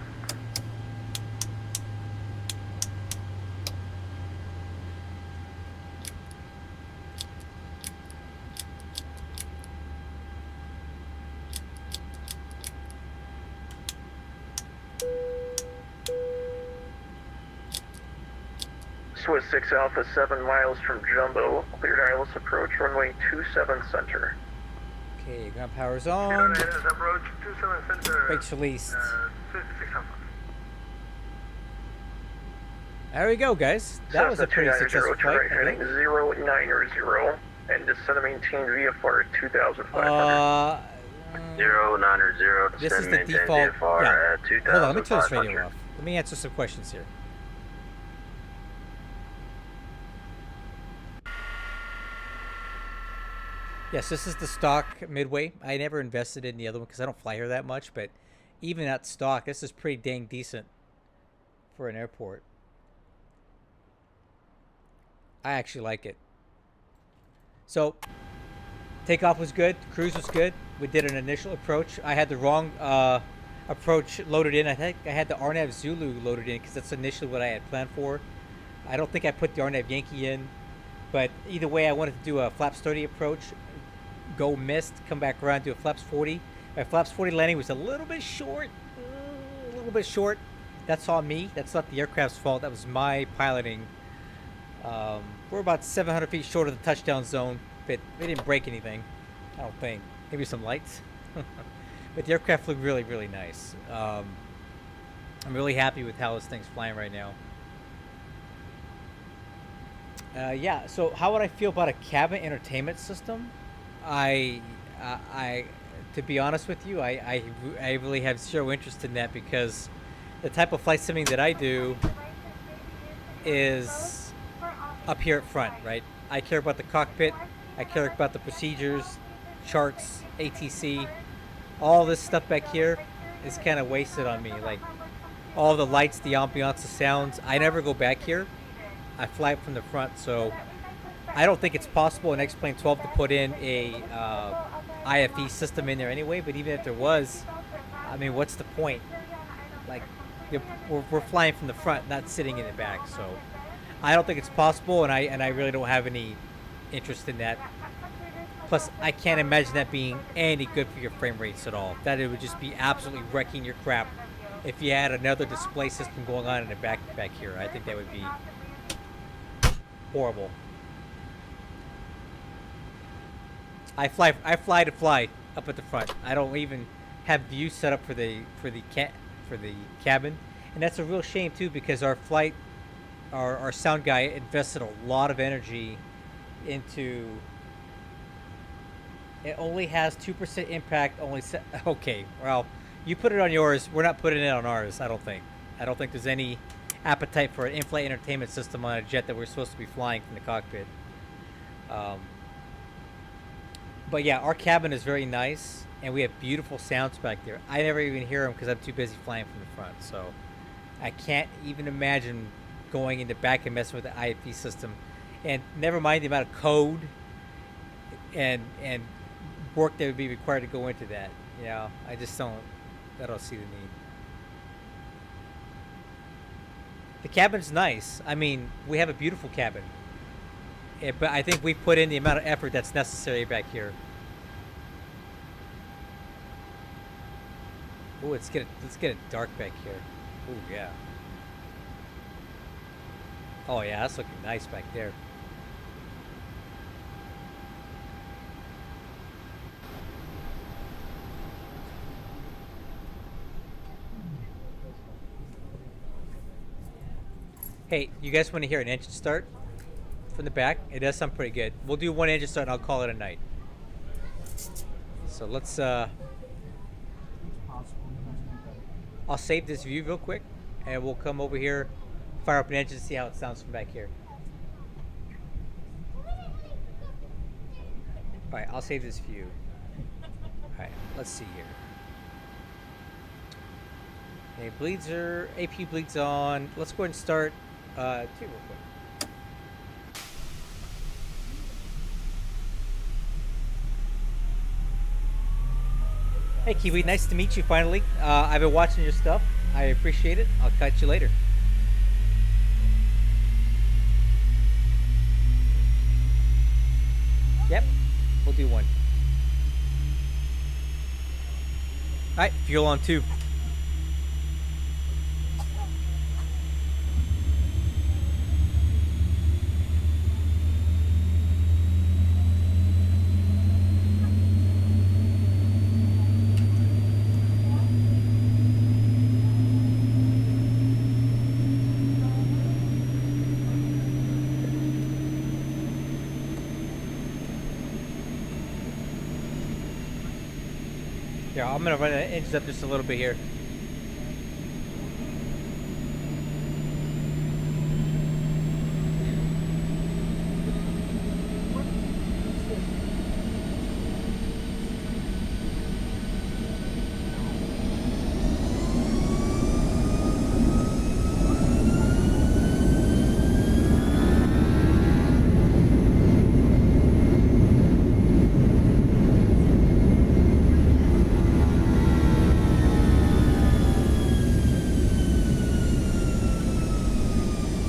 Swiss 6 Alpha, 7 miles from Jumbo, cleared ILS approach, runway 27 center. Okay, ground power's on. Approach 27 center. Brakes released. Swiss 6 Alpha. There we go, guys. That was a pretty successful turn flight. right heading 090 and descend and maintain VFR at 2500. 090, This is descend the maintain default. VFR Yeah. at 2500. Hold on, let me turn this radio off. Let me answer some questions here. Yes, this is the stock Midway. I never invested in the other one because I don't fly here that much, but even at stock, this is pretty dang decent for an airport. I actually like it. So, takeoff was good. Cruise was good. We did an initial approach. I had the wrong approach loaded in. I think I had the RNAV Zulu loaded in because that's initially what I had planned for. I don't think I put the RNAV Yankee in. But either way, I wanted to do a flaps 30 approach. Go missed, come back around, do a flaps 40. My flaps 40 landing was a little bit short. That's on me. That's not the aircraft's fault. That was my piloting. We're about 700 feet short of the touchdown zone, but we didn't break anything. I don't think. Maybe some lights. But the aircraft looked really, really nice. I'm really happy with how this thing's flying right now. Yeah, so how would I feel about a cabin entertainment system? To be honest with you, I really have zero interest in that because the type of flight simming that I do is up here at front, right? I care about the cockpit, I care about the procedures, charts, ATC, all this stuff back here is kind of wasted on me. Like all the lights, the ambiance, the sounds, I never go back here. I fly it from the front, so I don't think it's possible in X-Plane 12 to put in a IFE system in there anyway, but even if there was, I mean, what's the point? Like, we're flying from the front, not sitting in the back, so I don't think it's possible, and I really don't have any interest in that. Plus, I can't imagine that being any good for your frame rates at all. That it would just be absolutely wrecking your crap if you had another display system going on in the back here. I think that would be horrible. I fly up at the front. I don't even have views set up for the cabin, and that's a real shame too, because our sound guy invested a lot of energy into. It only has 2% impact. Okay, well, you put it on yours. We're not putting it on ours. I don't think there's any appetite for an in-flight entertainment system on a jet that we're supposed to be flying from the cockpit. But yeah, our cabin is very nice, and we have beautiful sounds back there. I never even hear them because I'm too busy flying from the front. So I can't even imagine going in the back and messing with the IFE system. And never mind the amount of code and work that would be required to go into that. You know, I don't see the need. The cabin's nice. I mean, we have a beautiful cabin. But I think we've put in the amount of effort that's necessary back here. Ooh, let's get it dark back here. Ooh, yeah. Oh yeah, that's looking nice back there. Hey, you guys want to hear an engine start from the back? It does sound pretty good. We'll do one engine start and I'll call it a night. So let's I'll save this view real quick and we'll come over here, fire up an engine, see how it sounds from back here. Alright, I'll save this view. Alright, let's see here. Okay, bleeds are AP bleeds on. Let's go ahead and start two real quick. Hey Kiwi, nice to meet you finally. I've been watching your stuff. I appreciate it. I'll catch you later. Yep, we'll do one. Alright, fuel on 2. Yeah, I'm gonna run the engines up just a little bit here.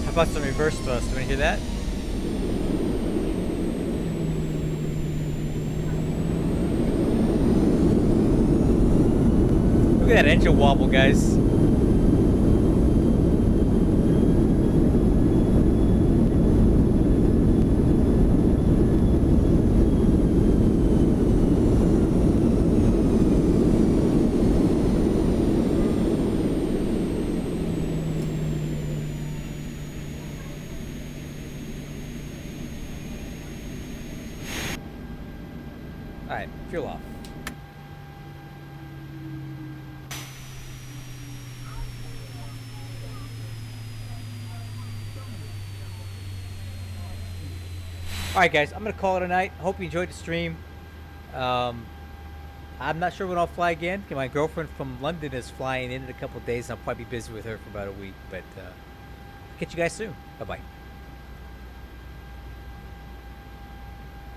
How about some reverse thrust? You want to hear that? Look at that engine wobble, guys. Alright, fuel off. Alright guys, I'm going to call it a night. Hope you enjoyed the stream. I'm not sure when I'll fly again. My girlfriend from London is flying in a couple of days. I'll probably be busy with her for about a week. But catch you guys soon. Bye-bye.